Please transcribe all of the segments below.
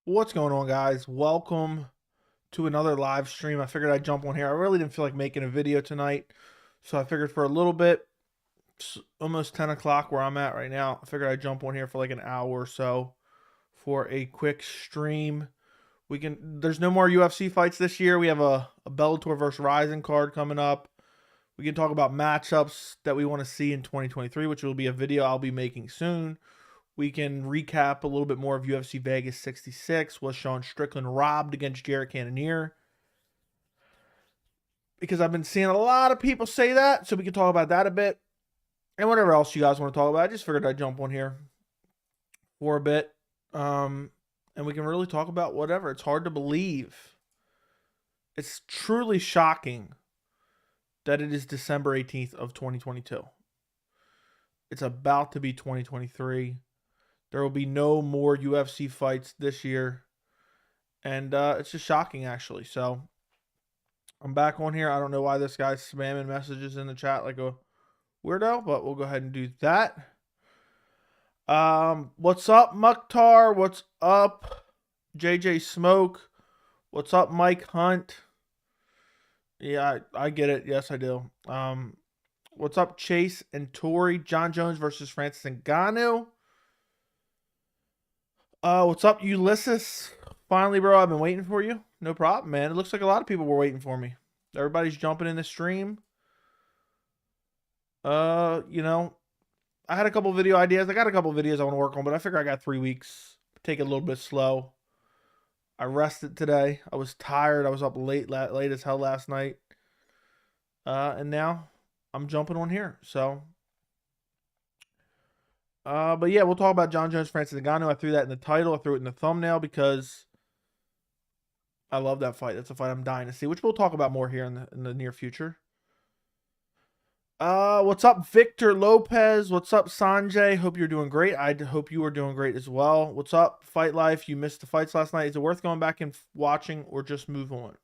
What's going on, guys? Welcome to another live stream. I figured I'd jump on here. I really didn't feel like making a video tonight, so I figured for a little bit, it's almost 10 o'clock where I'm at right now, I figured I'd jump on here for like an hour or so for a quick stream. There's no more UFC fights this year. We have a Bellator versus Rising card coming up. We can talk about matchups that we want to see in 2023, which will be a video I'll be making soon. We can recap a little bit more of UFC Vegas 66. Was Sean Strickland robbed against Jared Cannonier? Because I've been seeing a lot of people say that, so we can talk about that a bit. And whatever else you guys want to talk about, I just figured I'd jump on here for a bit. And we can really talk about whatever. It's hard to believe. It's truly shocking that it is December 18th of 2022. It's about to be 2023. There will be no more UFC fights this year. And it's just shocking, actually. So, I'm back on here. I don't know why this guy's spamming messages in the chat like a weirdo, but we'll go ahead and do that. What's up, Mukhtar? What's up, JJ Smoke? What's up, Mike Hunt? Yeah, I get it. Yes, I do. What's up, Chase and Tori? Jon Jones versus Francis Ngannou. What's up, Ulysses? Finally, bro, I've been waiting for you. No problem, man. It looks like a lot of people were waiting for me. Everybody's jumping in the stream. You know, I had a couple video ideas. I got a couple videos I want to work on, but I figure I got 3 weeks. Take it a little bit slow. I rested today. I was tired. I was up late as hell last night. And now I'm jumping on here. So, but yeah, we'll talk about Jon Jones, Francis Ngannou. I threw that in the title. I threw it in the thumbnail because I love that fight. That's a fight I'm dying to see, which we'll talk about more here in the near future. What's up, Victor Lopez? What's up, Sanjay? Hope you're doing great. I hope you are doing great as well. What's up, Fight Life? You missed the fights last night. Is it worth going back and watching or just move on?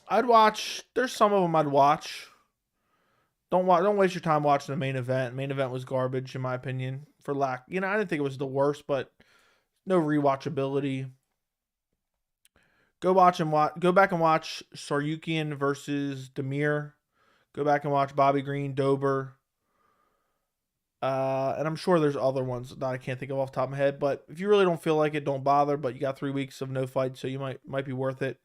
I'd watch. There's some of them I'd watch. Don't waste your time watching the main event. Main event was garbage, in my opinion. For lack, I didn't think it was the worst, but no rewatchability. Go back and watch Saryukian versus Demir. Go back and watch Bobby Green, Dober. And I'm sure there's other ones that I can't think of off the top of my head. But if you really don't feel like it, don't bother. But you got 3 weeks of no fight, so you might be worth it.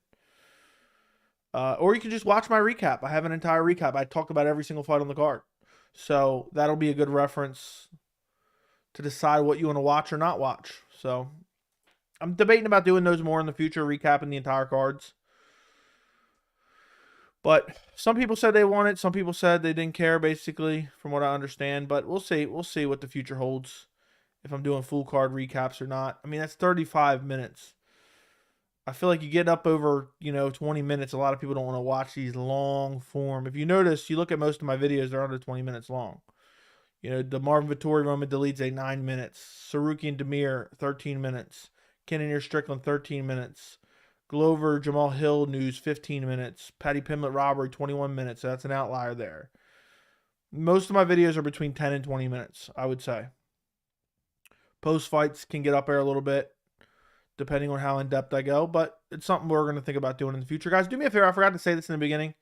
Or you can just watch my recap. I have an entire recap. I talk about every single fight on the card. So that'll be a good reference to decide what you want to watch or not watch. So I'm debating about doing those more in the future, recapping the entire cards. But some people said they want it. Some people said they didn't care, basically, from what I understand. But we'll see. We'll see what the future holds, if I'm doing full card recaps or not. I mean, that's 35 minutes. I feel like you get up over, 20 minutes. A lot of people don't want to watch these long form. If you notice, you look at most of my videos, they're under 20 minutes long. The Marvin Vettori Roman Dolidze, 9 minutes. Saruki and Demir, 13 minutes. Cannonier Strickland, 13 minutes. Glover Jamal Hill news, 15 minutes. Paddy Pimblett robbery, 21 minutes. So that's an outlier there. Most of my videos are between 10 and 20 minutes, I would say. Post fights can get up there a little bit, depending on how in-depth I go, but it's something we're going to think about doing in the future. Guys, do me a favor. I forgot to say this in the beginning.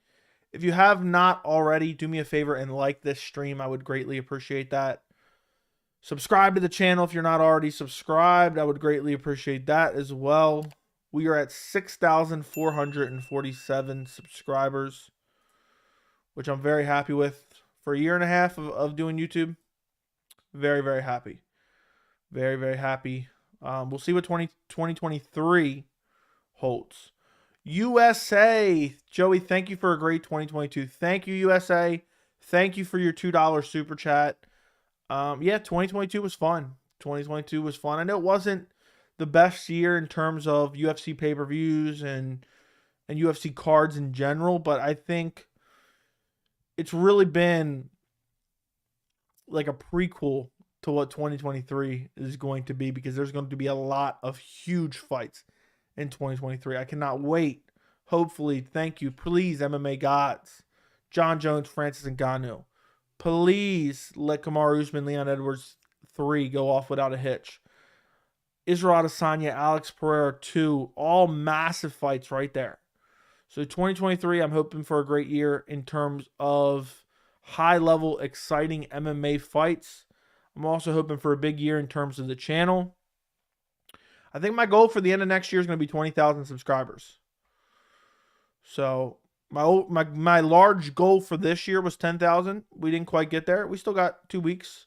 If you have not already, do me a favor and like this stream. I would greatly appreciate that. Subscribe to the channel if you're not already subscribed. I would greatly appreciate that as well. We are at 6,447 subscribers, which I'm very happy with. For a year and a half of doing YouTube, very, very happy. Very, very happy. We'll see what 2023 holds. USA. Joey, thank you for a great 2022. Thank you, USA. Thank you for your $2 super chat. Yeah, 2022 was fun. 2022 was fun. I know it wasn't the best year in terms of UFC pay-per-views and UFC cards in general, but I think it's really been like a prequel to what 2023 is going to be, because there's going to be a lot of huge fights in 2023. I cannot wait. Hopefully, thank you. Please, MMA gods. Jon Jones, Francis Ngannou. Please let Kamaru Usman, Leon Edwards 3 go off without a hitch. Israel Adesanya, Alex Pereira 2, all massive fights right there. So 2023, I'm hoping for a great year in terms of high-level, exciting MMA fights. I'm also hoping for a big year in terms of the channel. I think my goal for the end of next year is going to be 20,000 subscribers. So my large goal for this year was 10,000. We didn't quite get there. We still got 2 weeks.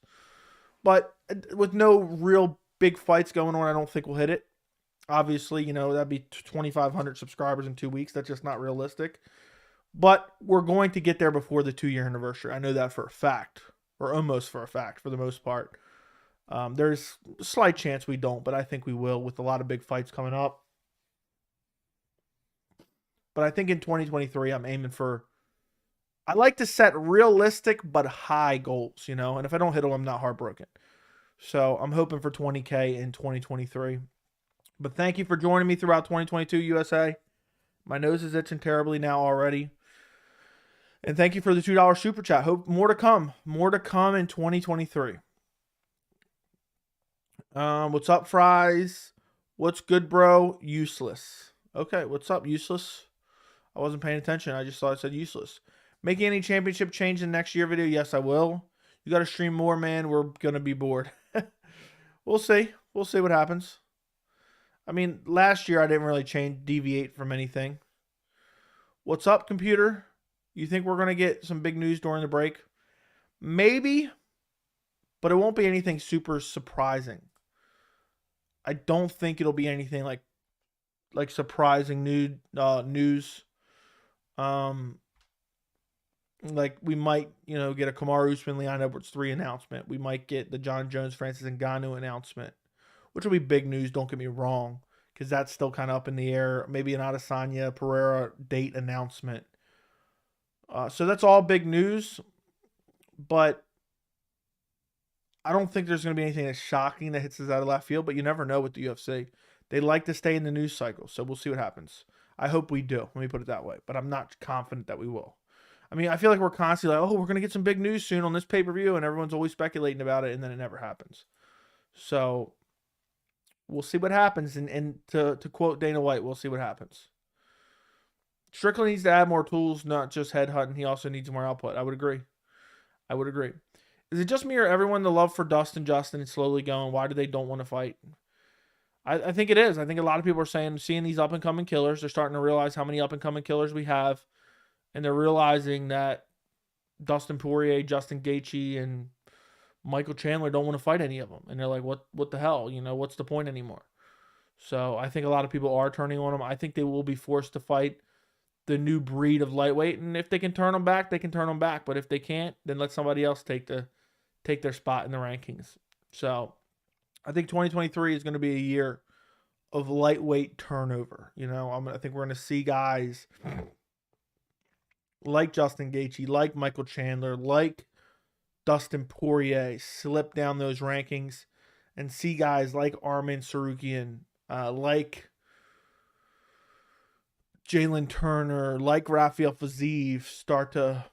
But with no real big fights going on, I don't think we'll hit it. Obviously, you know, that'd be 2,500 subscribers in 2 weeks. That's just not realistic. But we're going to get there before the 2-year anniversary. I know that for a fact, or almost for a fact, for the most part. There's a slight chance we don't, but I think we will with a lot of big fights coming up. But I think in 2023, I'm aiming for... I like to set realistic but high goals, you know? And if I don't hit them, I'm not heartbroken. So I'm hoping for 20K in 2023. But thank you for joining me throughout 2022, USA. My nose is itching terribly now already. And thank you for the $2 super chat. Hope more to come. More to come in 2023. What's up, Fries? What's good, bro? Useless. Okay, what's up, useless? I wasn't paying attention. I just thought it said useless. Making any championship change in next year video? Yes, I will. You got to stream more, man. We're going to be bored. We'll see. We'll see what happens. I mean, last year I didn't really deviate from anything. What's up, computer? You think we're going to get some big news during the break? Maybe, but it won't be anything super surprising. I don't think it'll be anything like surprising news. Like we might, you know, get a Kamaru Usman, Leon Edwards 3 announcement. We might get the Jon Jones, Francis Ngannou announcement, which will be big news. Don't get me wrong, because that's still kind of up in the air. Maybe an Adesanya Pereira date announcement. So that's all big news, but I don't think there's going to be anything that's shocking that hits us out of left field. But you never know with the UFC. They like to stay in the news cycle, so we'll see what happens. I hope we do. Let me put it that way. But I'm not confident that we will. I mean, I feel like we're constantly like, oh, we're going to get some big news soon on this pay-per-view, and everyone's always speculating about it, and then it never happens. So we'll see what happens. And to quote Dana White, we'll see what happens. Strickland needs to add more tools, not just headhunting. He also needs more output. I would agree. Is it just me or everyone the love for Dustin Justin is slowly going? Why do they don't want to fight? I think it is. I think a lot of people are seeing these up-and-coming killers. They're starting to realize how many up-and-coming killers we have. And they're realizing that Dustin Poirier, Justin Gaethje, and Michael Chandler don't want to fight any of them. And they're like, what the hell? You know, what's the point anymore? So I think a lot of people are turning on them. I think they will be forced to fight the new breed of lightweight. And if they can turn them back, they can turn them back. But if they can't, then let somebody else take their spot in the rankings. So I think 2023 is going to be a year of lightweight turnover. You know, I think we're going to see guys like Justin Gaethje, like Michael Chandler, like Dustin Poirier slip down those rankings, and see guys like Arman Tsarukyan, like Jalen Turner, like Rafael Fiziev start to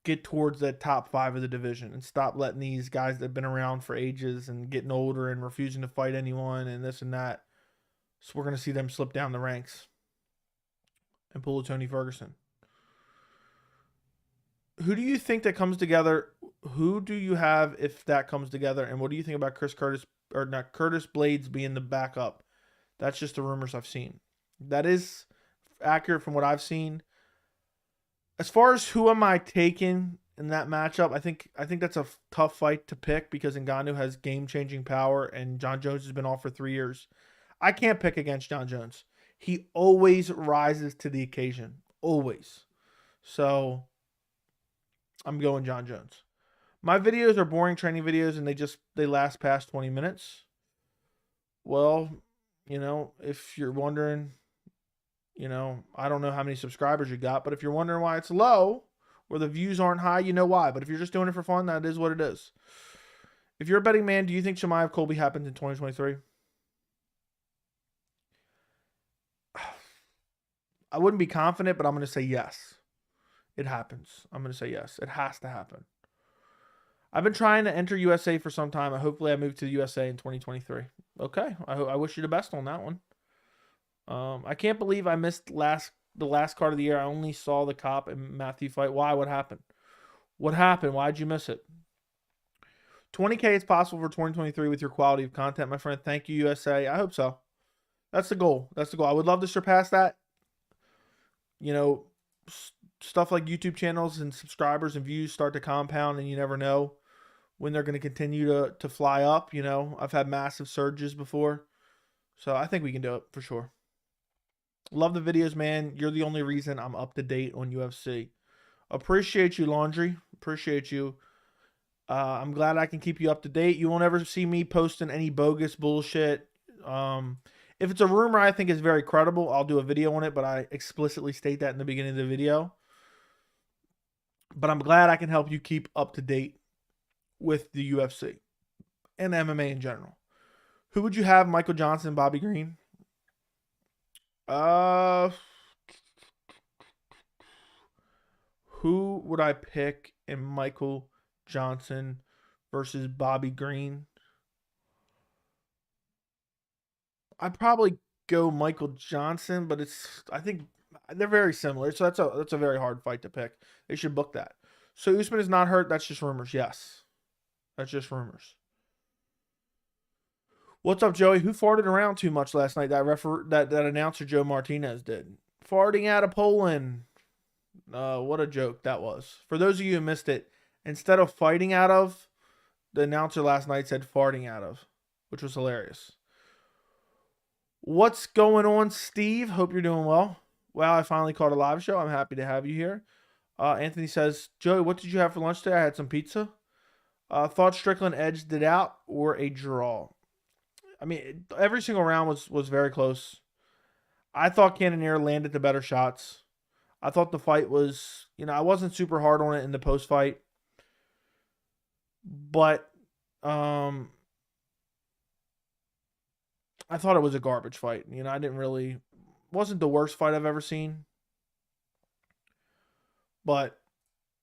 get towards that top 5 of the division and stop letting these guys that have been around for ages and getting older and refusing to fight anyone and this and that. So we're going to see them slip down the ranks and pull a Tony Ferguson. Who do you think that comes together? Who do you have if that comes together? And what do you think about Curtis Blades being the backup? That's just the rumors I've seen. That is accurate from what I've seen. As far as who am I taking in that matchup, I think that's a tough fight to pick because Ngannou has game-changing power and Jon Jones has been off for 3 years. I can't pick against Jon Jones. He always rises to the occasion. Always. So I'm going Jon Jones. My videos are boring training videos and they last past 20 minutes. Well, you know, if you're wondering, you know, I don't know how many subscribers you got, but if you're wondering why it's low or the views aren't high, you know why. But if you're just doing it for fun, that is what it is. If you're a betting man, do you think Chimaev Colby happens in 2023? I wouldn't be confident, but I'm going to say yes. It happens. I'm going to say yes. It has to happen. I've been trying to enter USA for some time. Hopefully, I move to the USA in 2023. Okay, I wish you the best on that one. I can't believe I missed the last card of the year. I only saw the Cop and Matthew fight. Why? What happened? What happened? Why'd you miss it? 20K is possible for 2023 with your quality of content, my friend. Thank you, USA. I hope so. That's the goal. That's the goal. I would love to surpass that. You know, stuff like YouTube channels and subscribers and views start to compound, and you never know when they're going to continue to fly up. You know, I've had massive surges before. So I think we can do it for sure. Love the videos, man. You're the only reason I'm up to date on UFC. Appreciate you, Laundry. Appreciate you. I'm glad I can keep you up to date. You won't ever see me posting any bogus bullshit. If it's a rumor I think is very credible, I'll do a video on it, but I explicitly state that in the beginning of the video. But I'm glad I can help you keep up to date with the UFC and MMA in general. Who would you have, Michael Johnson, Bobby Green? Who would I pick in Michael Johnson versus Bobby Green? I'd probably go Michael Johnson, but I think they're very similar. So that's a very hard fight to pick. They should book that. So Usman is not hurt. That's just rumors. Yes. That's just rumors. What's up, Joey? Who farted around too much last night? That announcer Joe Martinez did. Farting out of Poland. What a joke that was. For those of you who missed it, instead of fighting out of, the announcer last night said farting out of, which was hilarious. What's going on, Steve? Hope you're doing well. Well, I finally caught a live show. I'm happy to have you here. Anthony says, Joey, what did you have for lunch today? I had some pizza. Thought Strickland edged it out or a draw. I mean, every single round was very close. I thought Cannonier landed the better shots. I thought the fight was, I wasn't super hard on it in the post-fight. But I thought it was a garbage fight. Wasn't the worst fight I've ever seen. But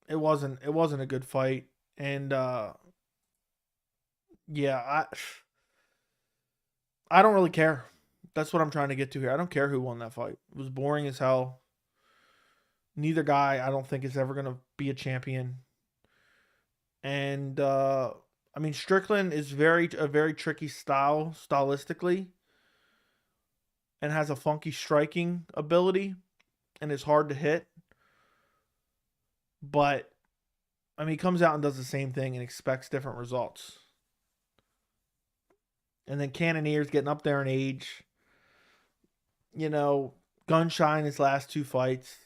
it wasn't a good fight. And yeah, I don't really care. That's what I'm trying to get to here. I don't care who won that fight. It was boring as hell. Neither guy, I don't think, is ever going to be a champion. And, Strickland is a very tricky stylistically. And has a funky striking ability. And is hard to hit. But, he comes out and does the same thing and expects different results. And then Cannonier's getting up there in age. Gun shy in his last two fights.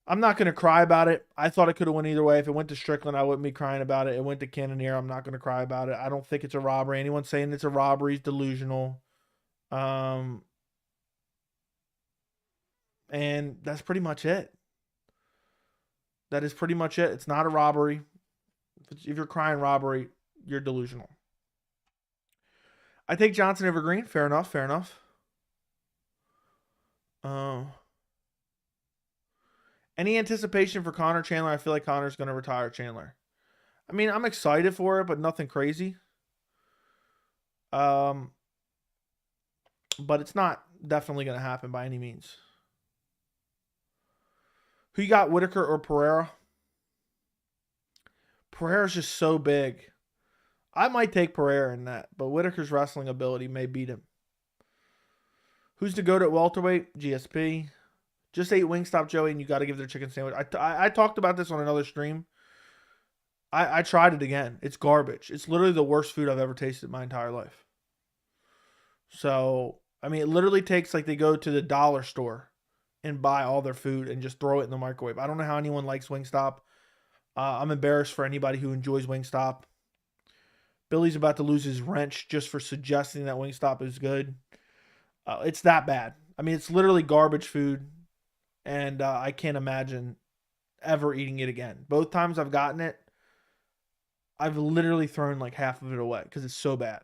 I'm not going to cry about it. I thought it could have went either way. If it went to Strickland, I wouldn't be crying about it. It went to Cannonier. I'm not going to cry about it. I don't think it's a robbery. Anyone saying it's a robbery is delusional. And that's pretty much it. That is pretty much it. It's not a robbery. If you're crying robbery, you're delusional. I take Johnson over Green. Fair enough. Fair enough. Any anticipation for Connor Chandler? I feel like Connor's going to retire Chandler. I'm excited for it, but nothing crazy. But it's not definitely going to happen by any means. Who you got, Whitaker or Pereira? Pereira's just so big. I might take Pereira in that, but Whitaker's wrestling ability may beat him. Who's to go to welterweight? GSP. Just ate Wingstop, Joey, and you got to give their chicken sandwich. I talked about this on another stream. I tried it again. It's garbage. It's literally the worst food I've ever tasted in my entire life. So, it literally takes they go to the dollar store and buy all their food and just throw it in the microwave. I don't know how anyone likes Wingstop. I'm embarrassed for anybody who enjoys Wingstop. Billy's about to lose his wrench just for suggesting that Wingstop is good. It's that bad. It's literally garbage food. And I can't imagine ever eating it again. Both times I've gotten it, I've literally thrown half of it away because it's so bad.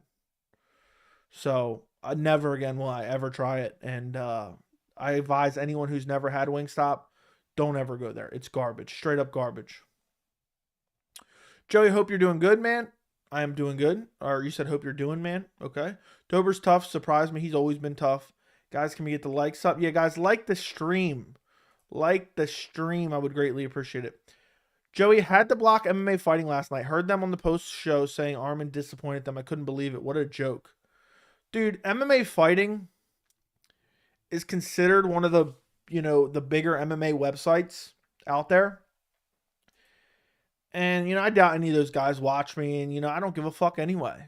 So never again will I ever try it. And I advise anyone who's never had Wingstop, don't ever go there. It's garbage. Straight up garbage. Joey, hope you're doing good, man. I am doing good. Or you said hope you're doing, man. Okay. Dober's tough. Surprised me. He's always been tough. Guys, can we get the likes up? Yeah, guys, like the stream. Like the stream. I would greatly appreciate it. Joey had to block MMA fighting last night. Heard them on the post show saying Armin disappointed them. I couldn't believe it. What a joke. Dude, MMA fighting is considered one of the, the bigger MMA websites out there. And, I doubt any of those guys watch me. And, I don't give a fuck anyway.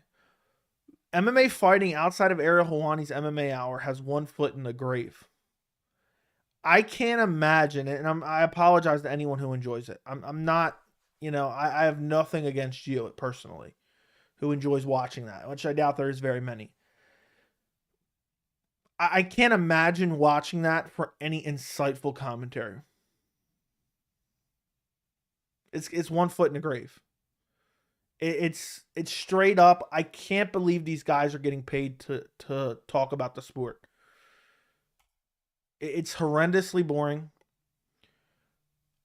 MMA fighting outside of Ariel Helwani's MMA Hour has one foot in the grave. I can't imagine it. And I apologize to anyone who enjoys it. I'm not, I have nothing against you personally who enjoys watching that, which I doubt there is very many. I can't imagine watching that for any insightful commentary. It's one foot in the grave. It's straight up. I can't believe these guys are getting paid to talk about the sport. It's horrendously boring.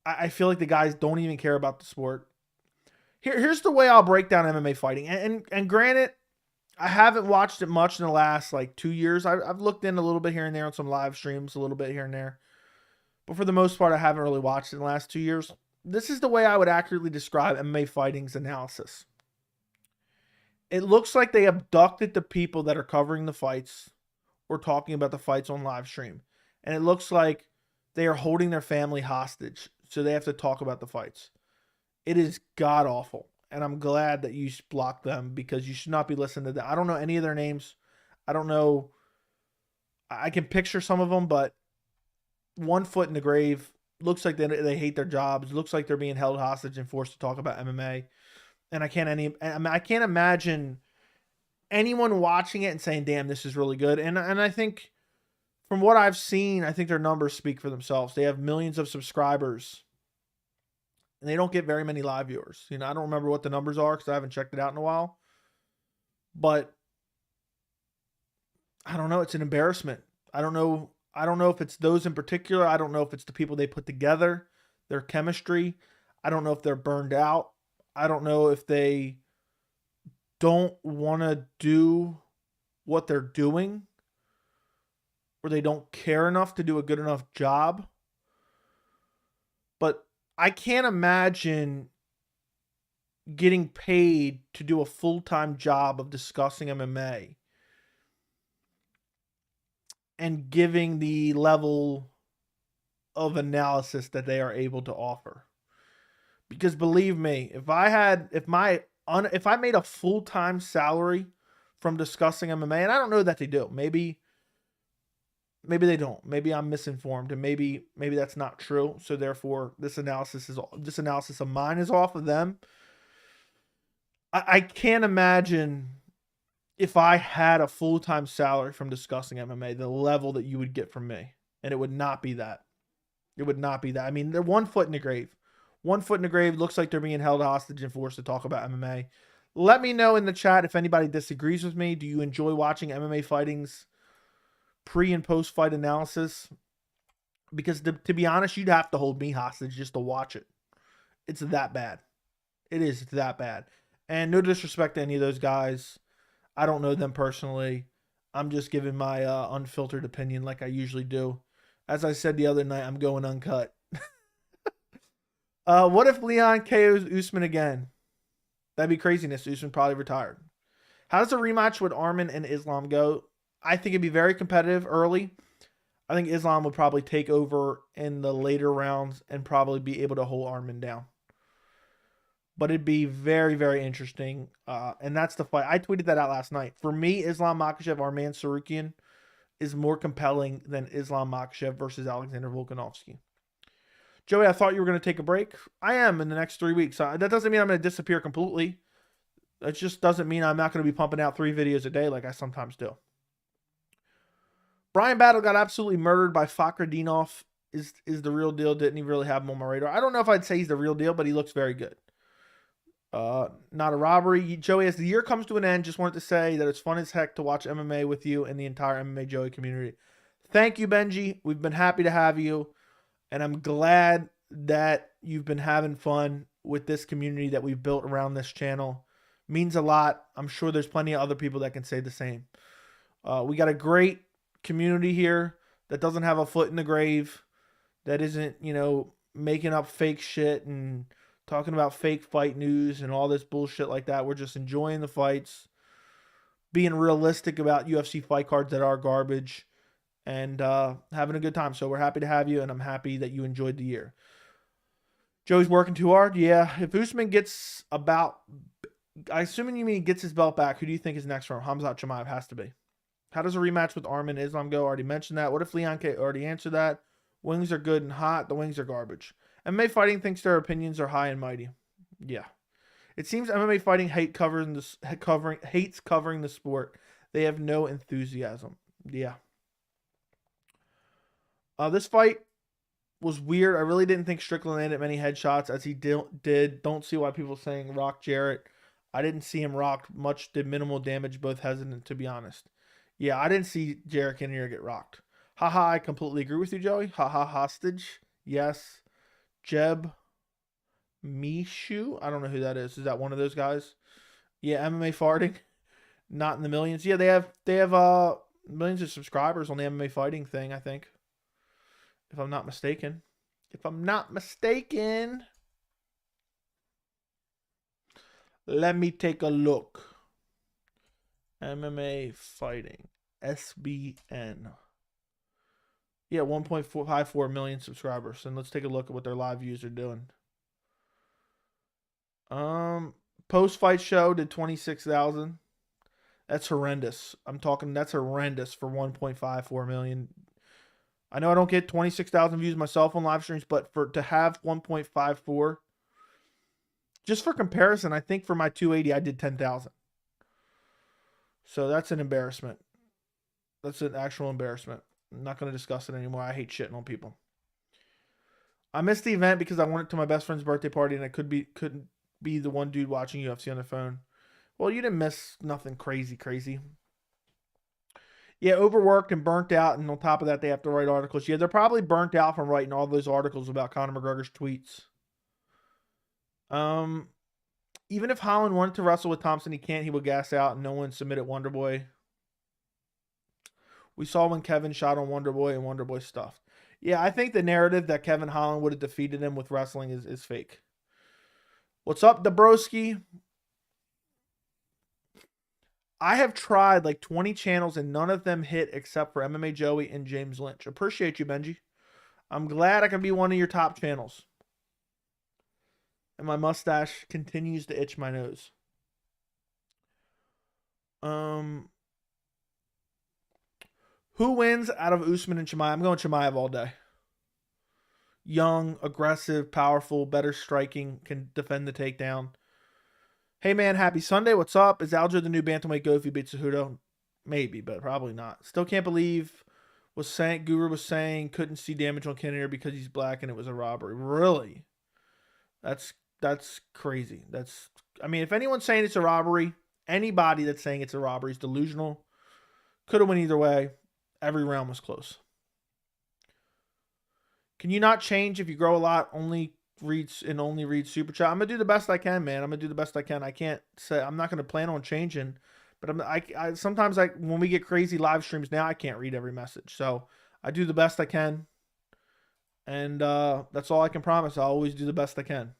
I feel like the guys don't even care about the sport. Here's the way I'll break down MMA fighting. And granted, I haven't watched it much in the last 2 years. I've looked in a little bit here and there on some live streams, a little bit here and there. But for the most part, I haven't really watched it in the last 2 years. This is the way I would accurately describe MMA fighting's analysis. It looks like they abducted the people that are covering the fights or talking about the fights on live stream. And it looks like they are holding their family hostage, so they have to talk about the fights. It is god-awful. And I'm glad that you blocked them because you should not be listening to them. I don't know any of their names. I don't know. I can picture some of them, but one foot in the grave. Looks like they hate their jobs. Looks like they're being held hostage and forced to talk about MMA. And I can't imagine anyone watching it and saying, damn, this is really good. And I think from what I've seen, I think their numbers speak for themselves. They have millions of subscribers. And they don't get very many live viewers. I don't remember what the numbers are because I haven't checked it out in a while. But I don't know. It's an embarrassment. I don't know if it's those in particular. I don't know if it's the people they put together, their chemistry. I don't know if they're burned out. I don't know if they don't want to do what they're doing or they don't care enough to do a good enough job. But I can't imagine getting paid to do a full-time job of discussing MMA and giving the level of analysis that they are able to offer. Because believe me, if I made a full-time salary from discussing MMA, and I don't know that they do. Maybe they don't. Maybe I'm misinformed, and maybe that's not true. So therefore, this analysis of mine is off of them. I can't imagine if I had a full-time salary from discussing MMA, the level that you would get from me. And it would not be that. It would not be that. I mean, they're one foot in the grave. One foot in the grave. Looks like they're being held hostage and forced to talk about MMA. Let me know in the chat if anybody disagrees with me. Do you enjoy watching MMA fighting's pre- and post-fight analysis? Because to be honest, you'd have to hold me hostage just to watch it. It's that bad. It is that bad. And no disrespect to any of those guys. I don't know them personally. I'm just giving my unfiltered opinion like I usually do. As I said the other night, I'm going uncut. What if Leon KOs Usman again? That'd be craziness. Usman probably retired. How does a rematch with Armin and Islam go? I think it'd be very competitive early. I think Islam would probably take over in the later rounds and probably be able to hold Armin down. But it'd be very, very interesting. And that's the fight. I tweeted that out last night. For me, Islam Makhachev, Arman Tsarukyan is more compelling than Islam Makhachev versus Alexander Volkanovski. Joey, I thought you were going to take a break. I am in the next 3 weeks. That doesn't mean I'm going to disappear completely. That just doesn't mean I'm not going to be pumping out 3 videos a day like I sometimes do. Brian Battle got absolutely murdered by Fakhretdinov. Is the real deal. Didn't he really have him on my radar? I don't know if I'd say he's the real deal, but he looks very good. Not a robbery. Joey, as the year comes to an end, just wanted to say that it's fun as heck to watch MMA with you and the entire MMA Joey community. Thank you, Benji. We've been happy to have you. And I'm glad that you've been having fun with this community that we've built around this channel. Means a lot. I'm sure there's plenty of other people that can say the same. We got a great community here that doesn't have a foot in the grave, that isn't, making up fake shit and talking about fake fight news and all this bullshit like that. We're just enjoying the fights, being realistic about UFC fight cards that are garbage, and having a good time. So we're happy to have you, and I'm happy that you enjoyed the year. Joey's working too hard. Yeah, if Usman gets I assuming you mean gets his belt back, who do you think is next for him? Khamzat Chimaev has to be. How does a rematch with Arman Islam go? Already mentioned that. What if Leon K already answered that? Wings are good and hot. The wings are garbage. MMA fighting thinks their opinions are high and mighty. Yeah. It seems MMA fighting hates covering the sport. They have no enthusiasm. Yeah. This fight was weird. I really didn't think Strickland landed many headshots as he did. Don't see why people are saying rock Jarrett. I didn't see him rocked much. Did minimal damage. Both hesitant, to be honest. Yeah, I didn't see Jared Cannonier get rocked. Haha, I completely agree with you, Joey. Haha, hostage. Yes. Jeb Mishu. I don't know who that is. Is that one of those guys? Yeah, MMA farting. Not in the millions. Yeah, they have millions of subscribers on the MMA fighting thing, I think. If I'm not mistaken. Let me take a look. MMA fighting. SBN. Yeah, 1.54 million subscribers. And let's take a look at what their live views are doing. Post-fight show did 26,000. That's horrendous. That's horrendous for 1.54 million. I know I don't get 26,000 views myself on live streams, but to have 1.54, just for comparison, I think for my 280, I did 10,000. So that's an embarrassment. That's an actual embarrassment. I'm not going to discuss it anymore. I hate shitting on people. I missed the event because I went to my best friend's birthday party and I couldn't be the one dude watching UFC on the phone. Well, you didn't miss nothing crazy. Yeah, overworked and burnt out, and on top of that, they have to write articles. Yeah, they're probably burnt out from writing all those articles about Conor McGregor's tweets. Even if Holland wanted to wrestle with Thompson, he can't. He will gas out, and no one submitted Wonderboy. We saw when Kevin shot on Wonderboy and Wonderboy stuffed. Yeah, I think the narrative that Kevin Holland would have defeated him with wrestling is fake. What's up, Dabrowski? I have tried like 20 channels and none of them hit except for MMA Joey and James Lynch. Appreciate you, Benji. I'm glad I can be one of your top channels. And my mustache continues to itch my nose. Who wins out of Usman and Chimaev? I'm going Chimaev all day. Young, aggressive, powerful, better striking, can defend the takedown. Hey man, happy Sunday. What's up? Is Aljo the new bantamweight go if he beats Cejudo? Maybe, but probably not. Still can't believe Guru was saying couldn't see damage on Cannonier because he's black and it was a robbery. Really? That's crazy. If anyone's saying it's a robbery, anybody that's saying it's a robbery is delusional. Could have went either way. Every round was close. Can you not change if you grow a lot? Only read super chat. I'm gonna do the best I can, man. I'm gonna do the best I can. I can't say I'm not gonna plan on changing, but I sometimes when we get crazy live streams now, I can't read every message. So I do the best I can, and that's all I can promise. I'll always do the best I can.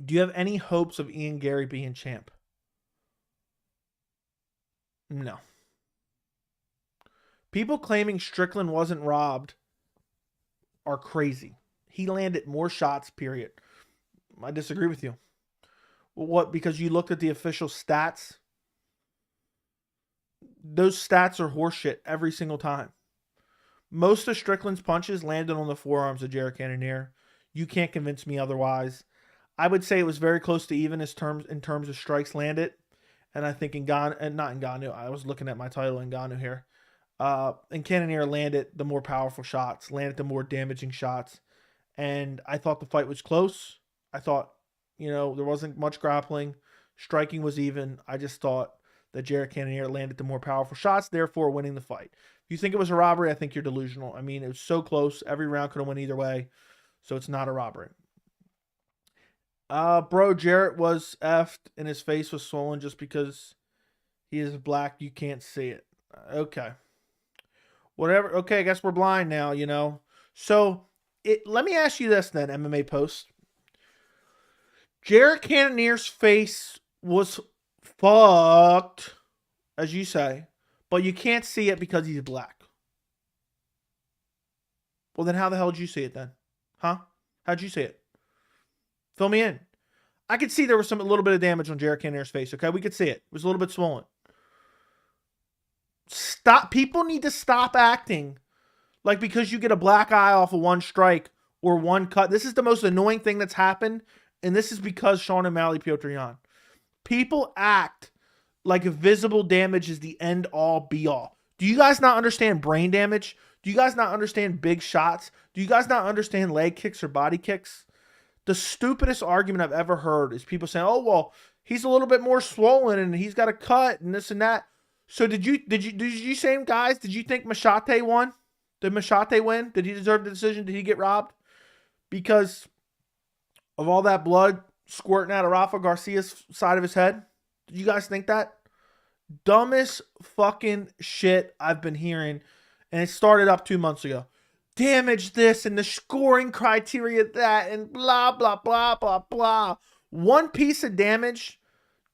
Do you have any hopes of Ian Gary being champ? No. People claiming Strickland wasn't robbed are crazy. He landed more shots, period. I disagree with you. Well, what? Because you looked at the official stats? Those stats are horseshit every single time. Most of Strickland's punches landed on the forearms of Jared Cannonier. You can't convince me otherwise. I would say it was very close to even in terms of strikes landed. And I think Ngannou, I was looking at my title, Ngannou here. And Cannonier landed the more powerful shots, landed the more damaging shots. And I thought the fight was close. I thought, there wasn't much grappling. Striking was even. I just thought that Jared Cannonier landed the more powerful shots, therefore winning the fight. If you think it was a robbery, I think you're delusional. It was so close. Every round could have went either way. So it's not a robbery. Bro, Jarrett was effed and his face was swollen just because he is black. You can't see it. Okay. Whatever. Okay, I guess we're blind now, you know. So, let me ask you this then, MMA Post. Jared Cannonier's face was fucked, as you say, but you can't see it because he's black. Well, then how the hell did you see it then? Huh? How'd you see it? Fill me in. I could see there was a little bit of damage on Jared Cannonier's face, okay? We could see it. It was a little bit swollen. Stop. People need to stop acting like because you get a black eye off of one strike or one cut. This is the most annoying thing that's happened, and this is because Sean O'Malley, Piotr Jan. People act like visible damage is the end all be all. Do you guys not understand brain damage? Do you guys not understand big shots? Do you guys not understand leg kicks or body kicks? The stupidest argument I've ever heard is people saying, "Oh, well, he's a little bit more swollen and he's got a cut and this and that." So did you same guys, did you think Machete won? Did Machete win? Did he deserve the decision? Did he get robbed? Because of all that blood squirting out of Rafa Garcia's side of his head? Did you guys think that? Dumbest fucking shit I've been hearing. And it started up 2 months ago. Damage this and the scoring criteria that and blah, blah, blah, blah, blah. One piece of damage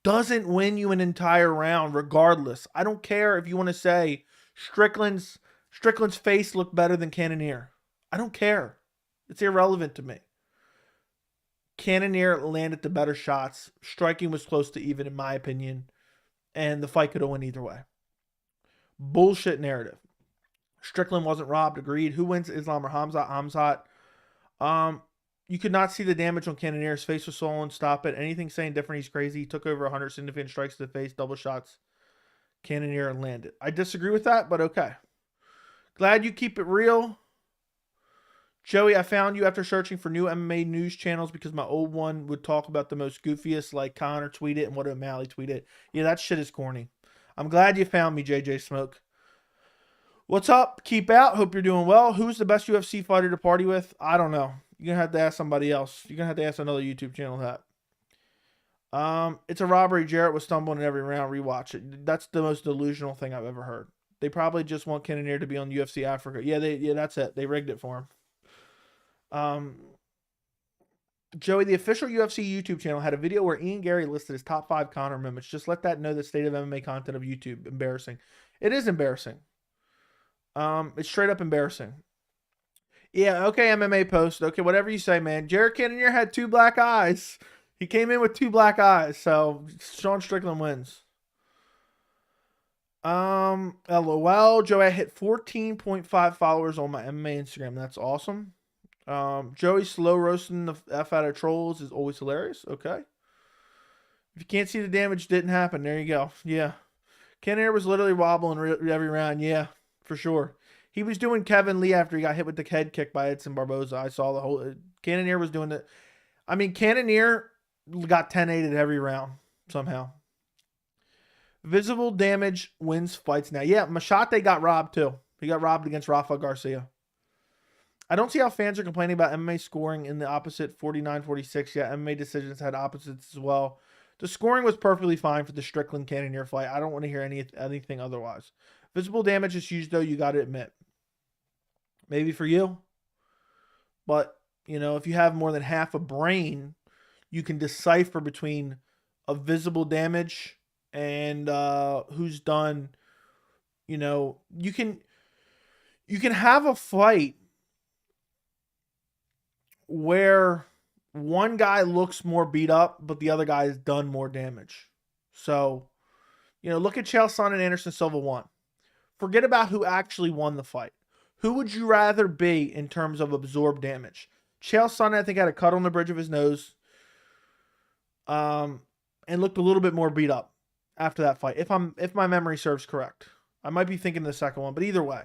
doesn't win you an entire round regardless. I don't care if you want to say Strickland's face looked better than Cannonier. I don't care. It's irrelevant to me. Cannonier landed the better shots. Striking was close to even, in my opinion. And the fight could have went either way. Bullshit narrative. Strickland wasn't robbed. Agreed. Who wins, Islam or Hamzat? Hamzat. You could not see the damage on Cannonier. His face was swollen. Stop it. Anything saying different, he's crazy. He took over 100 significant strikes to the face, double shots. Cannonier landed. I disagree with that, but okay. Glad you keep it real. Joey, I found you after searching for new MMA news channels because my old one would talk about the most goofiest, like Connor tweeted and what O'Malley tweeted. Yeah, that shit is corny. I'm glad you found me, JJ Smoke. What's up? Keep out. Hope you're doing well. Who's the best UFC fighter to party with? I don't know. You're going to have to ask somebody else. You're going to have to ask another YouTube channel that. It's a robbery. Jarrett was stumbling in every round. Rewatch it. That's the most delusional thing I've ever heard. They probably just want Cannonier to be on UFC Africa. Yeah, that's it. They rigged it for him. Joey, the official UFC YouTube channel had a video where Ian Gary listed his top 5 Conor moments. Just let that know the state of MMA content of YouTube. Embarrassing. It is embarrassing. It's straight up embarrassing. Yeah, okay, MMA Post. Okay, whatever you say, man. Jared Cannonier had 2 black eyes. He came in with 2 black eyes, so Sean Strickland wins. LOL. Joey, I hit 14.5 followers on my MMA Instagram. That's awesome. Joey slow roasting the F out of trolls is always hilarious. Okay. If you can't see the damage, didn't happen. There you go. Yeah. Cannonier was literally wobbling every round. Yeah, for sure. He was doing Kevin Lee after he got hit with the head kick by Edson Barboza. I saw the whole... Cannonier was doing it. I mean, Cannonier got 10-8 at every round somehow. Visible damage wins fights now. Yeah, Machete got robbed too. He got robbed against Rafa Garcia. I don't see how fans are complaining about MMA scoring in the opposite 49-46. Yeah, MMA decisions had opposites as well. The scoring was perfectly fine for the Strickland Cannonier fight. I don't want to hear anything otherwise. Visible damage is huge, though, you got to admit. Maybe for you. But, you know, if you have more than half a brain, you can decipher between a visible damage and who's done, you know, you can have a fight where one guy looks more beat up, but the other guy has done more damage. So, you know, look at Chael Sonnen and Anderson Silva won. Forget about who actually won the fight. Who would you rather be in terms of absorbed damage? Chael Sonnen, I think, had a cut on the bridge of his nose, and looked a little bit more beat up after that fight. If my memory serves correct, I might be thinking the second one, but either way,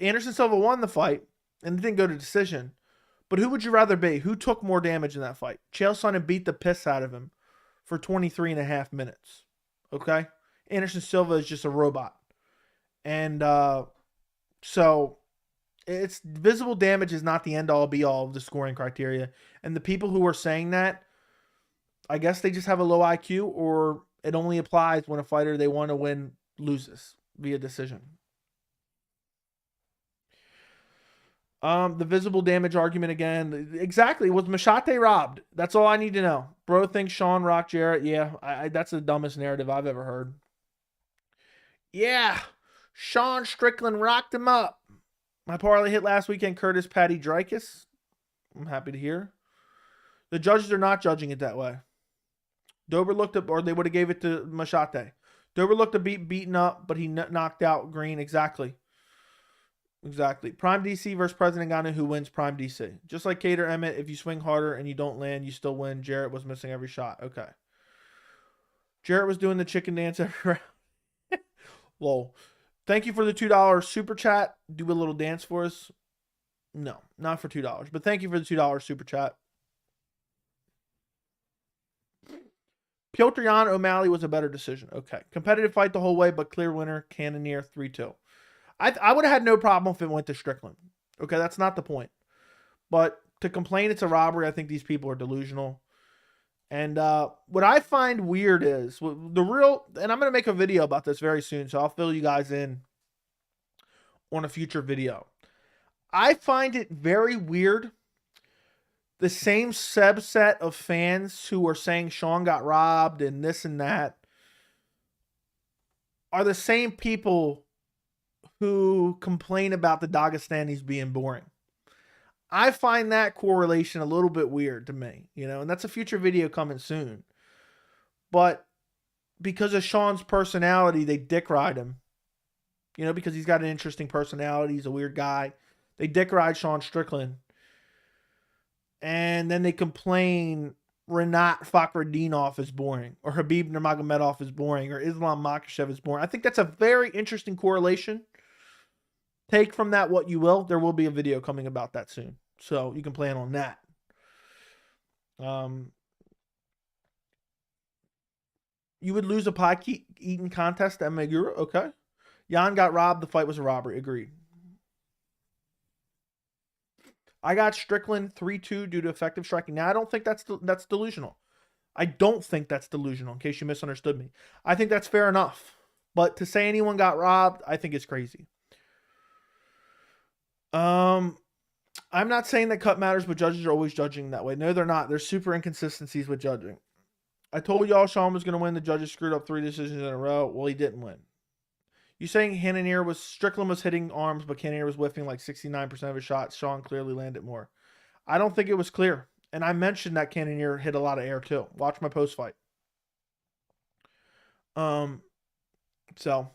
Anderson Silva won the fight and it didn't go to decision. But who would you rather be? Who took more damage in that fight? Chael Sonnen beat the piss out of him for 23.5 minutes. Okay? Anderson Silva is just a robot. And so it's visible damage is not the end all be all of the scoring criteria. And the people who are saying that I guess they just have a low IQ, or it only applies when a fighter they want to win loses via decision. The visible damage argument again. Exactly. Was Machete robbed? That's all I need to know. Bro thinks Sean rocked Jarrett. Yeah, that's the dumbest narrative I've ever heard. Yeah, Sean Strickland rocked him up. My parlay hit last weekend, Curtis Patty Dreykus. I'm happy to hear. The judges are not judging it that way. Dober looked up, or they would have gave it to Machete. Dober looked a beaten up, but he knocked out Green. Exactly. Prime DC versus President Ngannou, who wins Prime DC. Just like Cater Emmett, if you swing harder and you don't land, you still win. Jarrett was missing every shot. Okay. Jarrett was doing the chicken dance every round. Whoa. Thank you for the $2 super chat. Do a little dance for us. No, not for $2, but thank you for the $2 super chat. Piotr Jan O'Malley was a better decision. Okay. Competitive fight the whole way, but clear winner, Cannonier 3-2. I would have had no problem if it went to Strickland. Okay, that's not the point. But to complain it's a robbery, I think these people are delusional. And what I find weird is the real, and I'm going to make a video about this very soon, so I'll fill you guys in on a future video. I find it very weird. The same subset of fans who are saying Sean got robbed and this and that are the same people who complain about the Dagestanis being boring. I find that correlation a little bit weird to me, and that's a future video coming soon. But because of Sean's personality, they dick ride him. Because he's got an interesting personality. He's a weird guy. They dick ride Sean Strickland. And then they complain Renat Fakhretdinov is boring, or Habib Nurmagomedov is boring, or Islam Makhachev is boring. I think that's a very interesting correlation. Take from that what you will. There will be a video coming about that soon, so you can plan on that. You would lose a pie eating contest at Megura? Okay. Jan got robbed. The fight was a robbery. Agreed. I got Strickland 3-2 due to effective striking. Now, I don't think that's delusional. I don't think that's delusional, in case you misunderstood me. I think that's fair enough. But to say anyone got robbed, I think it's crazy. I'm not saying that cut matters, but judges are always judging that way. No, they're not. There's super inconsistencies with judging. I told y'all Sean was going to win. The judges screwed up 3 decisions in a row. Well, he didn't win. You saying Strickland was hitting arms, but Cannonier was whiffing like 69% of his shots. Sean clearly landed more. I don't think it was clear. And I mentioned that Cannonier hit a lot of air too. Watch my post fight. So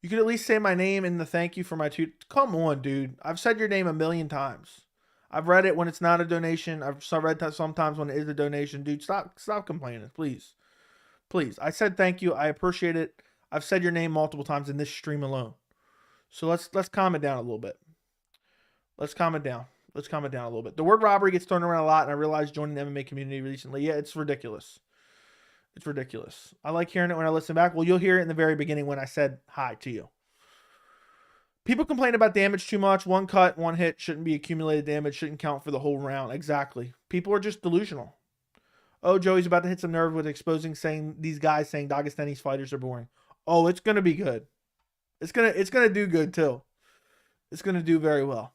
you could at least say my name in the thank you for my two. Come on, dude. I've said your name a million times. I've read it when it's not a donation. I've read that sometimes when it is a donation. Dude, stop complaining, please. Please. I said thank you. I appreciate it. I've said your name multiple times in this stream alone. So let's calm it down a little bit. Let's calm it down. Let's calm it down a little bit. The word robbery gets thrown around a lot, and I realized joining the MMA community recently. Yeah, it's ridiculous. It's ridiculous. I like hearing it when I listen back. Well, you'll hear it in the very beginning when I said hi to you. People complain about damage too much. One cut, one hit shouldn't be accumulated damage. Shouldn't count for the whole round. Exactly. People are just delusional. Oh, Joey's about to hit some nerve with exposing these guys saying Dagestani fighters are boring. Oh, it's going to be good. It's going to do good too. It's going to do very well.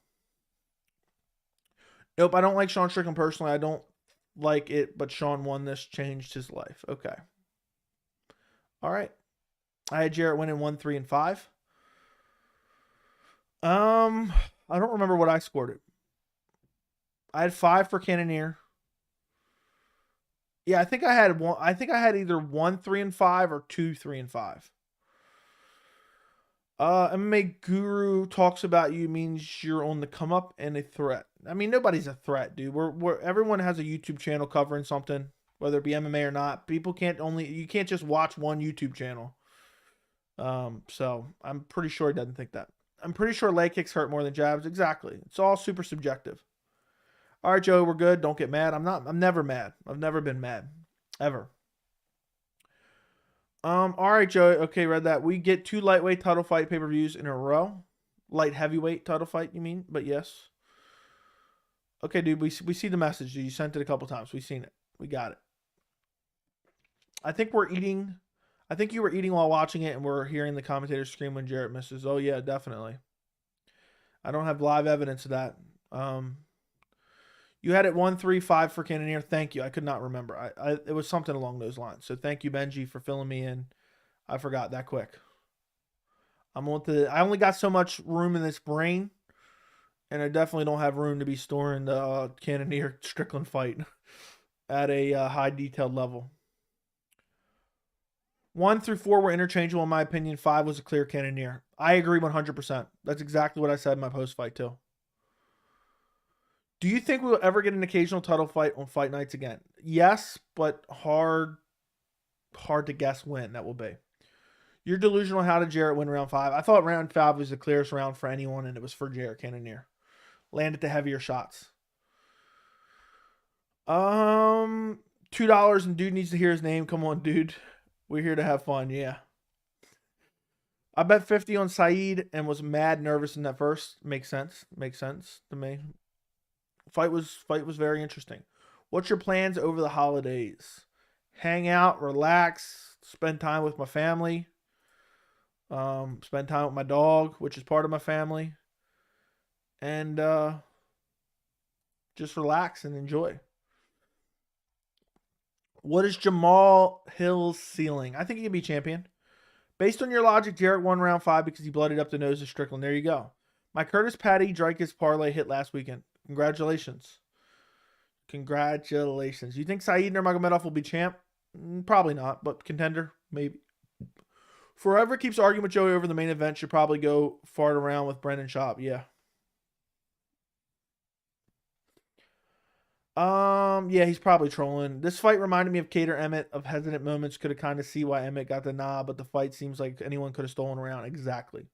Nope, I don't like Sean Strickland personally. I don't like it, but Sean won this, changed his life. Okay. All right. I had Jarrett winning 1, 3, and 5. I don't remember what I scored it. I had 5 for Cannonier. Yeah, I think I had one. I think I had either 1, 3, and 5 or 2, 3, and 5. MMA Guru talks about you means you're on the come up and a threat. I mean, nobody's a threat, dude. Everyone has a YouTube channel covering something, whether it be MMA or not. You can't just watch one YouTube channel. So I'm pretty sure he doesn't think that. I'm pretty sure leg kicks hurt more than jabs. Exactly. It's all super subjective. All right, Joe, we're good. Don't get mad. I'm never mad. I've never been mad. Ever. All right, Joe. Okay, read that. We get 2 lightweight title fight pay-per-views in a row. Light heavyweight title fight, you mean? But yes. Okay, dude, we see the message. Dude. You sent it a couple times. We've seen it. We got it. I think we're eating. I think you were eating while watching it, and we're hearing the commentator scream when Jarrett misses. Oh yeah, definitely. I don't have live evidence of that. Um, you had it 1-3-5 for Cannonier. Thank you. I could not remember. It was something along those lines. So thank you, Benji, for filling me in. I forgot that quick. I only got so much room in this brain, and I definitely don't have room to be storing the Cannonier Strickland fight at a high detailed level. 1-4 were interchangeable in my opinion. 5 was a clear Cannonier. I agree 100%. That's exactly what I said in my post fight too. Do you think we will ever get an occasional title fight on fight nights again? Yes, but hard to guess when that will be. You're delusional. How did Jarrett win round 5? I thought round 5 was the clearest round for anyone, and it was for Jared Cannonier. Landed the heavier shots. $2 and dude needs to hear his name. Come on, dude. We're here to have fun. Yeah. I bet 50 on Saeed and was mad nervous in that first. Makes sense. Makes sense to me. Fight was very interesting. What's your plans over the holidays? Hang out, relax, spend time with my family. Spend time with my dog, which is part of my family. And just relax and enjoy. What is Jamal Hill's ceiling? I think he can be champion. Based on your logic, Jarrett won round 5 because he bloodied up the nose of Strickland. There you go. My Curtis Patty Dreykus parlay hit last weekend. Congratulations. Congratulations. You think Saeed Nurmagomedov will be champ? Probably not, but contender? Maybe. Forever keeps arguing with Joey over the main event. Should probably go fart around with Brendan Schaub. Yeah. Yeah, he's probably trolling. This fight reminded me of Cater Emmett of hesitant moments. Could have kind of see why Emmett got the nod, but the fight seems like anyone could have stolen around. Exactly.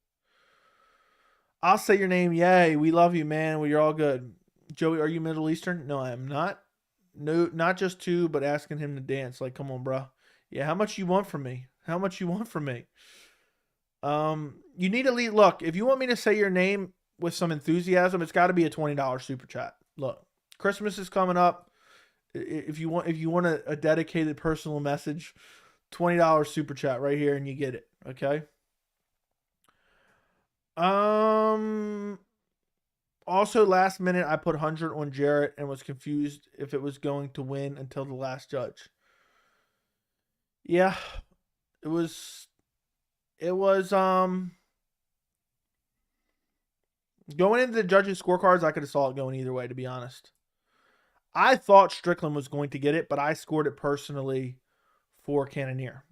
I'll say your name. Yay, we love you, man. Well, you're all good. Joey, are you Middle Eastern? No, I am not. No, not just two, but asking him to dance. Like, come on, bro. Yeah, how much you want from me? How much you want from me? You need to lead. Look, if you want me to say your name with some enthusiasm, it's got to be a $20 super chat. Look, Christmas is coming up. If you want a dedicated personal message, $20 super chat right here, and you get it. Okay. Also, last minute, I put 100 on Jarrett and was confused if it was going to win until the last judge. Yeah, it was going into the judges' scorecards. I could have saw it going either way, to be honest. I thought Strickland was going to get it, but I scored it personally for Cannonier.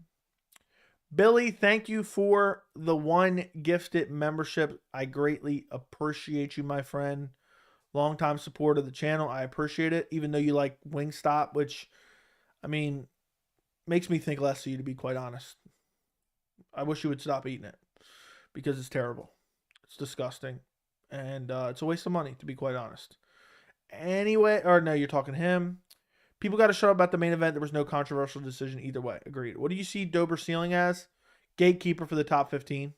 Billy, thank you for the 1 gifted membership. I greatly appreciate you, my friend. Longtime support of the channel. I appreciate it, even though you like Wingstop, which, I mean, makes me think less of you, to be quite honest. I wish you would stop eating it because it's terrible. It's disgusting. And it's a waste of money, to be quite honest. Anyway, or no, you're talking to him. People got to shut up about the main event. There was no controversial decision either way. Agreed. What do you see Dober ceiling as? Gatekeeper for the top 15.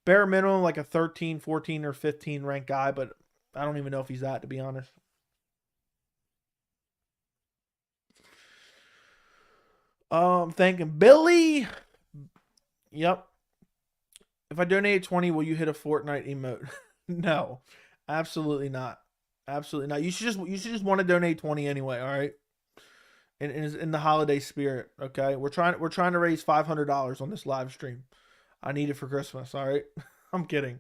Bare minimum, like a 13, 14, or 15 ranked guy, but I don't even know if he's that, to be honest. Thanking Billy. Yep. If I donate 20, will you hit a Fortnite emote? No, absolutely not. Absolutely not. You should just want to donate 20 anyway. All right. In the holiday spirit. Okay. We're trying to raise $500 on this live stream. I need it for Christmas. All right. I'm kidding.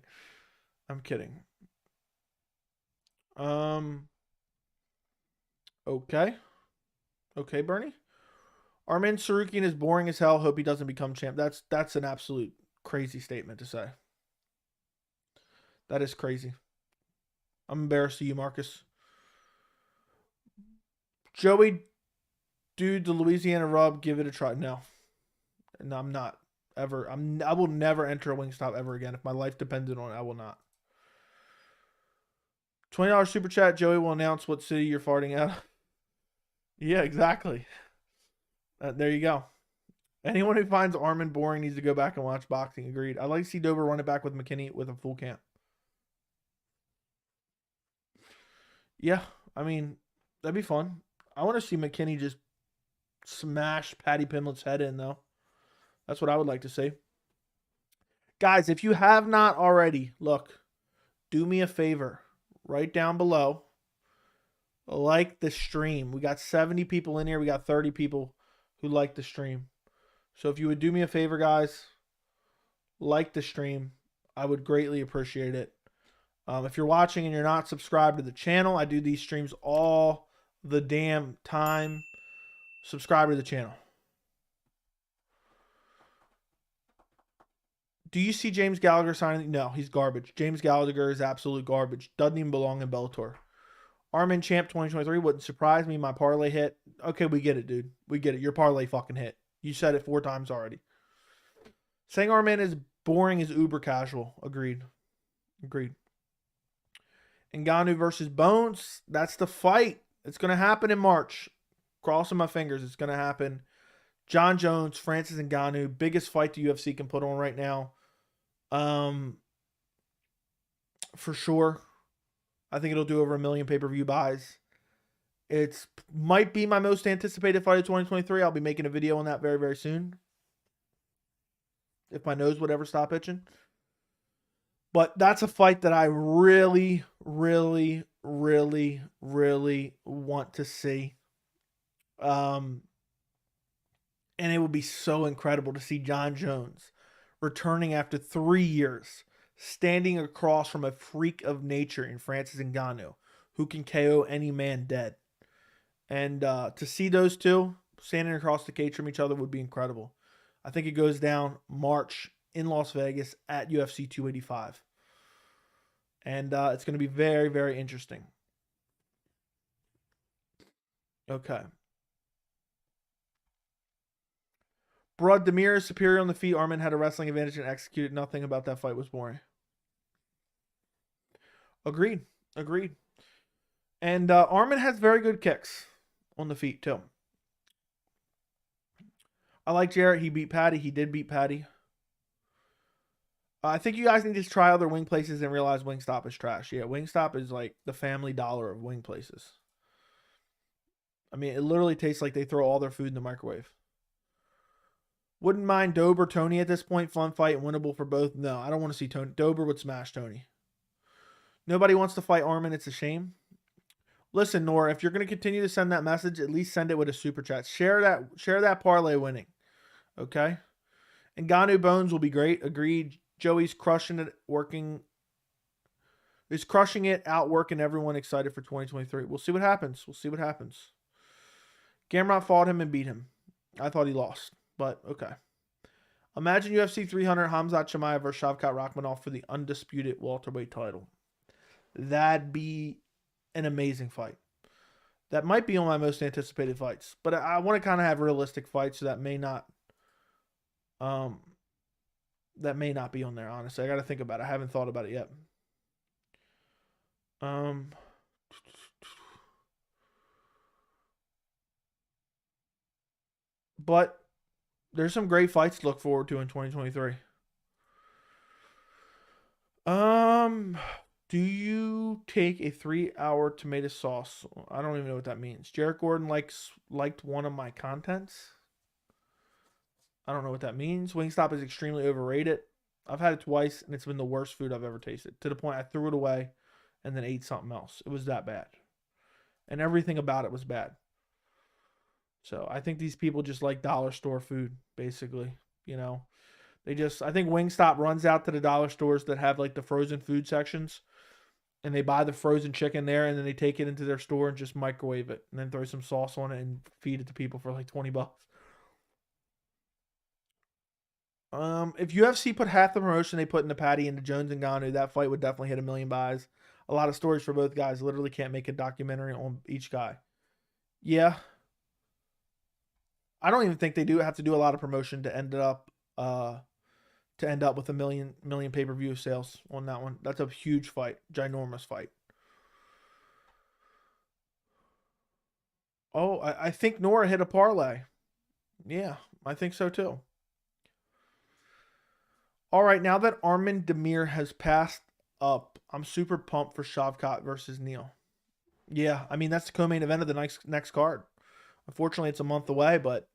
Okay. Okay, Bernie. Armin Sarukian is boring as hell. Hope he doesn't become champ. That's an absolute crazy statement to say. That is crazy. I'm embarrassed of you, Marcus. Joey, dude, the Louisiana rub, give it a try. No, I'm not ever. I will never enter a Wingstop ever again. If my life depended on it, I will not. $20 super chat. Joey will announce what city you're farting out. Yeah, exactly. There you go. Anyone who finds Armin boring needs to go back and watch boxing. Agreed. I'd like to see Dober run it back with McKinney with a full camp. Yeah, I mean, that'd be fun. I want to see McKinney just Smash Patty Pimlet's head in, though. That's what I would like to see. Guys, if you have not already, look, do me a favor. Right down below, like the stream. We got 70 people in here. We got 30 people who like the stream. So if you would do me a favor, guys, like the stream. I would greatly appreciate it. If you're watching and you're not subscribed to the channel, I do these streams all the damn time. Subscribe to the channel. Do you see James Gallagher signing? No, he's garbage. James Gallagher is absolute garbage. Doesn't even belong in Bellator. Armin Champ 2023 wouldn't surprise me. My parlay hit. Okay, we get it, dude. We get it. Your parlay fucking hit. You said it 4 times already. Saying Armin is boring is uber casual. Agreed. Agreed. Ngannou versus Bones. That's the fight. It's going to happen in March. Crossing my fingers. It's going to happen. Jon Jones, Francis Ngannou. Biggest fight the UFC can put on right now. For sure. I think it'll do over 1 million pay-per-view buys. It might be my most anticipated fight of 2023. I'll be making a video on that very, very soon. If my nose would ever stop itching. But that's a fight that I really, really, really, really want to see. And it would be so incredible to see Jon Jones returning after 3 years, standing across from a freak of nature in Francis Ngannou, who can KO any man dead. And to see those two standing across the cage from each other would be incredible. I think it goes down March in Las Vegas at UFC 285. And it's going to be very, very interesting. Okay. Brad Demir is superior on the feet. Armin had a wrestling advantage and executed. Nothing about that fight was boring. Agreed. Agreed. And Armin has very good kicks on the feet, too. I like Jarrett. He beat Patty. He did beat Patty. I think you guys need to try other wing places and realize Wingstop is trash. Yeah, Wingstop is like the Family Dollar of wing places. I mean, it literally tastes like they throw all their food in the microwave. Wouldn't mind Dober, Tony at this point. Fun fight and winnable for both. No, I don't want to see Tony. Dober would smash Tony. Nobody wants to fight Armin. It's a shame. Listen, Nora, if you're going to continue to send that message, at least send it with a super chat. Share that parlay winning. Okay? And Ngannou Bones will be great. Agreed. Joey's crushing it, He's crushing it, outworking everyone, excited for 2023. We'll see what happens. We'll see what happens. Gamrot fought him and beat him. I thought he lost, but okay. Imagine UFC 300 Khamzat Chimaev versus Shavkat Rakhmonov for the undisputed welterweight title. That'd be an amazing fight. That might be on my most anticipated fights, but I want to kind of have realistic fights, so that may not be on there, honestly. I got to think about it. I haven't thought about it yet. But there's some great fights to look forward to in 2023. Do you take a 3-hour tomato sauce? I don't even know what that means. Jared Gordon liked one of my contents. I don't know what that means. Wingstop is extremely overrated. I've had it twice, and it's been the worst food I've ever tasted. To the point I threw it away and then ate something else. It was that bad. And everything about it was bad. So I think these people just like dollar store food, basically. You know, I think Wingstop runs out to the dollar stores that have like the frozen food sections. And they buy the frozen chicken there, and then they take it into their store and just microwave it. And then throw some sauce on it and feed it to people for like $20. If UFC put half the promotion they put into Patty into Jones and Ngannou, that fight would definitely hit 1 million buys. A lot of stories for both guys. Literally can't make a documentary on each guy. Yeah. I don't even think they do have to do a lot of promotion to end up with 1 million pay-per-view sales on that one. That's a huge fight, ginormous fight. Oh, I think Nora hit a parlay. Yeah, I think so too. All right, now that Armin Demir has passed up, I'm super pumped for Shavkat versus Neal. Yeah, I mean, that's the co-main event of the next card. Unfortunately, it's a month away, but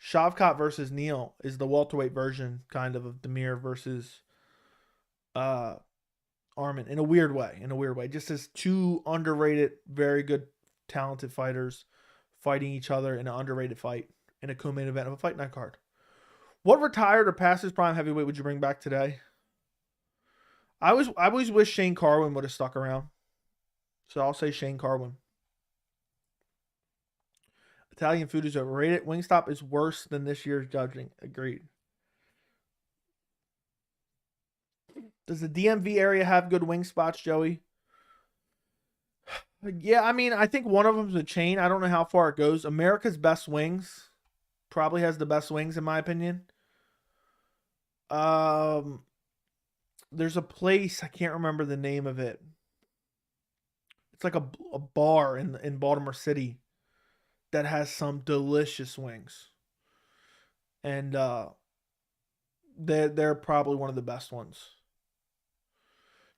Shavkat versus Neal is the welterweight version, kind of Demir versus uh, Arman in a weird way. In a weird way, just as two underrated, very good, talented fighters fighting each other in an underrated fight in a co-main event of a fight night card. What retired or past his prime heavyweight would you bring back today? I always wish Shane Carwin would have stuck around. So I'll say Shane Carwin. Italian food is overrated. Wingstop is worse than this year's judging. Agreed. Does the DMV area have good wing spots, Joey? Yeah, I mean, I think one of them is a chain. I don't know how far it goes. America's Best Wings probably has the best wings, in my opinion. There's a place, I can't remember the name of it. It's like a bar in Baltimore City that has some delicious wings. And they're probably one of the best ones.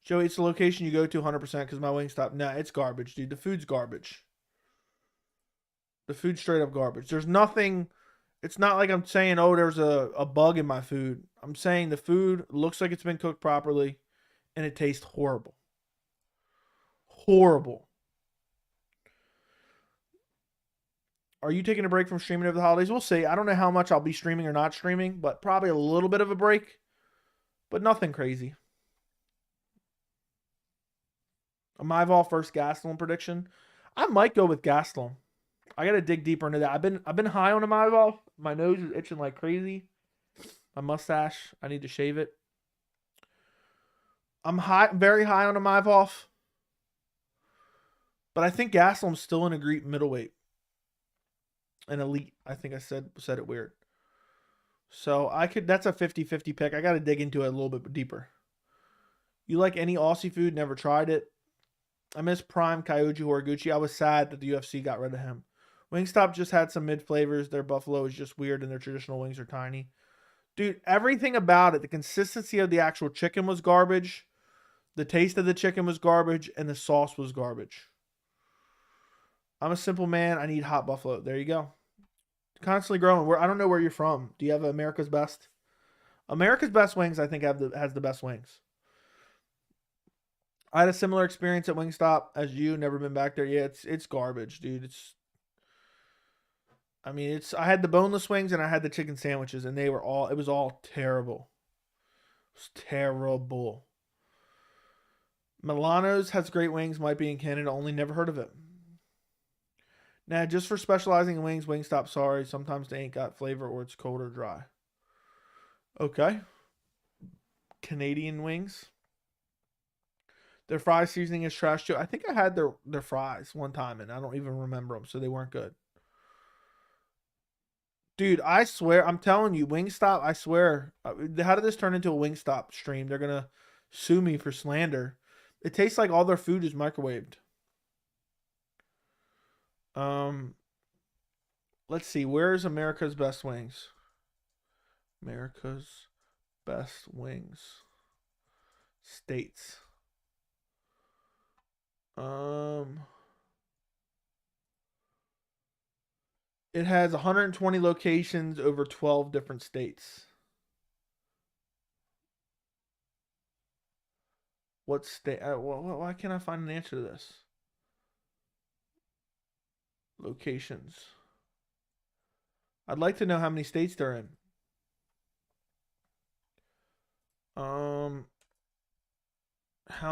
Joey, it's the location you go to 100% because my Wingstop. Nah, it's garbage, dude. The food's garbage. The food's straight up garbage. There's nothing. It's not like I'm saying, oh, there's a bug in my food. I'm saying the food looks like it's been cooked properly and it tastes horrible. Horrible. Are you taking a break from streaming over the holidays? We'll see. I don't know how much I'll be streaming or not streaming, but probably a little bit of a break, but nothing crazy. A Myval first Gastelum prediction. I might go with Gastelum. I gotta dig deeper into that. I've been high on a Myval. My nose is itching like crazy. My mustache, I need to shave it. I'm very high on a Myval. But I think Gastelum's still in a Greek middleweight. An elite. I think I said it weird. So that's a 50-50 pick. I gotta dig into it a little bit deeper. You like any Aussie food? Never tried it. I miss Prime Kyoji Horiguchi. I was sad that the UFC got rid of him. Wingstop just had some mid flavors. Their buffalo is just weird and their traditional wings are tiny. Dude, everything about it, the consistency of the actual chicken was garbage. The taste of the chicken was garbage and the sauce was garbage. I'm a simple man. I need hot buffalo. There you go. Constantly growing. I don't know where you're from. Do you have America's Best? America's Best Wings, I think, has the best wings. I had a similar experience at Wingstop as you. Never been back there. Yeah, it's garbage, dude. I had the boneless wings and I had the chicken sandwiches, and it was all terrible. It was terrible. Milano's has great wings. Might be in Canada. Only never heard of it. Nah, just for specializing in wings, Wingstop, sorry. Sometimes they ain't got flavor or it's cold or dry. Okay. Canadian wings. Their fry seasoning is trash too. I think I had their fries one time and I don't even remember them, so they weren't good. Dude, I swear, I'm telling you, Wingstop, I swear. How did this turn into a Wingstop stream? They're going to sue me for slander. It tastes like all their food is microwaved. Let's see. Where's America's Best Wings? America's Best Wings. States. It has 120 locations over 12 different states. What state? Why can't I find an answer to this? Locations. I'd like to know how many states they're in. How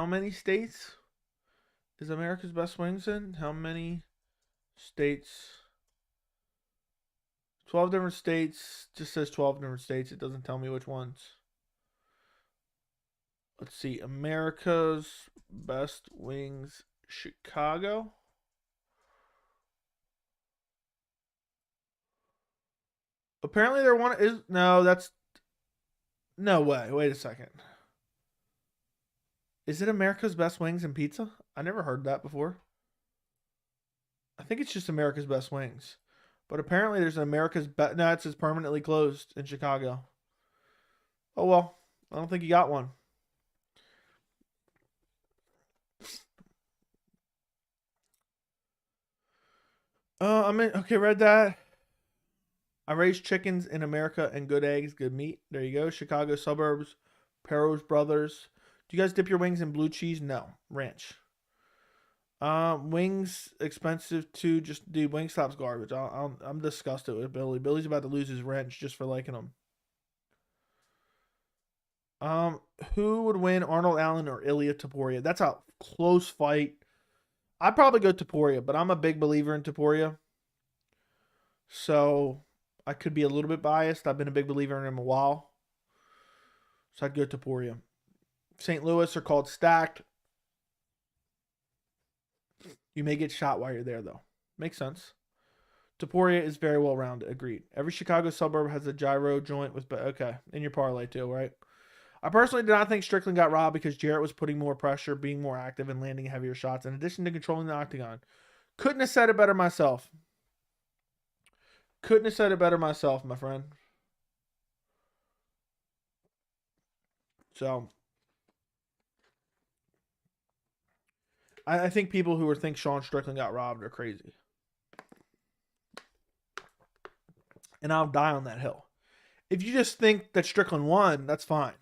many states is America's Best Wings in? How many states? 12 different states. Just says 12 different states. It doesn't tell me which ones. Let's see. America's Best Wings, Chicago. Apparently there one is no, that's no way. Wait a second. Is it America's Best Wings and Pizza? I never heard that before. I think it's just America's Best Wings. But apparently there's an America's Best. No, it says permanently closed in Chicago. Oh, well. I don't think you got one. Okay, read that. I raise chickens in America and good eggs, good meat. There you go. Chicago suburbs, Perros Brothers. Do you guys dip your wings in blue cheese? No, ranch. Wings expensive too. Just dude, Wingstop's garbage. I'm disgusted with Billy. Billy's about to lose his wrench just for liking them. Um, who would win, Arnold Allen or Ilya Taporia? That's a close fight. I'd probably go Taporia, but I'm a big believer in Taporia, so I could be a little bit biased. I've been a big believer in him a while, so I'd go Taporia. St. Louis are called stacked. You may get shot while you're there, though. Makes sense. Taporia is very well rounded. Agreed. Every Chicago suburb has a gyro joint with. Okay, in your parlay too, right? I personally did not think Strickland got robbed because Jarrett was putting more pressure, being more active, and landing heavier shots, in addition to controlling the octagon. Couldn't have said it better myself. Couldn't have said it better myself, my friend. So, I think people who think Sean Strickland got robbed are crazy. And I'll die on that hill. If you just think that Strickland won, that's fine.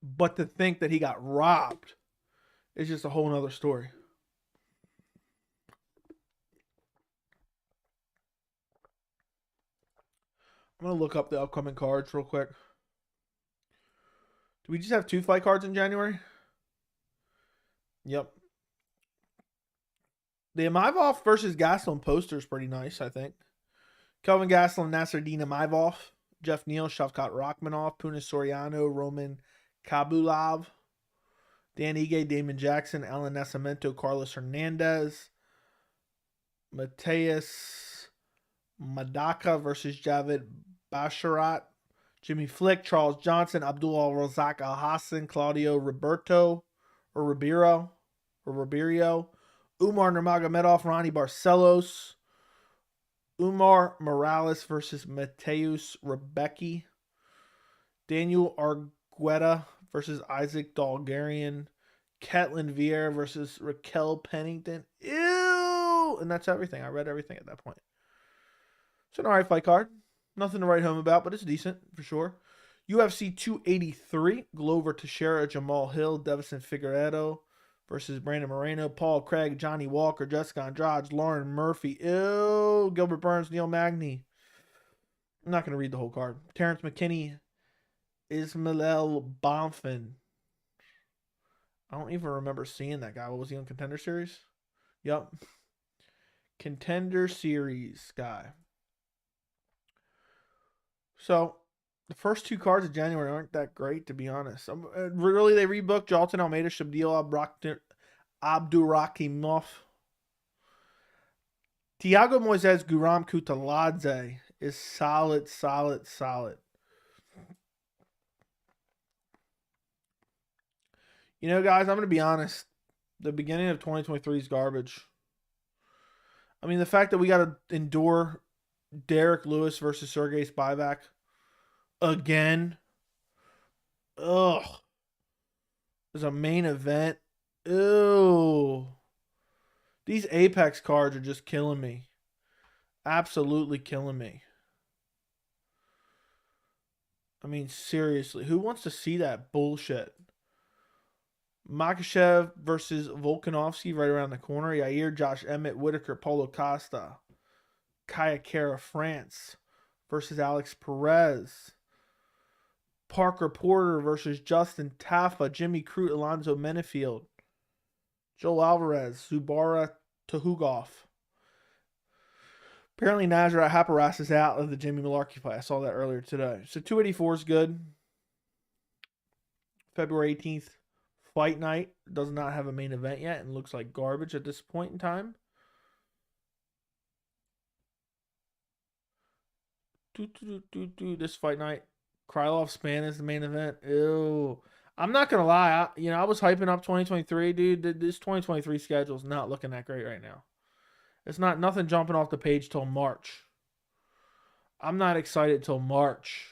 But to think that he got robbed is just a whole nother story. I'm going to look up the upcoming cards real quick. Do we just have 2 fight cards in January? Yep. The Imavov versus Gastelum poster is pretty nice, I think. Kelvin Gastelum, Nasruddin Imavov, Jeff Neal, Shavkat Rachmanov, Punis Soriano, Roman Kabulov, Dan Ige, Damon Jackson, Alan Nascimento, Carlos Hernandez, Mateus Madaka versus Javid Basharat, Jimmy Flick, Charles Johnson, Abdul Razak Al Hassan, Claudio Ribeiro, Umar Nurmagomedov, Ronnie Barcelos, Umar Morales versus Mateus Rebecki, Daniel Argueta versus Isaac Dalgarian, Ketlin Vieira versus Raquel Pennington. Ew! And that's everything. I read everything at that point. It's an alright fight card. Nothing to write home about, but it's decent for sure. UFC 283, Glover Teixeira, Jamal Hill, Devison Figueiredo versus Brandon Moreno, Paul Craig, Johnny Walker, Jessica Andrade, Lauren Murphy, ew, Gilbert Burns, Neil Magny. I'm not going to read the whole card. Terrence McKinney, Ismael Bonfin. I don't even remember seeing that guy. What was he on Contender Series? Yep. Contender Series guy. So, the first 2 cards of January aren't that great, to be honest. Really, they rebooked Jalton Almeida, Shabdil Abdurakhimov. Tiago Moises, Guram Kutaladze is solid. You know, guys, I'm going to be honest. The beginning of 2023 is garbage. I mean, the fact that we got to endure Derek Lewis versus Sergey Spivak again. Ugh. As a main event. Ew. These Apex cards are just killing me. Absolutely killing me. I mean, seriously. Who wants to see that bullshit? Makhachev versus Volkanovski right around the corner. Yair, Josh Emmett, Whitaker, Paulo Costa. Kaya Kara, France versus Alex Perez. Parker Porter versus Justin Taffa. Jimmy Crute, Alonzo Menefield. Joel Alvarez, Zubara Tuhugov. Apparently Nazareth Haparas is out of the Jimmy Malarkey fight. I saw that earlier today. So 284 is good. February 18th, fight night. Does not have a main event yet and looks like garbage at this point in time. This fight night. Krylov Span is the main event. Ew. I'm not going to lie. I was hyping up 2023, dude. This 2023 schedule is not looking that great right now. It's not nothing jumping off the page till March. I'm not excited till March.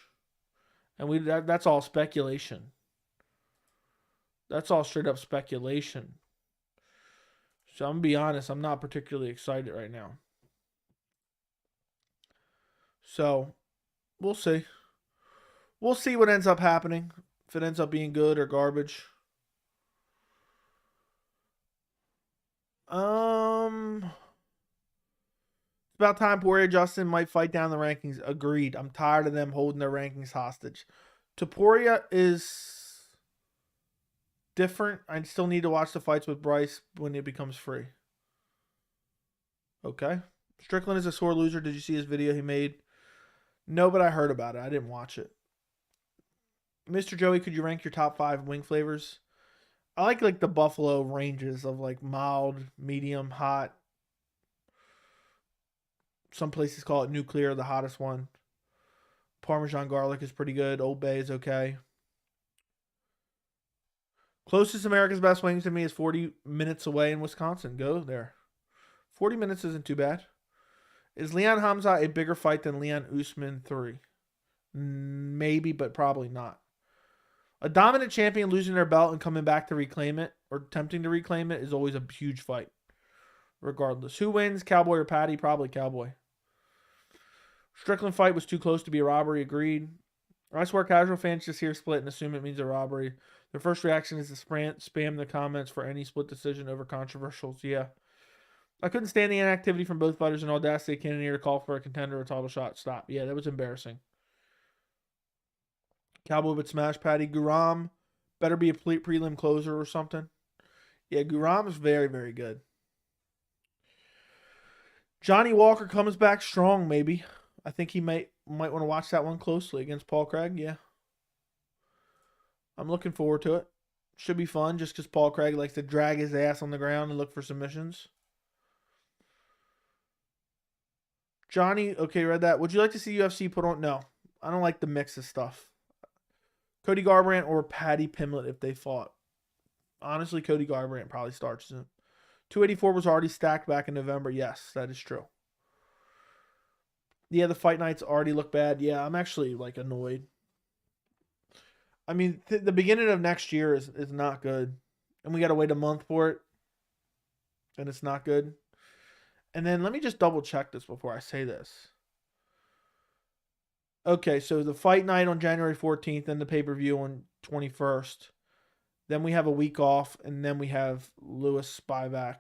And that's all speculation. That's all straight up speculation. So I'm going to be honest, I'm not particularly excited right now. So we'll see. We'll see what ends up happening. If it ends up being good or garbage. It's about time Poirier Justin might fight down the rankings. Agreed. I'm tired of them holding their rankings hostage. Topuria is different. I still need to watch the fights with Bryce when it becomes free. Okay. Strickland is a sore loser. Did you see his video he made? No, but I heard about it. I didn't watch it. Mr. Joey, could you rank your top 5 wing flavors? I like the buffalo ranges of like mild, medium, hot. Some places call it nuclear, the hottest one. Parmesan garlic is pretty good. Old Bay is okay. Closest America's Best Wings to me is 40 minutes away in Wisconsin. Go there. 40 minutes isn't too bad. Is Leon Hamza a bigger fight than Leon Usman 3? Maybe, but probably not. A dominant champion losing their belt and coming back to reclaim it, or attempting to reclaim it, is always a huge fight. Regardless. Who wins, Cowboy or Patty? Probably Cowboy. Strickland fight was too close to be a robbery. Agreed. I swear casual fans just hear split and assume it means a robbery. Their first reaction is to spam the comments for any split decision over controversials. Yeah. I couldn't stand the inactivity from both fighters and audacity of Cannonier to call for a contender or title shot. Stop. Yeah, that was embarrassing. Cowboy would smash Patty. Guram better be a prelim closer or something. Yeah, Guram is very, very good. Johnny Walker comes back strong, maybe. I think he might want to watch that one closely against Paul Craig. Yeah. I'm looking forward to it. Should be fun just because Paul Craig likes to drag his ass on the ground and look for submissions. Johnny, okay, read that. Would you like to see UFC put on? No. I don't like the mix of stuff. Cody Garbrandt or Paddy Pimblett if they fought. Honestly, Cody Garbrandt probably starts it. 284 was already stacked back in November. Yes, that is true. Yeah, the fight nights already look bad. Yeah, I'm actually like annoyed. I mean, the beginning of next year is not good. And we got to wait a month for it. And it's not good. And then let me just double check this before I say this. Okay, so the fight night on January 14th and the pay-per-view on 21st. Then we have a week off, and then we have Lewis Spivak.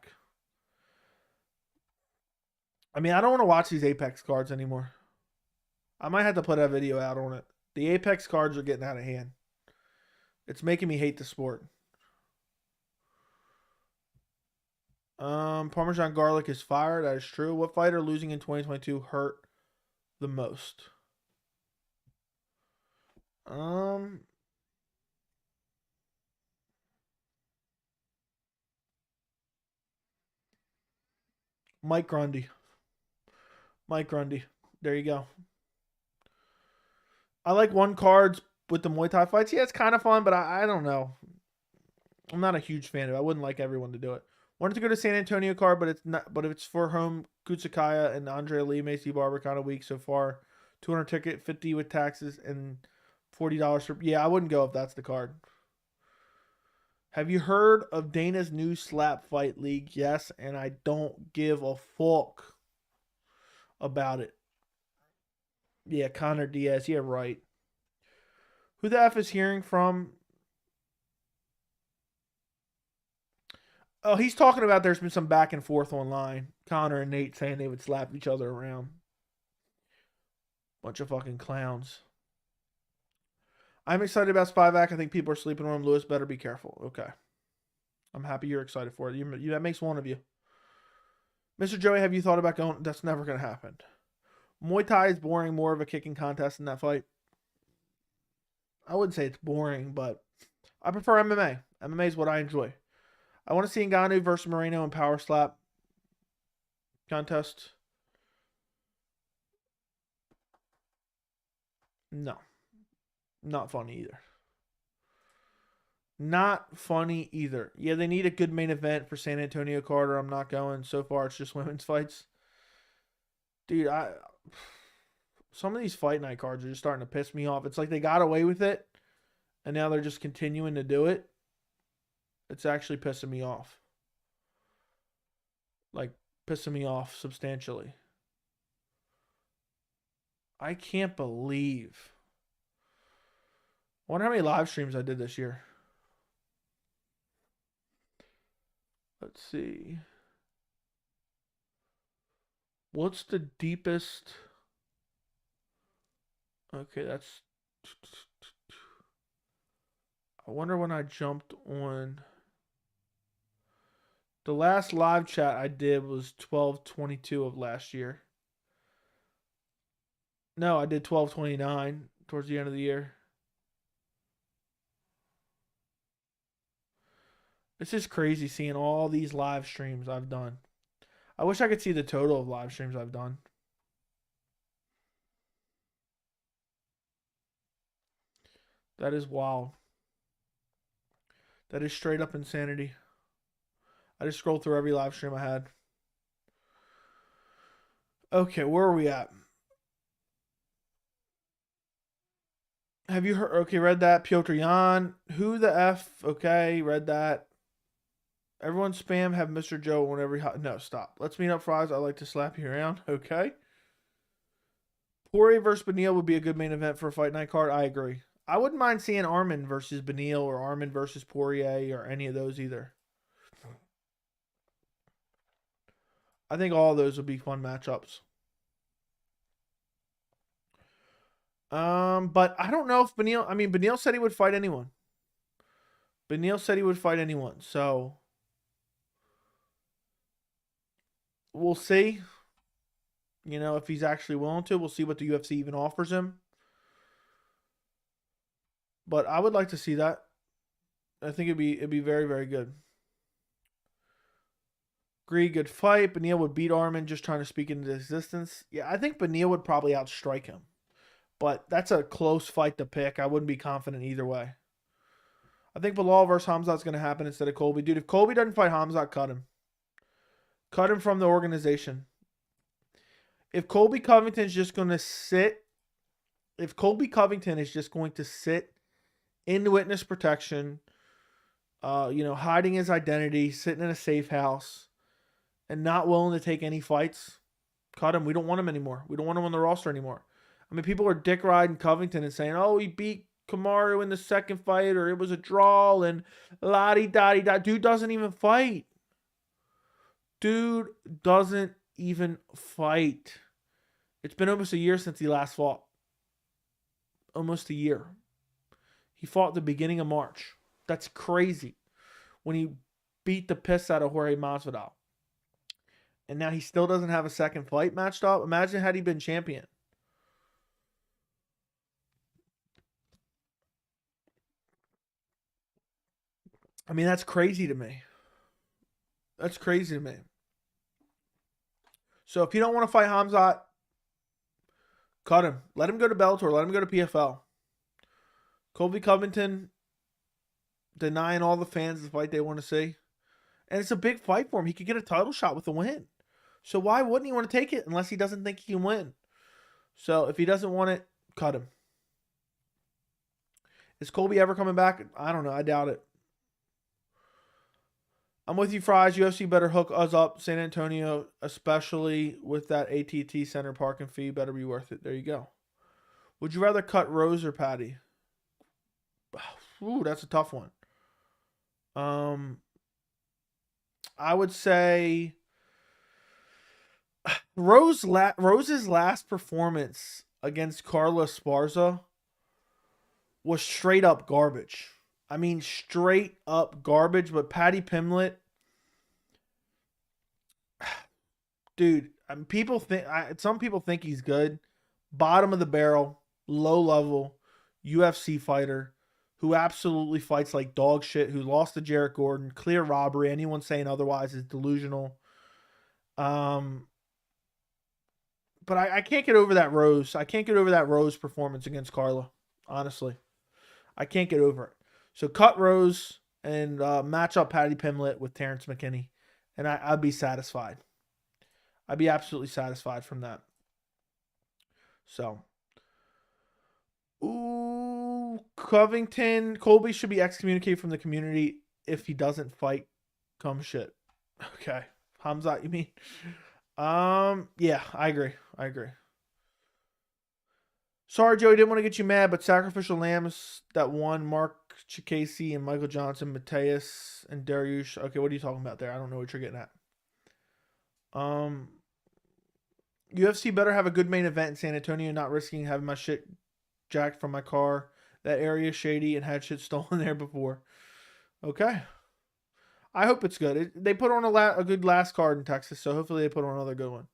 I mean, I don't want to watch these Apex cards anymore. I might have to put a video out on it. The Apex cards are getting out of hand. It's making me hate the sport. Parmesan garlic is fire. That is true. What fighter losing in 2022 hurt the most? Mike Grundy. Mike Grundy. There you go. I like one cards with the Muay Thai fights. Yeah, it's kind of fun, but I don't know. I'm not a huge fan of it. I wouldn't like everyone to do it. Wanted to go to San Antonio card, but it's not. But if it's for home, Kutsukaya and Andre Lee, Macy Barber kind of weak so far. 200 ticket, 50 with taxes, and $40 for. Yeah, I wouldn't go if that's the card. Have you heard of Dana's new slap fight league? Yes, and I don't give a fuck about it. Yeah, Connor Diaz. Yeah, right. Who the F is hearing from? Oh, he's talking about there's been some back and forth online. Connor and Nate saying they would slap each other around. Bunch of fucking clowns. I'm excited about Spivak. I think people are sleeping on him. Lewis better be careful. Okay. I'm happy you're excited for it. That makes one of you. Mr. Joey, have you thought about going? That's never going to happen. Muay Thai is boring. More of a kicking contest in that fight. I wouldn't say it's boring, but I prefer MMA. MMA is what I enjoy. I want to see Ngannou versus Moreno in power slap contest. No. Not funny either. Not funny either. Yeah, they need a good main event for San Antonio Carter. I'm not going. So far, it's just women's fights. Dude, some of these fight night cards are just starting to piss me off. It's like they got away with it, and now they're just continuing to do it. It's actually pissing me off. like pissing me off substantially. I can't believe. I wonder how many live streams I did this year. Let's see. What's the deepest? Okay, that's. I wonder when I jumped on. The last live chat I did was 12/22 of last year. No, I did 12/29 towards the end of the year. It's just crazy seeing all these live streams I've done. I wish I could see the total of live streams I've done. That is wild. That is straight up insanity. I just scrolled through every live stream I had. Okay, where are we at? Have you heard? Okay, read that. Piotr Jan. Who the F? Okay, read that. Everyone spam have Mr. Joe on every. No, stop. Let's meet up, fries. I like to slap you around. Okay. Poirier versus Beneil would be a good main event for a fight night card. I agree. I wouldn't mind seeing Armin versus Beneil or Armin versus Poirier or any of those either. I think all of those would be fun matchups. But I don't know if Beneil. I mean, Beneil said he would fight anyone. Beneil said he would fight anyone. So we'll see. You know, if he's actually willing to, we'll see what the UFC even offers him. But I would like to see that. I think it'd be very, very good. Agree, good fight. Beneil would beat Armin just trying to speak into existence. Yeah, I think Beneil would probably outstrike him. But that's a close fight to pick. I wouldn't be confident either way. I think Bilal versus Hamzat is going to happen instead of Colby. Dude, if Colby doesn't fight Hamzat, cut him. Cut him from the organization. If Colby Covington's just going to sit, if Colby Covington is just going to sit in witness protection, hiding his identity, sitting in a safe house, and not willing to take any fights, cut him. We don't want him anymore. We don't want him on the roster anymore. I mean, people are dick riding Covington and saying, oh, he beat Kamaru in the second fight, or it was a draw, and la-di-da-di-da. Dude doesn't even fight. Dude doesn't even fight. It's been almost a year since he last fought. Almost a year. He fought at the beginning of March. That's crazy. When he beat the piss out of Jorge Masvidal. And now he still doesn't have a second fight matched up. Imagine had he been champion. I mean, that's crazy to me. That's crazy to me. So if you don't want to fight Hamzat, cut him. Let him go to Bellator. Let him go to PFL. Colby Covington denying all the fans the fight they want to see. And it's a big fight for him. He could get a title shot with a win. So why wouldn't he want to take it unless he doesn't think he can win? So if he doesn't want it, cut him. Is Colby ever coming back? I don't know. I doubt it. I'm with you, Fries. UFC better hook us up. San Antonio, especially with that AT&T Center parking fee, better be worth it. There you go. Would you rather cut Rose or Patty? Ooh, that's a tough one. I would say Rose's last performance against Carla Esparza was straight up garbage. I mean, straight up garbage. But Patty Pimblett, dude, some people think he's good. Bottom of the barrel, low level UFC fighter who absolutely fights like dog shit. Who lost to Jared Gordon, clear robbery. Anyone saying otherwise is delusional. But I can't get over that Rose. I can't get over that Rose performance against Carla. Honestly, I can't get over it. So cut Rose and match up Patty Pimblett with Terrence McKinney, and I'd be satisfied. I'd be absolutely satisfied from that. So, Covington, Colby should be excommunicated from the community if he doesn't fight. Come shit. Okay, Hamza, you mean? Yeah, I agree. I agree. Sorry, Joey, didn't want to get you mad, but Sacrificial Lambs that won Mark Chikasi and Michael Johnson, Mateus and Dariush. Okay, what are you talking about there? I don't know what you're getting at. Um, UFC better have a good main event in San Antonio, not risking having my shit jacked from my car. That area is shady and had shit stolen there before. Okay. I hope it's good. They put on a good last card in Texas, so hopefully they put on another good one.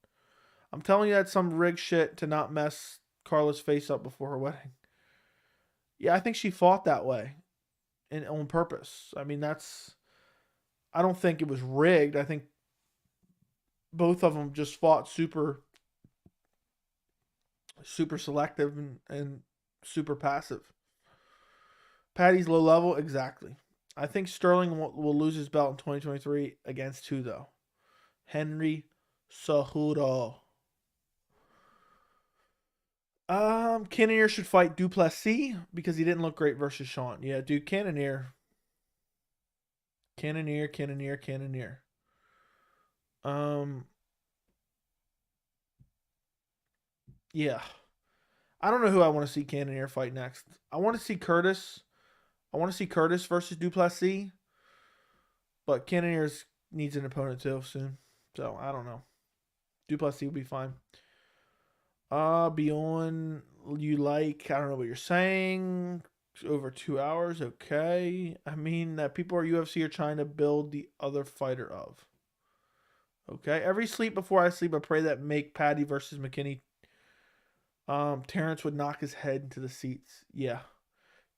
I'm telling you that's some rig shit to not mess Carla's face up before her wedding. Yeah, I think she fought that way and on purpose. I mean, I don't think it was rigged. I think both of them just fought super selective and super passive. Patty's low level, exactly. I think Sterling will lose his belt in 2023 against who though? Henry Cejudo. Cannonier should fight Duplessis because he didn't look great versus Sean. Yeah, dude, Cannonier. Yeah. I don't know who I want to see Cannonier fight next. I want to see Curtis. I want to see Curtis versus Duplessis. But Cannonier needs an opponent too soon. So I don't know. Duplessis will be fine. Beyond you like, I don't know what you're saying. Over 2 hours, okay. I mean that people at UFC are trying to build the other fighter of. Okay. Every sleep before I sleep, I pray that make Patty versus McKinney. Terrence would knock his head into the seats. Yeah.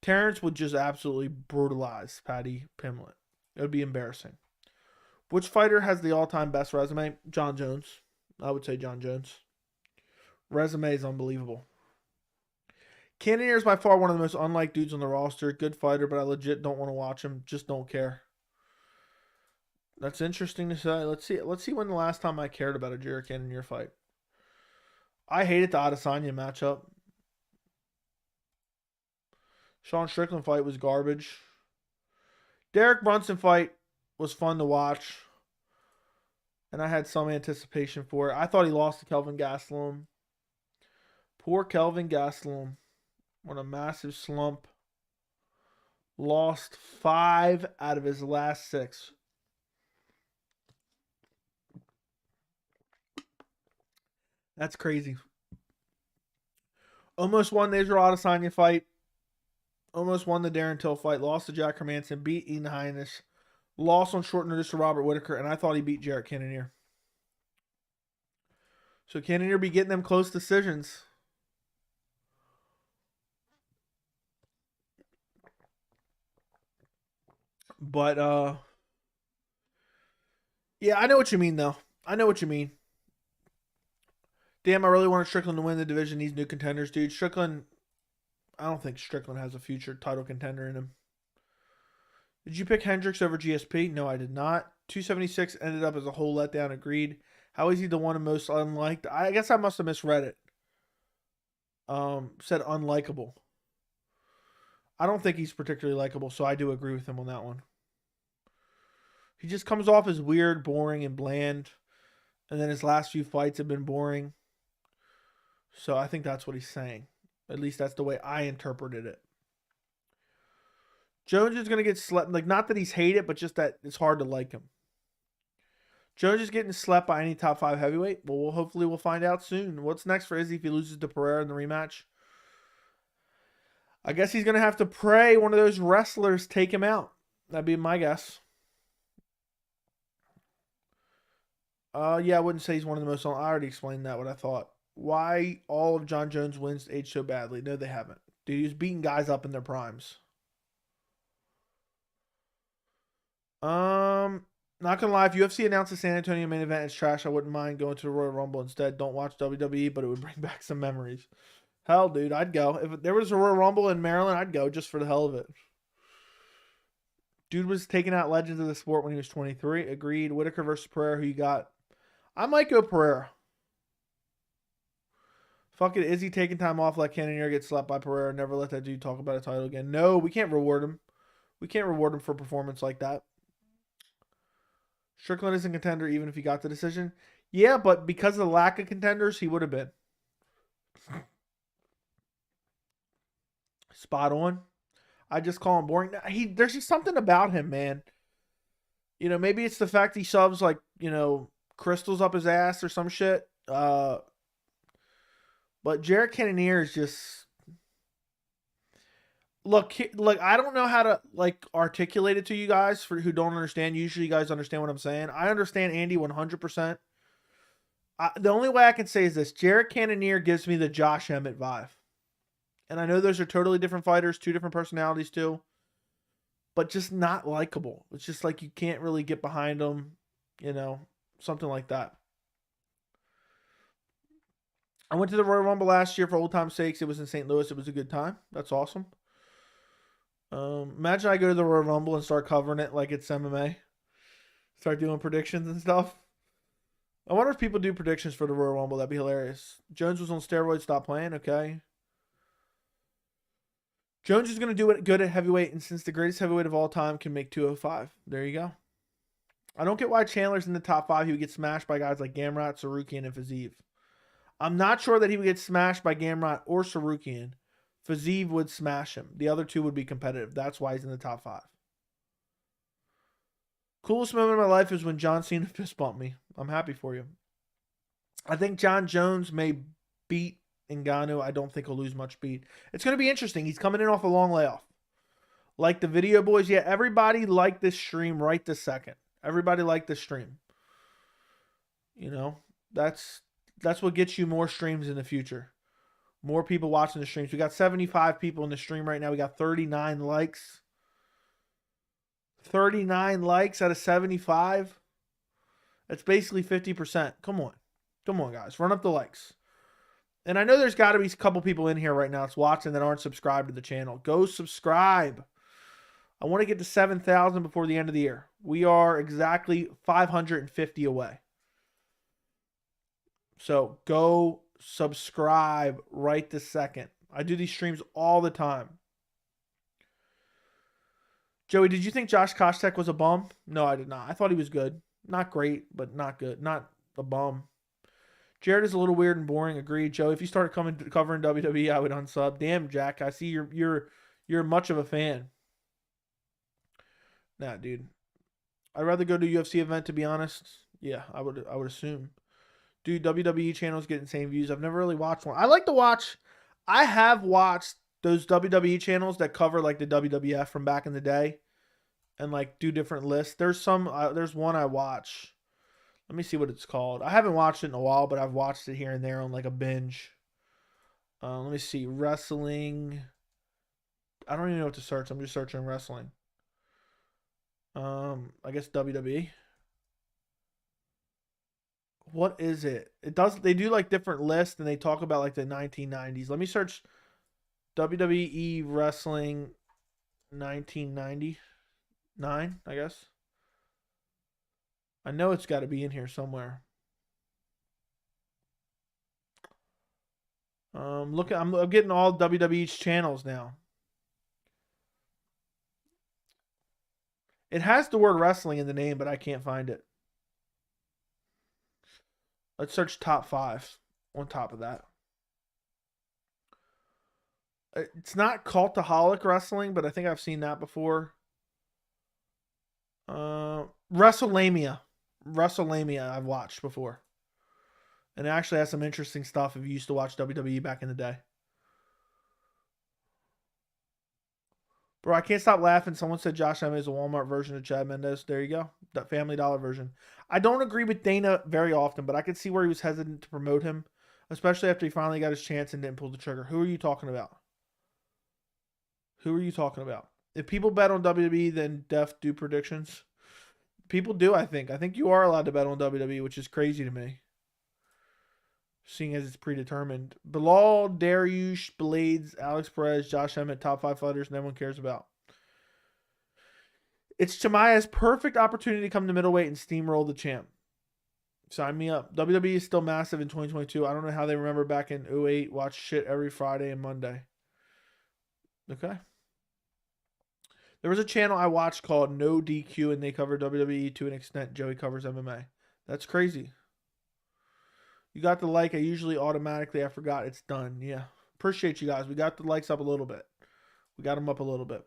Terrence would just absolutely brutalize Patty Pimlet. It would be embarrassing. Which fighter has the all-time best resume? Jon Jones. I would say Jon Jones. Resume is unbelievable. Cannonier is by far one of the most unliked dudes on the roster. Good fighter, but I legit don't want to watch him. Just don't care. That's interesting to say. Let's see when the last time I cared about a Jared Cannonier fight. I hated the Adesanya matchup. Sean Strickland fight was garbage. Derek Brunson fight was fun to watch. And I had some anticipation for it. I thought he lost to Kelvin Gastelum. Poor Kelvin Gastelum. On a massive slump. Lost 5 out of his last 6. That's crazy. Almost won the Israel Adesanya fight. Almost won the Darren Till fight. Lost to Jack Hermanson. Beat Ian Heinisch. Lost on short notice to Robert Whitaker. And I thought he beat Jared Cannonier. So Cannonier be getting them close decisions. But yeah, I know what you mean though. I know what you mean. Damn, I really wanted Strickland to win the division. These new contenders, dude. Strickland, I don't think Strickland has a future title contender in him. Did you pick Hendricks over GSP? No, I did not. 276 ended up as a whole letdown. Agreed. How is he the one most unliked? I guess I must have misread it. Said unlikable. I don't think he's particularly likable, so I do agree with him on that one. He just comes off as weird, boring, and bland. And then his last few fights have been boring. So I think that's what he's saying. At least that's the way I interpreted it. Jones is going to get slept. Like, not that he's hated, but just that it's hard to like him. Jones is getting slept by any top 5 heavyweight. Well, hopefully we'll find out soon. What's next for Izzy if he loses to Pereira in the rematch? I guess he's going to have to pray one of those wrestlers take him out. That'd be my guess. Yeah, I wouldn't say he's one of the most. I already explained that, what I thought. Why all of Jon Jones wins aged so badly? No, they haven't. Dude, he was beating guys up in their primes. Not gonna lie, if UFC announced the San Antonio main event is trash, I wouldn't mind going to the Royal Rumble instead. Don't watch WWE, but it would bring back some memories. Hell, dude, I'd go. If there was a Royal Rumble in Maryland, I'd go just for the hell of it. Dude was taking out legends of the sport when he was 23. Agreed. Whitaker versus Pereira, who you got? I might go Pereira. Fuck it. Is he taking time off? Let Cannonier get slapped by Pereira. Never let that dude talk about a title again. No, we can't reward him. We can't reward him for performance like that. Strickland isn't a contender even if he got the decision. Yeah, but because of the lack of contenders, he would have been. Spot on. I just call him boring. There's just something about him, man. You know, maybe it's the fact he shoves like, crystals up his ass or some shit. But Jared Cannonier is just look. I don't know how to articulate it to you guys for who don't understand. Usually, you guys understand what I'm saying. I understand Andy 100%. The only way I can say is this: Jared Cannonier gives me the Josh Emmett vibe. And I know those are totally different fighters, two different personalities too, but just not likable. It's just like you can't really get behind them, something like that. I went to the Royal Rumble last year for old time's sakes. It was in St. Louis. It was a good time. That's awesome. Imagine I go to the Royal Rumble and start covering it like it's MMA. Start doing predictions and stuff. I wonder if people do predictions for the Royal Rumble. That'd be hilarious. Jones was on steroids. Stop playing. Okay. Jones is going to do it good at heavyweight, and since the greatest heavyweight of all time can make 205. There you go. I don't get why Chandler's in the top 5. He would get smashed by guys like Gamrot, Sarukian, and Fiziev. I'm not sure that he would get smashed by Gamrot or Sarukian. Fiziev would smash him. The other two would be competitive. That's why he's in the top 5. Coolest moment of my life is when John Cena fist bumped me. I'm happy for you. I think Jon Jones may beat Ngannou. I don't think he'll lose much speed. It's going to be interesting. He's coming in off a long layoff. Like the video boys, yeah, everybody liked this stream right this second. Everybody liked this stream. That's what gets you more streams in the future. More people watching the streams. We got 75 people in the stream right now. We got 39 likes. 39 likes out of 75. That's basically 50%. Come on. Come on, guys. Run up the likes. And I know there's got to be a couple people in here right now that's watching that aren't subscribed to the channel. Go subscribe. I want to get to 7,000 before the end of the year. We are exactly 550 away. So go subscribe right this second. I do these streams all the time. Joey, did you think Josh Koscheck was a bum? No, I did not. I thought he was good. Not great, but not good. Not a bum. Jared is a little weird and boring. Agreed, Joe. If you started covering WWE, I would unsub. Damn, Jack. I see you're much of a fan. Nah, dude. I'd rather go to a UFC event, to be honest. Yeah, I would assume. Dude, WWE channels get insane views. I've never really watched one. I like to watch. I have watched those WWE channels that cover like the WWF from back in the day, and like do different lists. There's one I watch. Let me see what it's called. I haven't watched it in a while, but I've watched it here and there on like a binge. Let me see. Wrestling. I don't even know what to search. I'm just searching wrestling. I guess WWE. What is it? They do like different lists and they talk about like the 1990s. Let me search WWE Wrestling 1999, I guess. I know it's got to be in here somewhere. I'm getting all WWE's channels now. It has the word wrestling in the name, but I can't find it. Let's search top 5 on top of that. It's not Cultaholic Wrestling, but I think I've seen that before. WrestleMania I've watched before. And it actually has some interesting stuff if you used to watch WWE back in the day. Bro, I can't stop laughing. Someone said Josh Emmett is a Walmart version of Chad Mendes. There you go. That Family Dollar version. I don't agree with Dana very often, but I could see where he was hesitant to promote him, especially after he finally got his chance and didn't pull the trigger. Who are you talking about? Who are you talking about? If people bet on WWE, then Def do predictions. People do, I think. I think you are allowed to bet on WWE, which is crazy to me, seeing as it's predetermined. Bilal, Dariush, Blades, Alex Perez, Josh Emmett, top 5 fighters no one cares about. It's Chimaeva's perfect opportunity to come to middleweight and steamroll the champ. Sign me up. WWE is still massive in 2022. I don't know how they remember back in 2008. Watch shit every Friday and Monday. Okay. There was a channel I watched called No DQ, and they cover WWE to an extent. Joey covers MMA. That's crazy. You got the like. I usually automatically, I forgot it's done. Yeah. Appreciate you guys. We got the likes up a little bit. We got them up a little bit.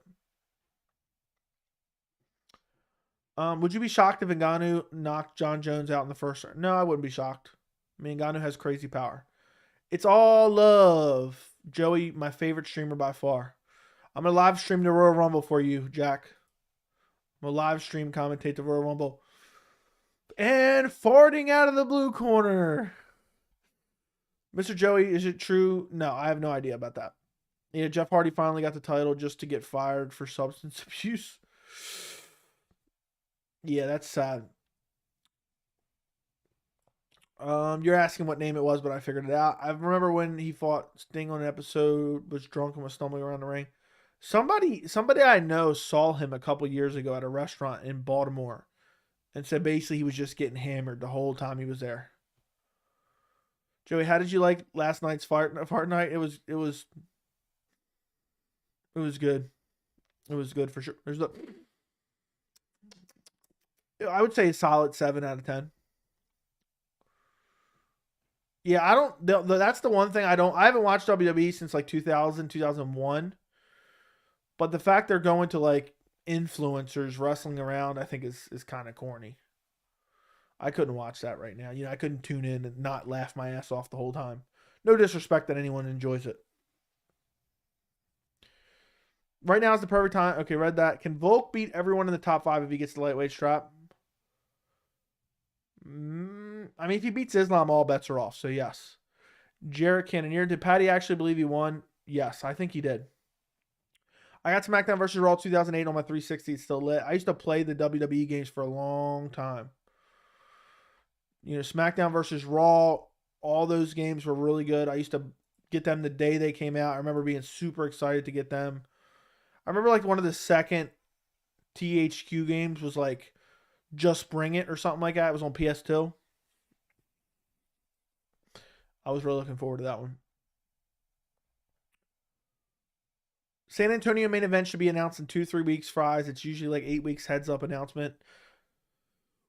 Would you be shocked if Ngannou knocked Jon Jones out in the first round? No, I wouldn't be shocked. I mean, Ngannou has crazy power. It's all love. Joey, my favorite streamer by far. I'm going to live stream the Royal Rumble for you, Jack. I'm going to live stream commentate the Royal Rumble. And farting out of the blue corner. Mr. Joey, is it true? No, I have no idea about that. Yeah, Jeff Hardy finally got the title just to get fired for substance abuse. Yeah, that's sad. You're asking what name it was, but I figured it out. I remember when he fought Sting on an episode, was drunk and was stumbling around the ring. Somebody I know saw him a couple years ago at a restaurant in Baltimore and said basically he was just getting hammered the whole time he was there. Joey, how did you like last night's fart night? It was good. It was good for sure. I would say a solid 7 out of 10. Yeah, I don't. That's the one thing I don't. I haven't watched WWE since like 2000, 2001. But the fact they're going to like influencers wrestling around, I think is kind of corny. I couldn't watch that right now. I couldn't tune in and not laugh my ass off the whole time. No disrespect that anyone enjoys it. Right now is the perfect time. Okay, read that. Can Volk beat everyone in the top 5 if he gets the lightweight strap? I mean, if he beats Islam, all bets are off. So, yes. Jared Cannonier. Did Patty actually believe he won? Yes, I think he did. I got SmackDown vs. Raw 2008 on my 360. It's still lit. I used to play the WWE games for a long time. SmackDown vs. Raw, all those games were really good. I used to get them the day they came out. I remember being super excited to get them. I remember like one of the second THQ games was like Just Bring It or something like that. It was on PS2. I was really looking forward to that one. San Antonio main event should be announced in 2-3 weeks, Fries. It's usually like 8 weeks heads up announcement.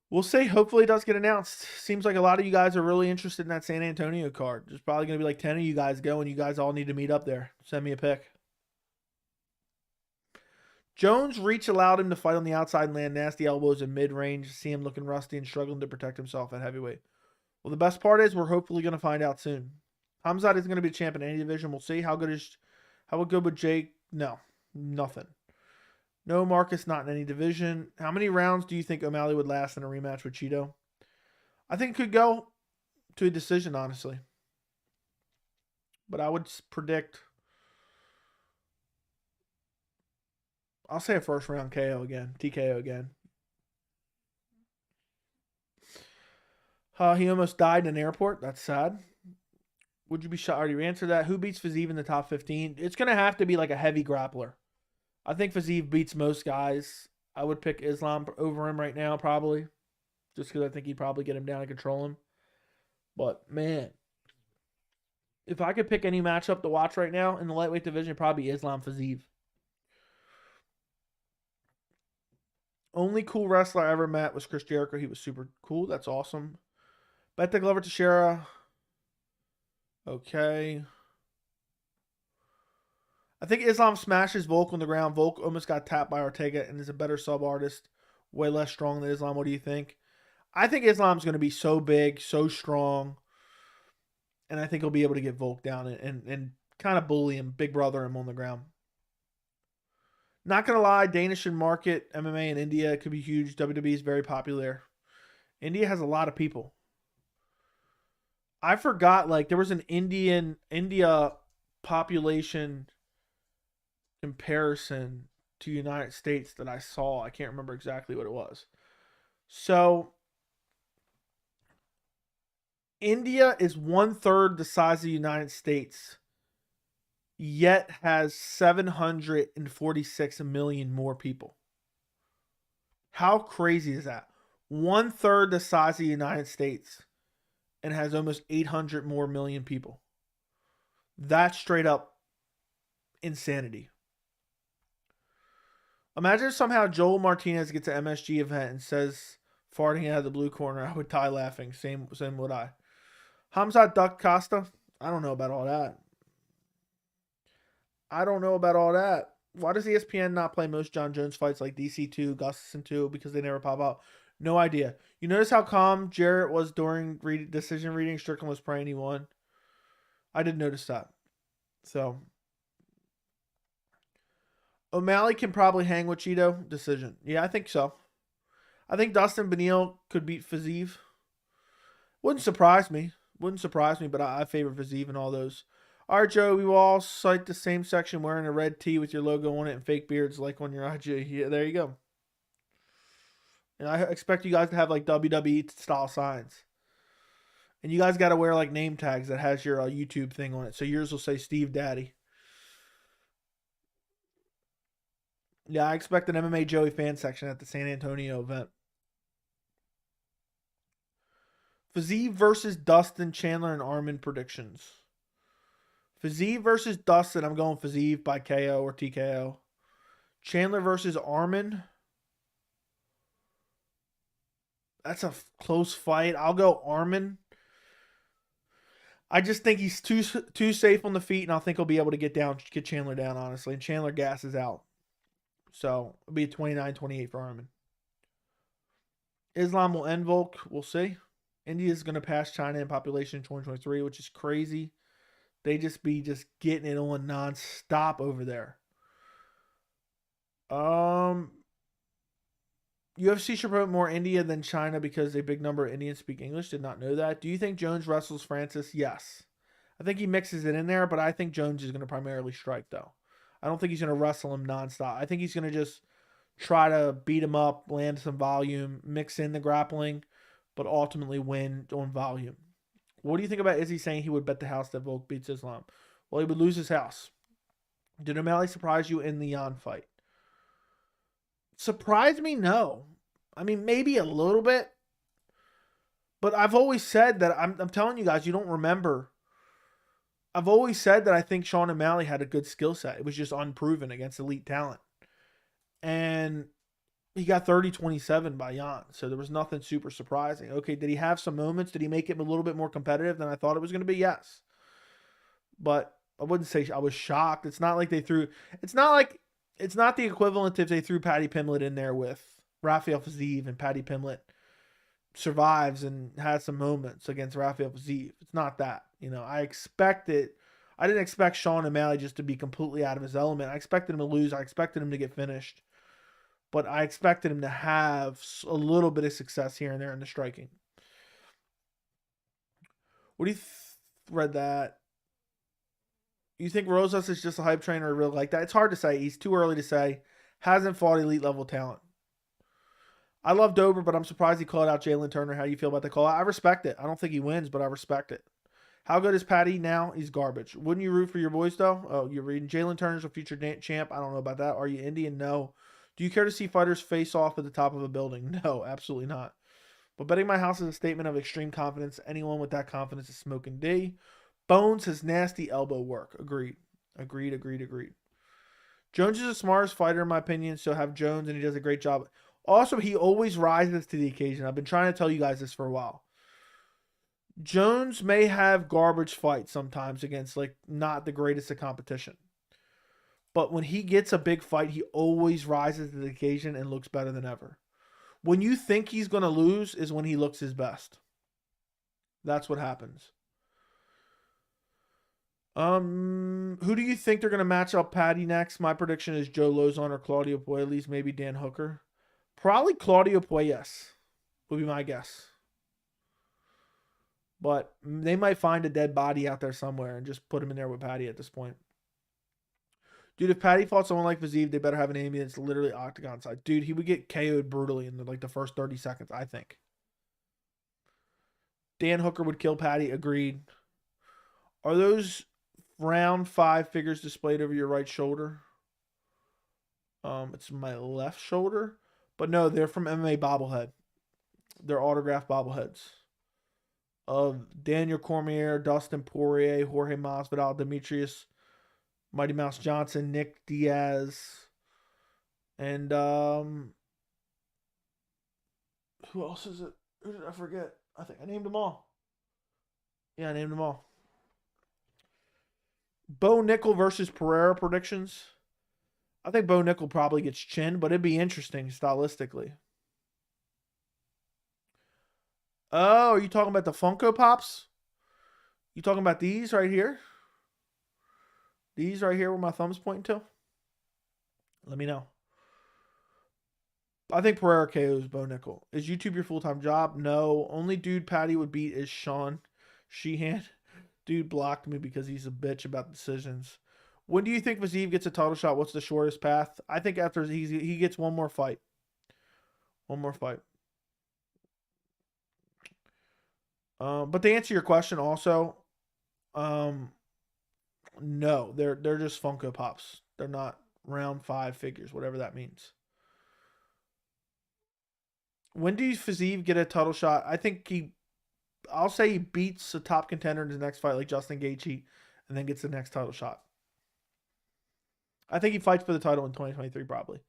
We'll see. Hopefully it does get announced. Seems like a lot of you guys are really interested in that San Antonio card. There's probably going to be like 10 of you guys going. You guys all need to meet up there. Send me a pic. Jones' reach allowed him to fight on the outside and land nasty elbows in mid-range. See him looking rusty and struggling to protect himself at heavyweight. Well, the best part is we're hopefully going to find out soon. Hamzat is going to be a champ in any division. We'll see. How good with Jake? No, nothing. No, Marcus, not in any division. How many rounds do you think O'Malley would last in a rematch with Cheeto? I think it could go to a decision, honestly. But I would predict, I'll say a first round KO again. TKO again. He almost died in an airport. That's sad. Would you be shocked? Already answered that. Who beats Fiziev in the top 15? It's going to have to be like a heavy grappler. I think Fiziev beats most guys. I would pick Islam over him right now, probably. Just because I think he'd probably get him down and control him. But, man. If I could pick any matchup to watch right now in the lightweight division, it'd probably be Islam Fiziev. Only cool wrestler I ever met was Chris Jericho. He was super cool. That's awesome. Bet the Glover Teixeira. Okay. I think Islam smashes Volk on the ground. Volk almost got tapped by Ortega and is a better sub artist. Way less strong than Islam. What do you think? I think Islam's going to be so big, so strong. And I think he'll be able to get Volk down and kind of bully him, big brother him on the ground. Not going to lie, Danish and market MMA in India could be huge. WWE is very popular. India has a lot of people. I forgot, like, there was an India population comparison to United States that I saw. I can't remember exactly what it was. So, India is 1/3 the size of the United States, yet has 746 million more people. How crazy is that? 1/3 the size of the United States and has almost 800 more million people. That's straight up insanity. Imagine if somehow Joel Martinez gets an MSG event and says farting out of the blue corner. I would die laughing. Same would I. Hamzat Duck Costa. I don't know about all that. I don't know about all that. Why does ESPN not play most Jon Jones fights like DC2, Gustafsson 2 because they never pop out? No idea. You notice how calm Jarrett was during decision reading? Strickland was praying he won. I did notice that. So O'Malley can probably hang with Cheeto. Decision. Yeah, I think so. I think Dustin Beneil could beat Fiziev. Wouldn't surprise me. But I favor Fiziev and all those. All right, Joe, we will all cite the same section wearing a red tee with your logo on it and fake beards like on your IG. Yeah, there you go. And I expect you guys to have like WWE style signs. And you guys got to wear like name tags that has your YouTube thing on it. So yours will say Steve Daddy. Yeah, I expect an MMA Joey fan section at the San Antonio event. Fiziev versus Dustin, Chandler, and Armin predictions. Fiziev versus Dustin, I'm going Fiziev by KO or TKO. Chandler versus Armin. That's a close fight. I'll go Armin. I just think he's too safe on the feet, and I think he'll be able to get Chandler down, honestly. And Chandler gasses out. So it'll be a 29-28 for Armin. Islam will end Volk. We'll see. India is going to pass China in population in 2023, which is crazy. They just be getting it on nonstop over there. UFC should promote more India than China because a big number of Indians speak English. Did not know that. Do you think Jones wrestles Francis? Yes. I think he mixes it in there, but I think Jones is going to primarily strike, though. I don't think he's going to wrestle him nonstop. I think he's going to just try to beat him up, land some volume, mix in the grappling, but ultimately win on volume. What do you think about Izzy saying he would bet the house that Volk beats Islam? Well, he would lose his house. Did O'Malley surprise you in the Jan fight? Surprise me? No. I mean, maybe a little bit. But I've always said that, I'm telling you guys, you don't remember. I've always said that I think Sean O'Malley had a good skill set. It was just unproven against elite talent. And he got 30-27 by Jan. So there was nothing super surprising. Okay, did he have some moments? Did he make it a little bit more competitive than I thought it was going to be? Yes. But I wouldn't say I was shocked. It's not like they threw... It's not the equivalent if they threw Paddy Pimblett in there with Rafael Fiziev and Paddy Pimblett survives and has some moments against Rafael Fiziev. It's not that. I expected... I didn't expect Sean O'Malley just to be completely out of his element. I expected him to lose. I expected him to get finished. But I expected him to have a little bit of success here and there in the striking. What do you read that? You think Rosas is just a hype train or real like that? It's hard to say. He's too early to say. Hasn't fought elite level talent. I love Dober, but I'm surprised he called out Jalen Turner. How do you feel about the call? I respect it. I don't think he wins, but I respect it. How good is Patty now? He's garbage. Wouldn't you root for your boys, though? Oh, you're reading Jalen Turner's a future champ. I don't know about that. Are you Indian? No. Do you care to see fighters face off at the top of a building? No, absolutely not. But betting my house is a statement of extreme confidence. Anyone with that confidence is smoking D. Bones has nasty elbow work. Agreed. Jones is the smartest fighter in my opinion, so have Jones, and he does a great job. Also, he always rises to the occasion. I've been trying to tell you guys this for a while. Jones may have garbage fights sometimes against not the greatest of competition. But when he gets a big fight, he always rises to the occasion and looks better than ever. When you think he's going to lose is when he looks his best. That's what happens. Who do you think they're going to match up Patty next? My prediction is Joe Lozon or Claudio Puelles, maybe Dan Hooker. Probably Claudio Puelles would be my guess. But they might find a dead body out there somewhere and just put him in there with Patty at this point. Dude, if Patty fought someone like Fiziev, they better have an enemy that's literally octagon side. Dude, he would get KO'd brutally in the first 30 seconds, I think. Dan Hooker would kill Patty, agreed. Are those round 5 figures displayed over your right shoulder? It's my left shoulder. But no, they're from MMA Bobblehead. They're autographed bobbleheads. Of Daniel Cormier, Dustin Poirier, Jorge Masvidal, Demetrius Mighty Mouse Johnson, Nick Diaz, And who else is it? Who did I forget? I think I named them all. Yeah, I named them all. Bo Nickel versus Pereira predictions. I think Bo Nickel probably gets chinned, but it'd be interesting stylistically. Oh, are you talking about the Funko Pops? You talking about these right here? These right here where my thumb's pointing to? Let me know. I think Pereira KOs Bo Nickel. Is YouTube your full-time job? No. Only dude Patty would beat is Sean Sheehan. Dude blocked me because he's a bitch about decisions. When do you think Vazeev gets a title shot? What's the shortest path? I think after he gets one more fight. One more fight. But to answer your question also, no, they're just Funko Pops. They're not round 5 figures, whatever that means. When do you Vazeev get a title shot? I think I'll say he beats a top contender in his next fight, like Justin Gaethje, and then gets the next title shot. I think he fights for the title in 2023, probably.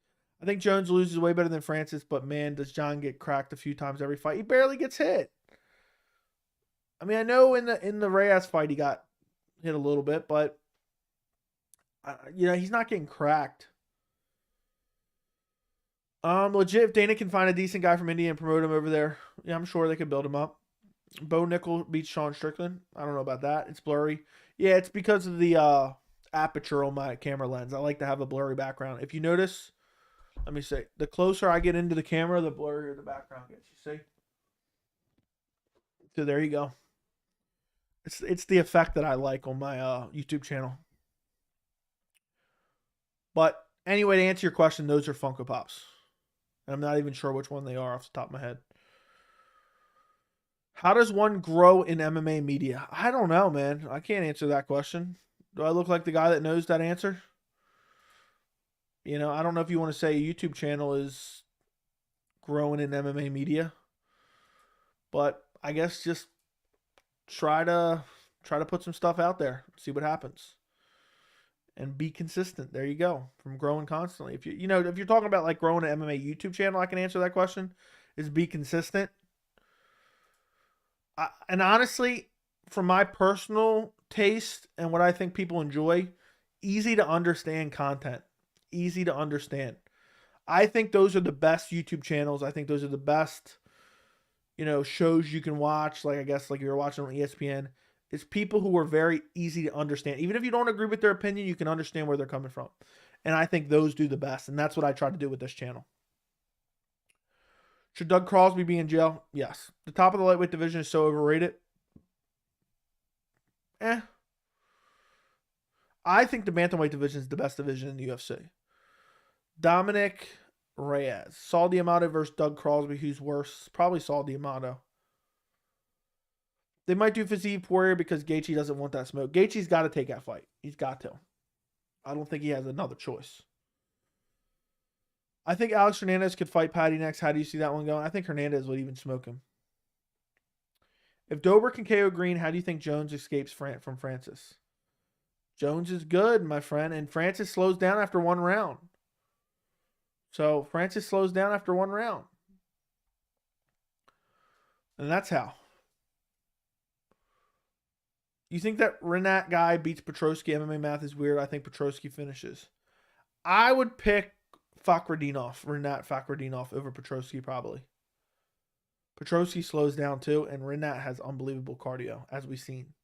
I think Jones loses way better than Francis, but man, does Jon get cracked a few times every fight. He barely gets hit. I mean, I know in the Reyes fight he got hit a little bit, but he's not getting cracked. Legit, if Dana can find a decent guy from India and promote him over there, yeah, I'm sure they could build him up. Bo Nickel beats Sean Strickland. I don't know about that. It's blurry. Yeah, it's because of the aperture on my camera lens. I like to have a blurry background. If you notice, let me say, the closer I get into the camera, the blurrier the background gets. You see? So there you go. It's the effect that I like on my YouTube channel. But anyway, to answer your question, those are Funko Pops. And I'm not even sure which one they are off the top of my head. How does one grow in MMA media? I don't know, man. I can't answer that question. Do I look like the guy that knows that answer? I don't know if you want to say a YouTube channel is growing in MMA media. But I guess just try to put some stuff out there, see what happens. And be consistent. There you go. From growing constantly. If if you're talking about like growing an MMA YouTube channel, I can answer that question. Is be consistent. And honestly, from my personal taste and what I think people enjoy, easy to understand content. Easy to understand. I think those are the best YouTube channels. I think those are the best, shows you can watch. Like I guess like you're watching on ESPN. It's people who are very easy to understand. Even if you don't agree with their opinion, you can understand where they're coming from. And I think those do the best. And that's what I try to do with this channel. Should Doug Crosby be in jail? Yes. The top of the lightweight division is so overrated. I think the bantamweight division is the best division in the UFC. Dominic Reyes. Saul D'Amato versus Doug Crosby. Who's worse? Probably Saul D'Amato. They might do Vazeev Poirier because Gaethje doesn't want that smoke. Gaethje's got to take that fight. He's got to. I don't think he has another choice. I think Alex Hernandez could fight Patty next. How do you see that one going? I think Hernandez would even smoke him. If Dober can KO Green, how do you think Jones escapes from Francis? Jones is good, my friend, and Francis slows down after one round. So Francis slows down after one round. And that's how. You think that Renat guy beats Petrosky? MMA math is weird. I think Petrosky finishes. I would pick Renat Fakhretdinov over Petrosky probably. Petrosky slows down too, and Renat has unbelievable cardio, as we've seen.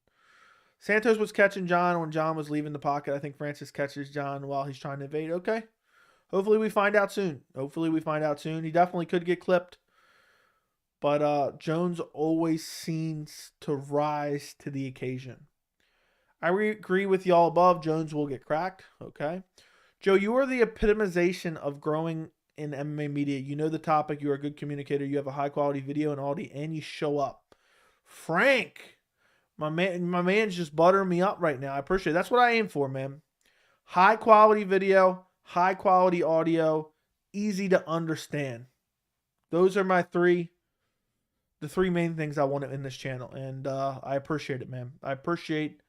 Santos was catching Jon when Jon was leaving the pocket. I think Francis catches Jon while he's trying to evade. Okay. Hopefully we find out soon. He definitely could get clipped. But Jones always seems to rise to the occasion. I agree with y'all above. Jones will get cracked. Okay. Joe, you are the epitomization of growing in MMA media. You know the topic. You are a good communicator. You have a high-quality video and audio, and you show up. Frank, my man's just buttering me up right now. I appreciate it. That's what I aim for, man. High-quality video, high-quality audio, easy to understand. Those are the three main things I want in this channel, and I appreciate it, man. I appreciate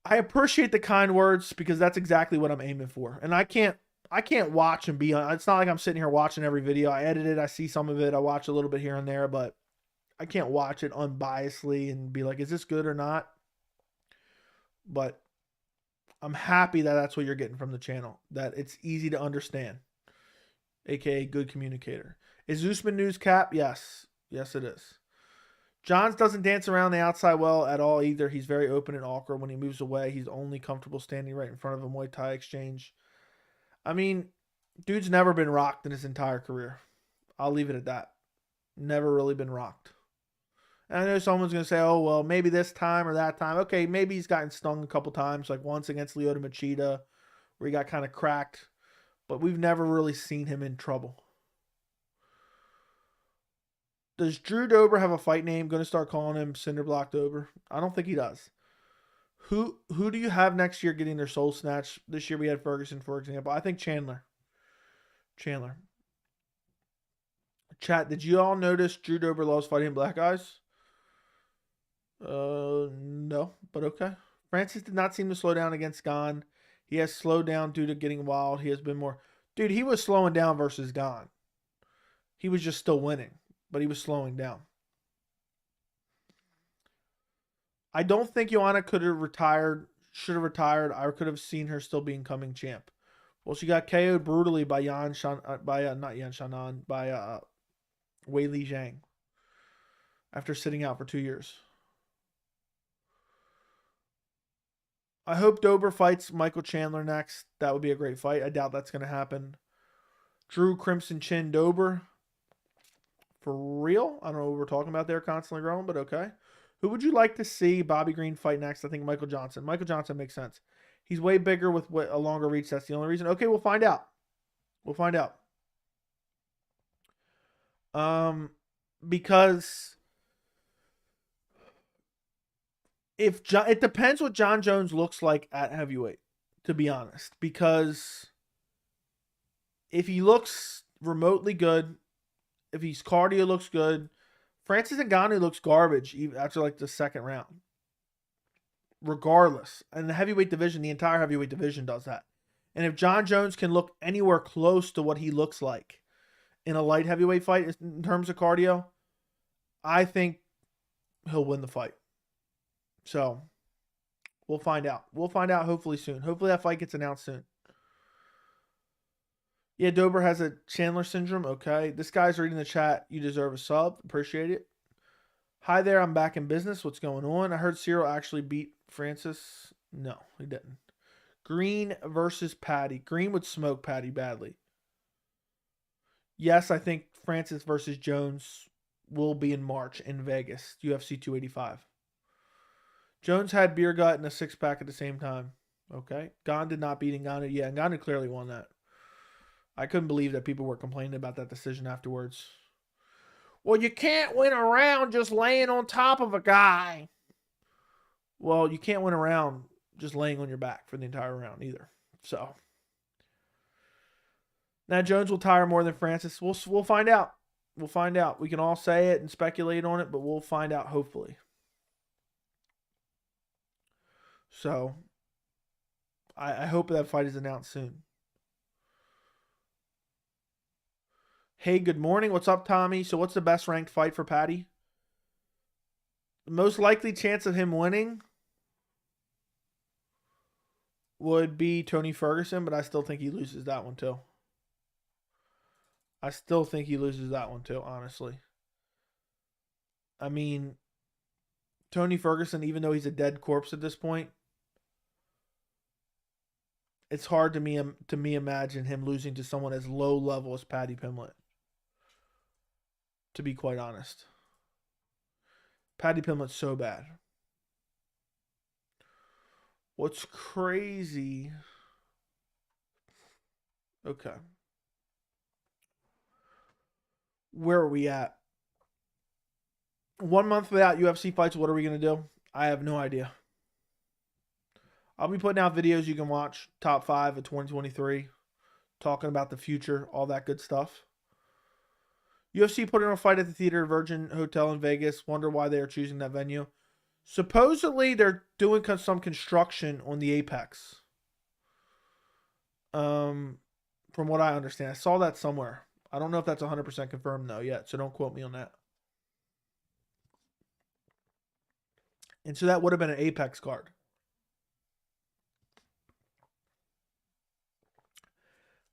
the kind words because that's exactly what I'm aiming for. And I can't I can't watch and be on. It's not like I'm sitting here watching every video. I edit it. I see some of it. I watch a little bit here and there, but I can't watch it unbiasedly and be like, is this good or not? But I'm happy that that's what you're getting from the channel. That it's easy to understand, aka good communicator. Is Usman news cap? Yes, yes it is. Johns doesn't dance around the outside well at all either. He's very open and awkward when he moves away. He's only comfortable standing right in front of a Muay Thai exchange. I mean, dude's never been rocked in his entire career. I'll leave it at that. Never really been rocked. And I know someone's going to say, oh, well, maybe this time or that time. Okay, maybe he's gotten stung a couple times, like once against Lyoto Machida, where he got kind of cracked. But we've never really seen him in trouble. Does Drew Dober have a fight name? Going to start calling him Cinderblock Dober? I don't think he does. Who do you have next year getting their soul snatched? This year we had Ferguson, for example. I think Chandler. Chat, did you all notice Drew Dober loves fighting black guys? No, but okay. Francis did not seem to slow down against Gane. He has slowed down due to getting wild. He has been more... Dude, he was slowing down versus Gane. He was just still winning, but he was slowing down. I don't think Joanna should have retired. I could have seen her still being coming champ. Well, she got KO'd brutally by Wei Li Zhang after sitting out for 2 years. I hope Dober fights Michael Chandler next. That would be a great fight. I doubt that's going to happen. Drew Crimson Chin Dober. For real? I don't know what we're talking about there, constantly growing, but okay. Who would you like to see Bobby Green fight next? I think Michael Johnson. Michael Johnson makes sense. He's way bigger with a longer reach. That's the only reason. Okay, we'll find out. Because it depends what Jon Jones looks like at heavyweight, to be honest. Because if he looks remotely good, if his cardio looks good, Francis Ngannou looks garbage even after like the second round. Regardless. And the heavyweight division, the entire heavyweight division does that. And if Jon Jones can look anywhere close to what he looks like in a light heavyweight fight in terms of cardio, I think he'll win the fight. So, we'll find out. We'll find out hopefully soon. Hopefully that fight gets announced soon. Yeah, Dober has a Chandler syndrome. Okay. This guy's reading the chat. You deserve a sub. Appreciate it. Hi there. I'm back in business. What's going on? I heard Cyril actually beat Francis. No, he didn't. Green versus Patty. Green would smoke Patty badly. Yes, I think Francis versus Jones will be in March in Vegas. UFC 285. Jones had beer gut and a six-pack at the same time. Okay. Gane did not beat Ngannou. Yeah, Ngannou clearly won that. I couldn't believe that people were complaining about that decision afterwards. Well, you can't win a round just laying on top of a guy. Well, you can't win a round just laying on your back for the entire round either. So, now Jones will tire more than Francis. We'll find out. We'll find out. We can all say it and speculate on it, but we'll find out hopefully. So, I hope that fight is announced soon. Hey, good morning. What's up, Tommy? So what's the best ranked fight for Patty? The most likely chance of him winning would be Tony Ferguson, but I still think he loses that one too. Honestly. I mean, Tony Ferguson, even though he's a dead corpse at this point, it's hard to me imagine him losing to someone as low level as Paddy Pimblett. To be quite honest. Paddy Pimblett's so bad. What's crazy... Okay. Where are we at? 1 month without UFC fights, what are we going to do? I have no idea. I'll be putting out videos you can watch. Top 5 of 2023. Talking about the future. All that good stuff. UFC put in a fight at the Theater Virgin Hotel in Vegas. Wonder why they are choosing that venue. Supposedly, they're doing some construction on the Apex. from what I understand. I saw that somewhere. I don't know if that's 100% confirmed though yet, so don't quote me on that. And so that would have been an Apex card.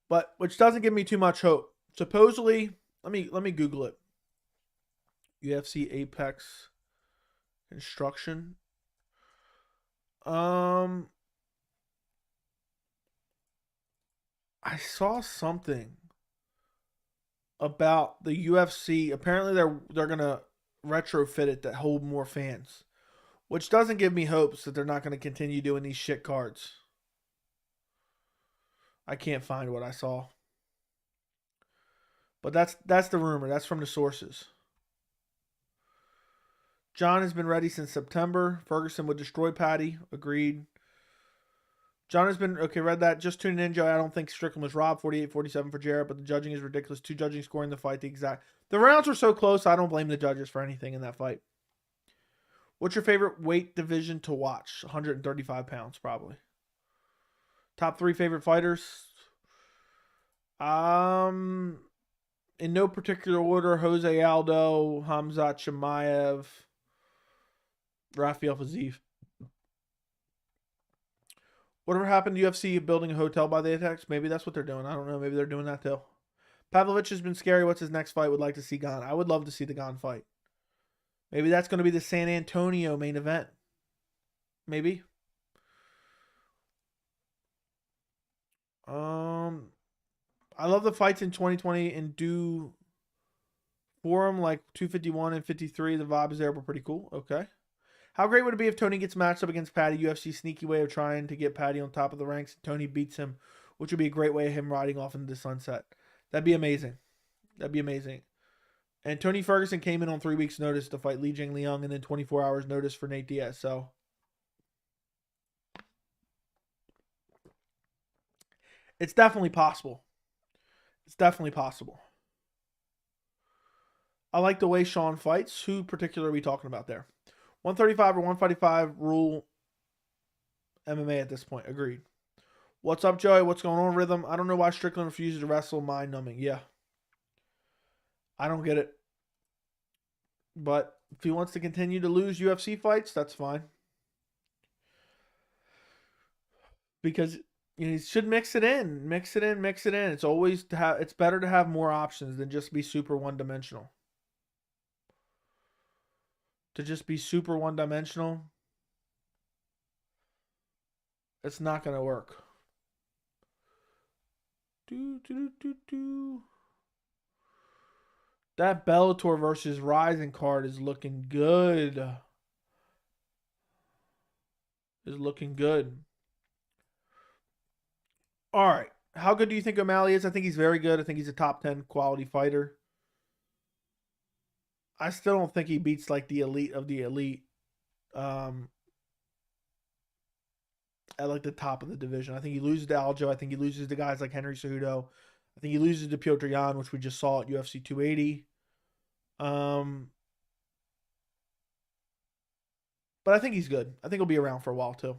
But which doesn't give me too much hope. Supposedly, let me Google it. UFC Apex instruction. I saw something about the UFC. Apparently they're gonna retrofit it to hold more fans, which doesn't give me hopes that they're not gonna continue doing these shit cards. I can't find what I saw, but that's the rumor. That's from the sources. Jon has been ready since September. Ferguson would destroy Paddy. Agreed. Jon has been, okay, read that. Just tuning in, Joe. I don't think Strickland was robbed. 48-47 for Jared, but the judging is ridiculous. 2 judging scoring the fight. The rounds were so close, I don't blame the judges for anything in that fight. What's your favorite weight division to watch? 135 pounds, probably. Top 3 favorite fighters? In no particular order, Jose Aldo, Hamzat Chimaev, Rafael Fiziev. Whatever happened to UFC building a hotel by the attacks? Maybe that's what they're doing. I don't know. Maybe they're doing that too. Pavlovich has been scary. What's his next fight? Would like to see Gane. I would love to see the Gane fight. Maybe that's going to be the San Antonio main event. Maybe. I love the fights in 2020 and do forum like 251 and 53. The vibes there were pretty cool. Okay. How great would it be if Tony gets matched up against Paddy? UFC sneaky way of trying to get Paddy on top of the ranks. Tony beats him, which would be a great way of him riding off into the sunset. That'd be amazing. That'd be amazing. And Tony Ferguson came in on 3 weeks' notice to fight Li Jingliang and then 24 hours' notice for Nate Diaz. So it's definitely possible. It's definitely possible. I like the way Sean fights. Who particular are we talking about there? 135 or 145 rule MMA at this point. Agreed. What's up, Joey? What's going on, Rhythm? I don't know why Strickland refuses to wrestle. Mind numbing. Yeah. I don't get it. But if he wants to continue to lose UFC fights, that's fine. Because he should mix it in. Mix it in. It's always it's better to have more options than just be super one-dimensional. To just be super one-dimensional, it's not going to work. That Bellator versus Rising card is looking good. All right. How good do you think O'Malley is? I think he's very good. I think he's a top 10 quality fighter. I still don't think he beats like the elite of the elite at like the top of the division. I think he loses to Aljo. I think he loses to guys like Henry Cejudo. I think he loses to Piotr Jan, which we just saw at UFC 280. But I think he's good. I think he'll be around for a while too.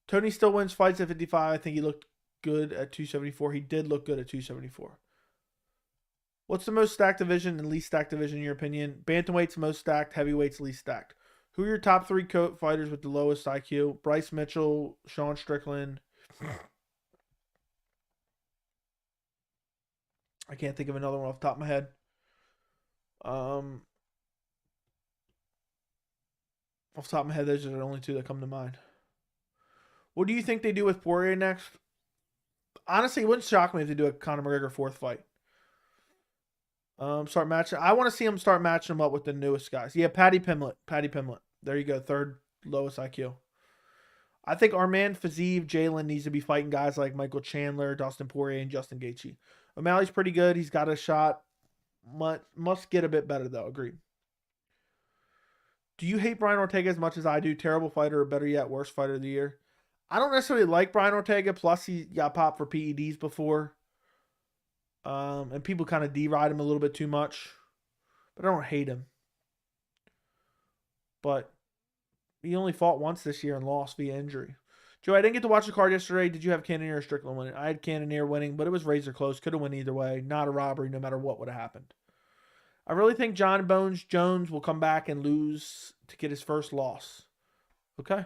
Tony still wins fights at 55. I think he looked good at 274. He did look good at 274. What's the most stacked division and least stacked division in your opinion? Bantamweight's most stacked, heavyweights least stacked. Who are your top 3 fighters with the lowest IQ? Bryce Mitchell, Sean Strickland. I can't think of another one off the top of my head. Off the top of my head, those are the only 2 that come to mind. What do you think they do with Poirier next? Honestly, it wouldn't shock me if they do a Conor McGregor 4th fight. Start matching. I want to see him start matching them up with the newest guys. Yeah, Paddy Pimblett. There you go. 3rd lowest IQ. I think our man Fiziev Jalen needs to be fighting guys like Michael Chandler, Dustin Poirier, and Justin Gaethje. O'Malley's pretty good. He's got a shot. Must get a bit better though. Agreed. Do you hate Brian Ortega as much as I do? Terrible fighter, or better yet, worst fighter of the year? I don't necessarily like Brian Ortega. Plus, he got popped for PEDs before. And people kind of deride him a little bit too much. But I don't hate him. But he only fought once this year and lost via injury. Joe, I didn't get to watch the card yesterday. Did you have Cannonier or Strickland winning? I had Cannonier winning, but it was razor close. Could have won either way. Not a robbery, no matter what would have happened. I really think Jon Jones will come back and lose to get his first loss. Okay.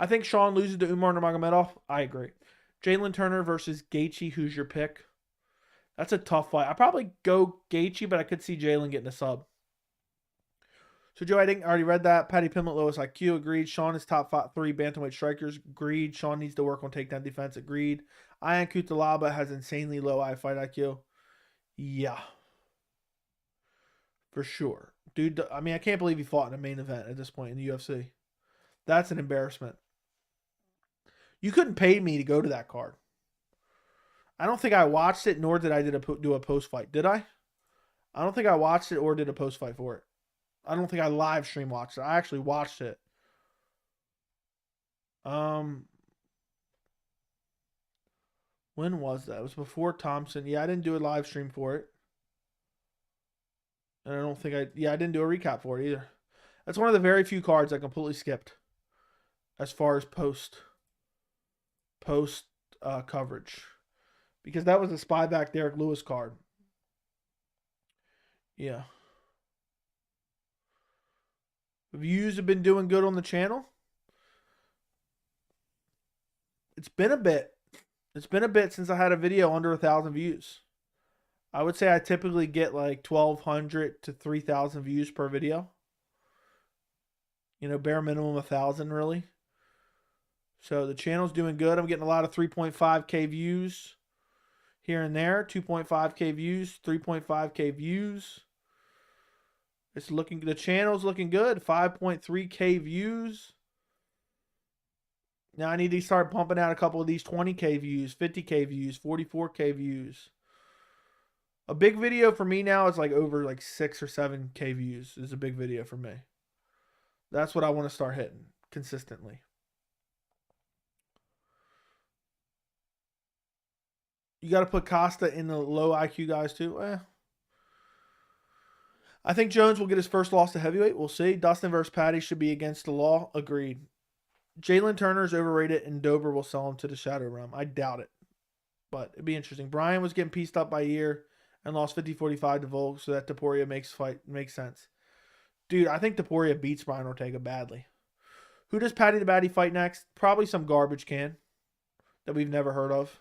I think Sean loses to Umar Nurmagomedov. I agree. Jalen Turner versus Gaethje. Who's your pick? That's a tough fight. I probably go Gaethje, but I could see Jalen getting a sub. So, Joe, I already read that. Patty Pimlet, lowest IQ, agreed. Sean is top 3 bantamweight strikers, agreed. Sean needs to work on takedown defense, agreed. Ian Cutelaba has insanely low fight IQ. Yeah. For sure. Dude, I mean, I can't believe he fought in a main event at this point in the UFC. That's an embarrassment. You couldn't pay me to go to that card. I don't think I watched it, nor did I do a post-fight. Did I? I don't think I watched it or did a post-fight for it. I don't think I live stream watched it. I actually watched it. When was that? It was before Thompson. Yeah, I didn't do a live stream for it. And I don't think I didn't do a recap for it either. That's one of the very few cards I completely skipped as far as post coverage. Because that was a Spyback Derek Lewis card. Yeah. Views have been doing good on the channel. It's been a bit. It's been a bit since I had a video under 1,000 views. I would say I typically get like 1,200 to 3,000 views per video. You know, bare minimum 1,000 really. So the channel's doing good. I'm getting a lot of 3.5K views here and there. 2.5K views, 3.5K views. The channel's looking good. 5.3K views. Now I need to start pumping out a couple of these 20K views, 50K views, 44K views. A big video for me now is like over like 6 or 7K views is a big video for me. That's what I want to start hitting consistently. You got to put Costa in the low IQ guys too. I think Jones will get his first loss to heavyweight. We'll see. Dustin versus Patty should be against the law. Agreed. Jalen Turner's overrated and Dober will sell him to the Shadow Realm. I doubt it. But it'd be interesting. Brian was getting pieced up by Year and lost 50-45 to Volk, so that Topuria makes sense. Dude, I think Topuria beats Brian Ortega badly. Who does Patty the Batty fight next? Probably some garbage can that we've never heard of.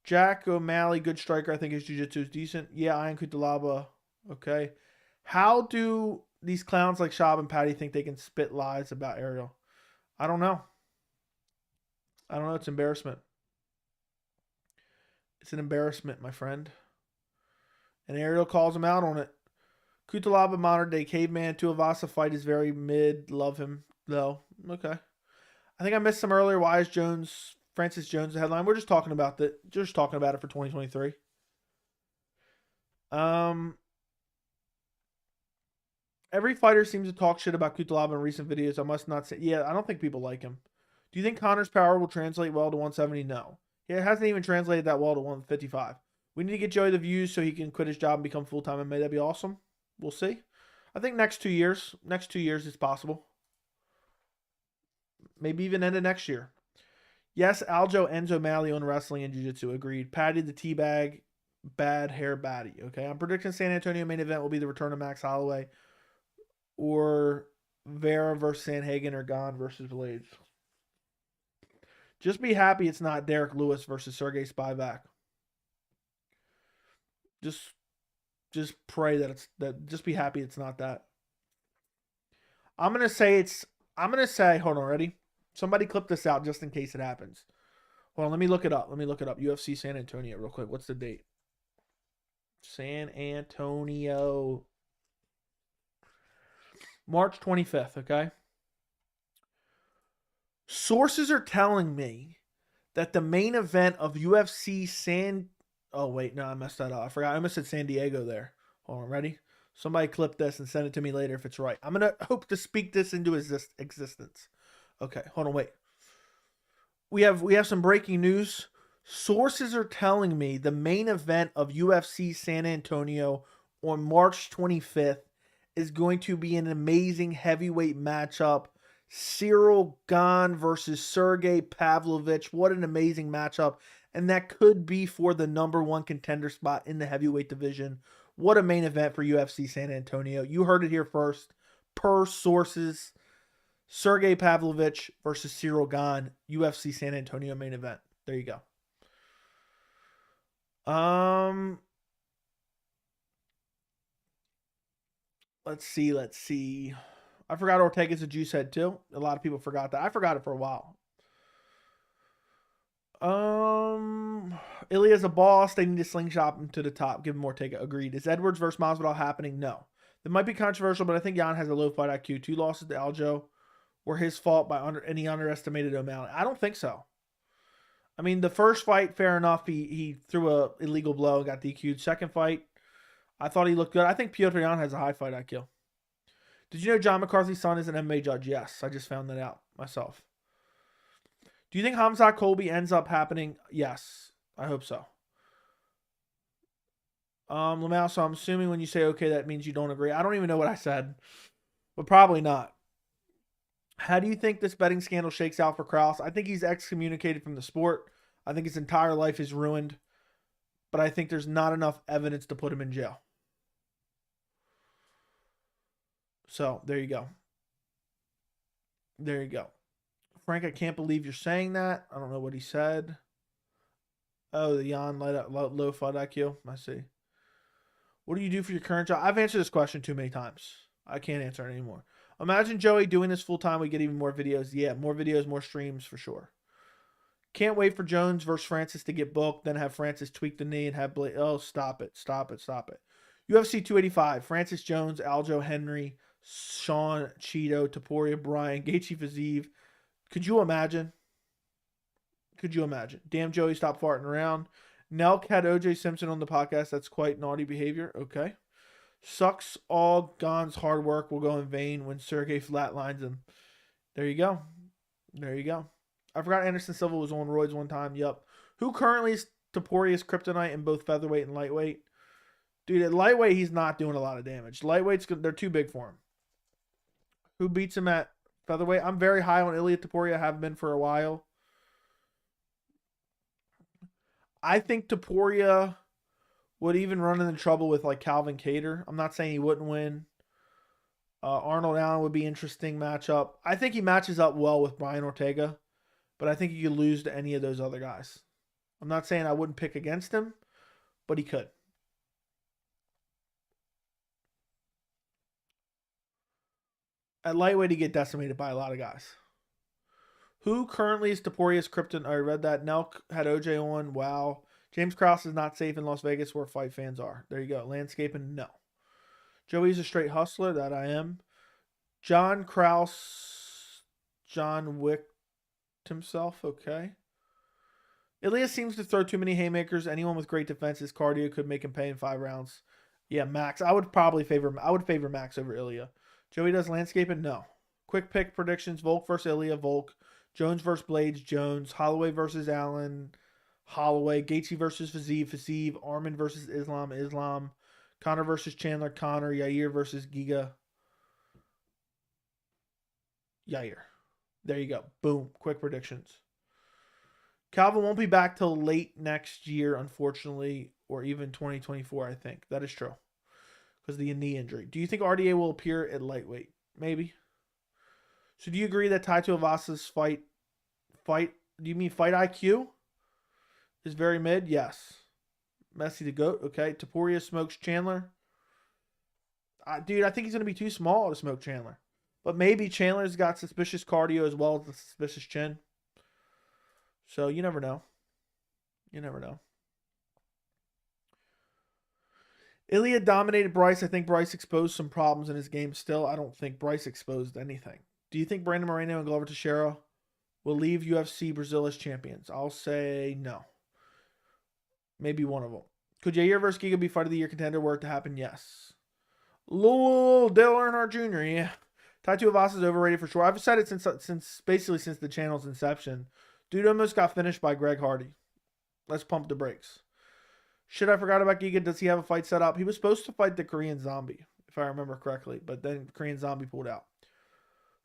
Jack O'Malley, good striker. I think his jiu-jitsu is decent. Yeah, Ian Cutelaba. Okay. How do these clowns like Shab and Patty think they can spit lies about Ariel? I don't know. It's embarrassment. It's an embarrassment, my friend. And Ariel calls him out on it. Cutelaba, modern day caveman. Tuivasa fight is very mid. Love him, though. Okay. I think I missed some earlier. Why is Francis Jones the headline? We're just talking about it for 2023. Every fighter seems to talk shit about Cutelaba in recent videos. I must not say. Yeah, I don't think people like him. Do you think Connor's power will translate well to 170? No. Yeah, it hasn't even translated that well to 155. We need to get Joey the views so he can quit his job and become full-time MMA. That'd be awesome. We'll see. I think next 2 years it's possible. Maybe even end of next year. Yes, Aljo ends O'Malley on wrestling and jiu-jitsu. Agreed. Patty the teabag, bad hair baddie. Okay, I'm predicting San Antonio main event will be the return of Max Holloway or Vera versus Sanhagen or Gane versus Blades. Just be happy it's not Derek Lewis versus Sergey Spivak. Just pray just be happy it's not that. I'm going to say, hold on, ready? Somebody clip this out just in case it happens. Hold on, let me look it up. UFC San Antonio real quick. What's the date? San Antonio. March 25th, okay? Sources are telling me that the main event of UFC Oh, wait, no, I messed that up. I forgot. I almost said San Diego there. Hold on, ready? Somebody clip this and send it to me later if it's right. I'm going to hope to speak this into existence. Okay, hold on, wait. We have some breaking news. Sources are telling me the main event of UFC San Antonio on March 25th is going to be an amazing heavyweight matchup. Cyril Gane versus Sergey Pavlovich. What an amazing matchup. And that could be for the #1 contender spot in the heavyweight division. What a main event for UFC San Antonio. You heard it here first. Per sources, Sergey Pavlovich versus Cyril Gane, UFC San Antonio main event. There you go. Let's see. I forgot Ortega's a juice head too. A lot of people forgot that. I forgot it for a while. Ilya's a boss. They need to slingshot him to the top. Give him Ortega. Agreed. Is Edwards versus Masvidal happening? No. It might be controversial, but I think Jan has a low fight IQ. 2 losses to Aljo were his fault and he underestimated O'Malley. I don't think so. I mean, the first fight, fair enough. He threw a illegal blow and got DQ'd. Second fight, I thought he looked good. I think Piotr Jan has a high fight IQ. Did you know John McCarthy's son is an MMA judge? Yes, I just found that out myself. Do you think Hamzat Colby ends up happening? Yes, I hope so. Lamau, so I'm assuming when you say okay, that means you don't agree. I don't even know what I said, but probably not. How do you think this betting scandal shakes out for Krause? I think he's excommunicated from the sport. I think his entire life is ruined, but I think there's not enough evidence to put him in jail. So, there you go. There you go. Frank, I can't believe you're saying that. I don't know what he said. Oh, the Jan low fight IQ. I see. What do you do for your current job? I've answered this question too many times. I can't answer it anymore. Imagine Joey doing this full time. We get even more videos. Yeah, more videos, more streams for sure. Can't wait for Jones versus Francis to get booked. Then have Francis tweak the knee and have Blade. Oh, stop it. Stop it. Stop it. UFC 285. Francis Jones, Aljo Henry, Sean Cheeto, Topuria, Bryan, Gaethje Fiziev. Could you imagine? Could you imagine? Damn, Joey, stop farting around. Nelk had OJ Simpson on the podcast. That's quite naughty behavior. Okay. Sucks all Gane's hard work will go in vain when Sergey flatlines him. There you go. There you go. I forgot Anderson Silva was on roids one time. Yup. Who currently is Topuria's kryptonite in both featherweight and lightweight? Dude, at lightweight, he's not doing a lot of damage. Lightweight's they're too big for him. Who beats him at featherweight? I'm very high on Ilia Topuria. Have been for a while. I think Topuria would even run into trouble with like Calvin Kattar. I'm not saying he wouldn't win. Arnold Allen would be an interesting matchup. I think he matches up well with Brian Ortega, but I think he could lose to any of those other guys. I'm not saying I wouldn't pick against him, but he could. At lightweight, he get decimated by a lot of guys. Who currently is Topuria's krypton? I read that. Nelk had OJ on. Wow. James Krause is not safe in Las Vegas where fight fans are. There you go. Landscaping, no. Joey's a straight hustler. That I am. John Krause. John Wick himself. Okay. Elias seems to throw too many haymakers. Anyone with great defenses, cardio could make him pay in 5 rounds. Yeah, Max. I would favor Max over Ilya. Joey does landscaping? No. Quick pick predictions. Volk versus Ilya. Volk. Jones versus Blades. Jones. Holloway versus Allen. Holloway. Gaethje versus Fiziev. Arman versus Islam. Connor versus Chandler. Connor. Yair versus Giga. Yair. There you go. Boom. Quick predictions. Calvin won't be back till late next year, unfortunately, or even 2024, I think. That is true. Because of the knee injury. Do you think RDA will appear at lightweight? Maybe. So do you agree that Tai Tuivasa's fight, do you mean fight IQ? Is very mid? Yes. Messi the GOAT. Okay. Topuria smokes Chandler. Dude, I think he's going to be too small to smoke Chandler. But maybe Chandler's got suspicious cardio as well as a suspicious chin. So you never know. You never know. Ilya dominated Bryce. I think Bryce exposed some problems in his game still. I don't think Bryce exposed anything. Do you think Brandon Moreno and Glover Teixeira will leave UFC Brazil as champions? I'll say no. Maybe one of them. Could Yair versus Giga be fight of the year contender were it to happen? Yes. Dale Earnhardt Jr. Yeah. Tai Tuivasa is overrated for sure. I've said it since the channel's inception. Dude almost got finished by Greg Hardy. Let's pump the brakes. Shit, I forgot about Giga. Does he have a fight set up? He was supposed to fight the Korean Zombie, if I remember correctly. But then Korean Zombie pulled out.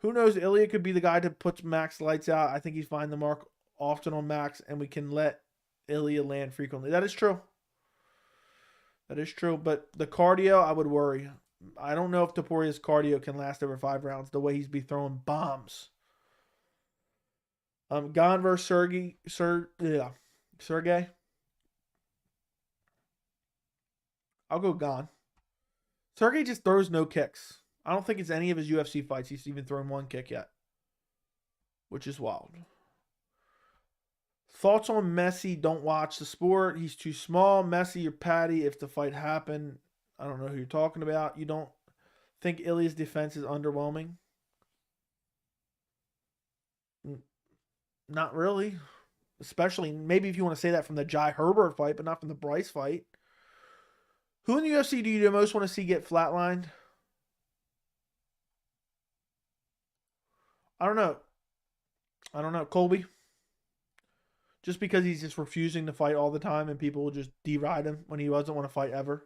Who knows? Ilya could be the guy to put Max lights out. I think he's finding the mark often on Max, and we can let Ilya land frequently. That is true. That is true. But the cardio, I would worry. I don't know if Toporia's cardio can last over 5 rounds the way he's be throwing bombs. Gon versus Sergey. I'll go Gon. Sergey just throws no kicks. I don't think it's any of his UFC fights he's even thrown one kick yet, which is wild. Thoughts on Messi? Don't watch the sport. He's too small. Messi or Patty, if the fight happened, I don't know who you're talking about. You don't think Ilya's defense is underwhelming? Not really. Especially, maybe if you want to say that from the Jai Herbert fight, but not from the Bryce fight. Who in the UFC do you most want to see get flatlined? I don't know. Colby. Just because he's just refusing to fight all the time and people will just deride him when he doesn't want to fight ever.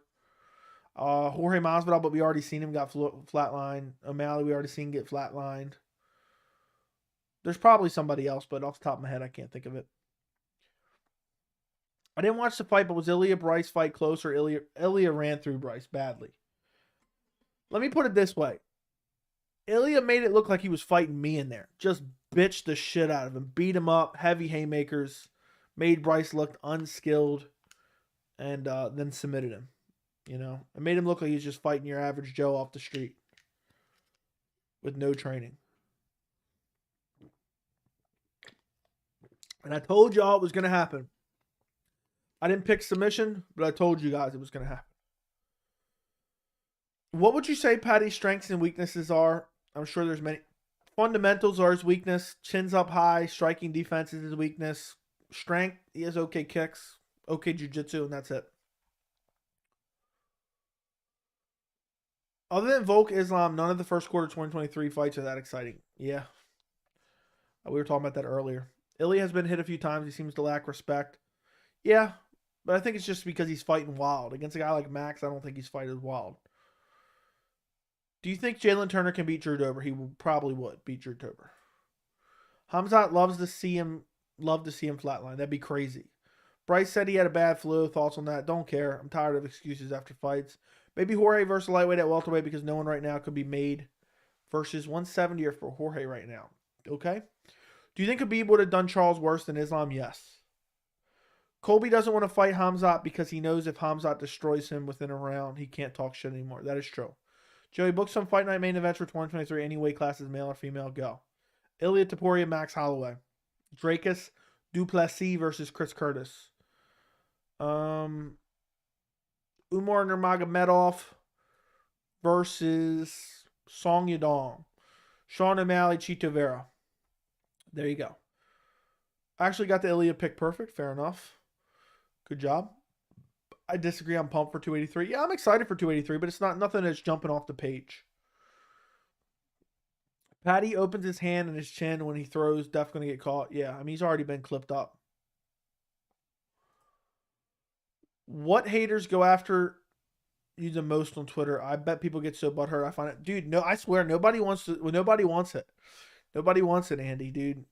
Jorge Masvidal, but we already seen him got flatlined. O'Malley, we already seen get flatlined. There's probably somebody else, but off the top of my head, I can't think of it. I didn't watch the fight, but was Ilya Bryce fight close or Ilya ran through Bryce badly? Let me put it this way. Ilya made it look like he was fighting me in there. Just bitched the shit out of him. Beat him up. Heavy haymakers. Made Bryce look unskilled. And then submitted him. You know? It made him look like he was just fighting your average Joe off the street. With no training. And I told y'all it was going to happen. I didn't pick submission, but I told you guys it was going to happen. What would you say Patty's strengths and weaknesses are? I'm sure there's many. Fundamentals are his weakness. Chins up high. Striking defense is his weakness. Strength, he has okay kicks. Okay jiu-jitsu, and that's it. Other than Volk Islam, none of the first quarter 2023 fights are that exciting. Yeah. We were talking about that earlier. Ilya has been hit a few times. He seems to lack respect. Yeah, but I think it's just because he's fighting wild. Against a guy like Max, I don't think he's fighting wild. Do you think Jalen Turner can beat Drew Dober? He probably would beat Drew Dober. Hamzat love to see him flatline. That'd be crazy. Bryce said he had a bad flu. Thoughts on that? Don't care. I'm tired of excuses after fights. Maybe Jorge versus lightweight at welterweight because no one right now could be made versus 170 or for Jorge right now. Okay? Do you think Khabib would have done Charles worse than Islam? Yes. Colby doesn't want to fight Hamzat because he knows if Hamzat destroys him within a round, he can't talk shit anymore. That is true. Joey, book some Fight Night main events for 2023. Any weight classes, male or female, go. Ilya Topuria, Max Holloway. Dracus Duplessis versus Chris Curtis. Umar Nurmagomedov versus Song Yadong. Sean O'Malley, Chito Vera. There you go. I actually got the Ilya pick perfect. Fair enough. Good job. I disagree. I'm pumped for 283. Yeah, I'm excited for 283, but it's not nothing that's jumping off the page. Patty opens his hand and his chin when he throws. Definitely going to get caught. Yeah, I mean, he's already been clipped up. What haters go after you the most on Twitter? I bet people get so butthurt. I find it. Dude, no, I swear, nobody wants it. Nobody wants it, Andy, dude.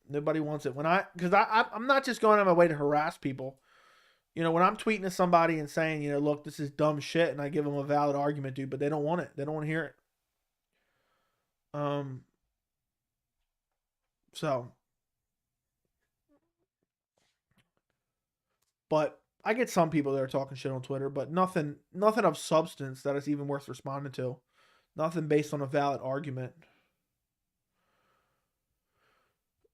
Nobody wants it. Because I'm not just going on my way to harass people. You know, when I'm tweeting to somebody and saying, you know, look, this is dumb shit, and I give them a valid argument, dude, but they don't want it. They don't want to hear it. But I get some people that are talking shit on Twitter, but nothing of substance that is even worth responding to. Nothing based on a valid argument.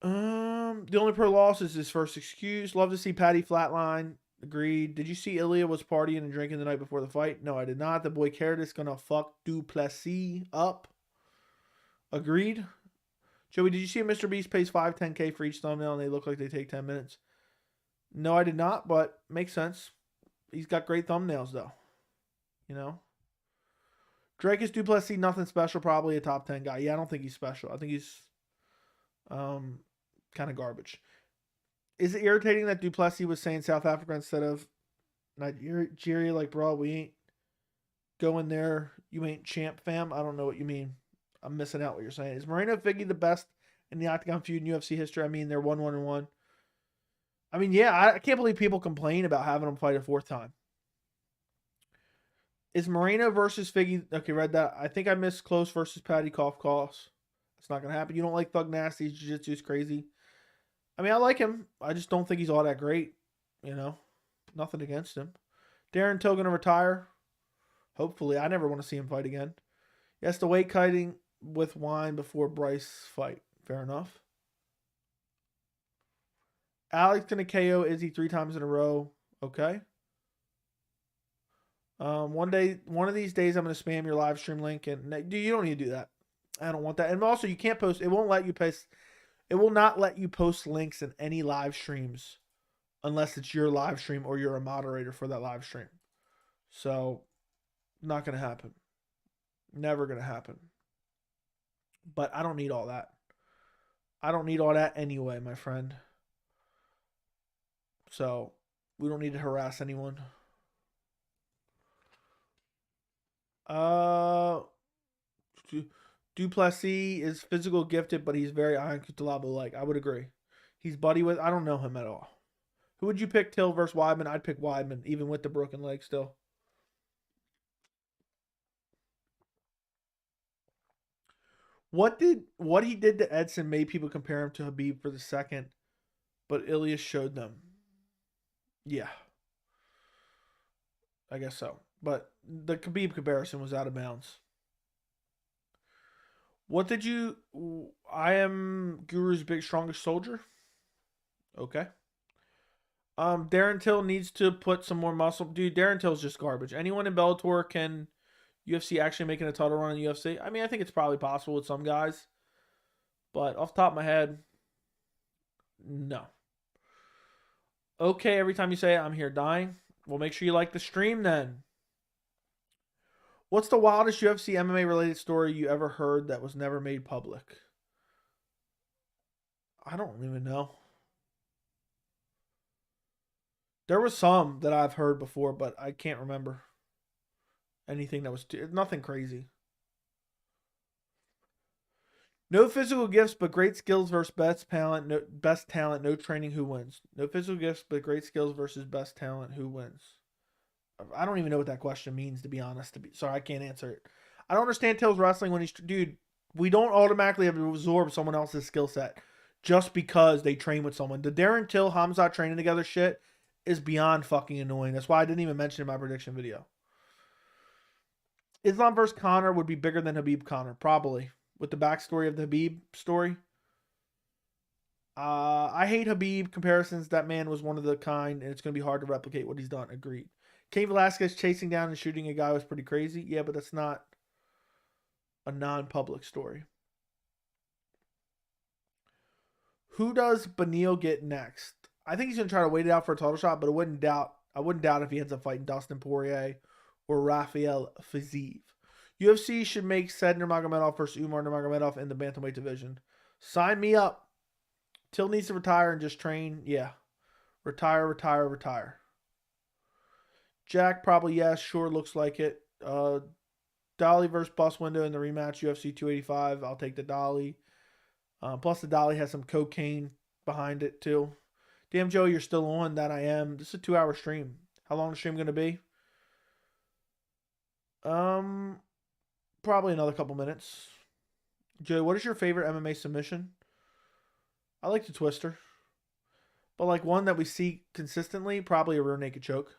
The only pro loss is his first excuse. Love to see Patty flatline. Agreed. Did you see Ilya was partying and drinking the night before the fight? No, I did not. The boy Carrot gonna fuck Duplessis up. Agreed. Joey, did you see Mr. Beast pays $5, $10K for each thumbnail and they look like they take 10 minutes? No, I did not, but makes sense. He's got great thumbnails though. You know? Drake is Duplessis, nothing special, probably a top 10 guy. Yeah, I don't think he's special. I think he's kind of garbage. Is it irritating that Duplessis was saying South Africa instead of Nigeria? Like, bro, we ain't Go in there. You ain't champ, fam. I don't know what you mean. I'm missing out what you're saying. Is Moreno Figgy the best in the Octagon feud in UFC history? I mean, they're 1-1-1. I mean, yeah, I can't believe people complain about having him fight a fourth time. Is Moreno versus Figgy? Okay, read that. I think I missed Close versus Patty Cough Calls. It's not going to happen. You don't like Thug Nasty. Jiu-Jitsu is crazy. I mean, I like him. I just don't think he's all that great. You know, nothing against him. Darren Till going to retire. Hopefully. I never want to see him fight again. Yes, the weight cutting with wine before Bryce fight. Fair enough. Alex going to KO Izzy 3 times in a row. Okay. One of these days, I'm going to spam your live stream link, and you don't need to do that. I don't want that. And also, you can't post. It won't let you post. It will not let you post links in any live streams unless it's your live stream or you're a moderator for that live stream. So, not going to happen. Never going to happen. But I don't need all that. I don't need all that anyway, my friend. So, we don't need to harass anyone. Duplessis is physical gifted, but he's very Iron Kutalaba-like. I would agree. He's buddy with... I don't know him at all. Who would you pick, Till versus Weidman? I'd pick Weidman, even with the broken leg still. What he did to Edson made people compare him to Habib for the second, but Ilias showed them. Yeah. I guess so. But the Khabib comparison was out of bounds. What did you... I am Guru's big, strongest soldier. Okay. Darren Till needs to put some more muscle. Dude, Darren Till's just garbage. Anyone in Bellator can... UFC actually making a title run in UFC? I mean, I think it's probably possible with some guys. But off the top of my head, no. Okay, every time you say it, I'm here dying. Well, make sure you like the stream then. What's the wildest UFC MMA related story you ever heard that was never made public? I don't even know. There was some that I've heard before, but I can't remember anything that was nothing crazy. No physical gifts, but great skills versus best talent. No training. Who wins? No physical gifts, but great skills versus best talent. Who wins? I don't even know what that question means, to be honest. Sorry, I can't answer it. I don't understand Till's wrestling when he's... Dude, we don't automatically have to absorb someone else's skill set just because they train with someone. The Darren Till, Hamzat training together shit is beyond fucking annoying. That's why I didn't even mention it in my prediction video. Islam versus Conor would be bigger than Habib Conor, probably. With the backstory of the Habib story. I hate Habib comparisons. That man was one of the kind, and it's going to be hard to replicate what he's done. Agreed. Cain Velasquez chasing down and shooting a guy was pretty crazy. Yeah, but that's not a non-public story. Who does Beneil get next? I think he's going to try to wait it out for a title shot, but I wouldn't doubt if he ends up fighting Dustin Poirier or Rafael Fiziev. UFC should make Said Nurmagomedov versus Umar Nurmagomedov in the bantamweight division. Sign me up. Till needs to retire and just train. Yeah. Retire. Jack, probably yes. Sure, looks like it. Dolly versus Bus Window in the rematch, UFC 285. I'll take the Dolly. Plus, the Dolly has some cocaine behind it, too. Damn, Joe, you're still on. That I am. This is a 2-hour stream. How long is the stream going to be? Probably another couple minutes. Joe, what is your favorite MMA submission? I like the Twister. But like one that we see consistently, probably a rear naked choke.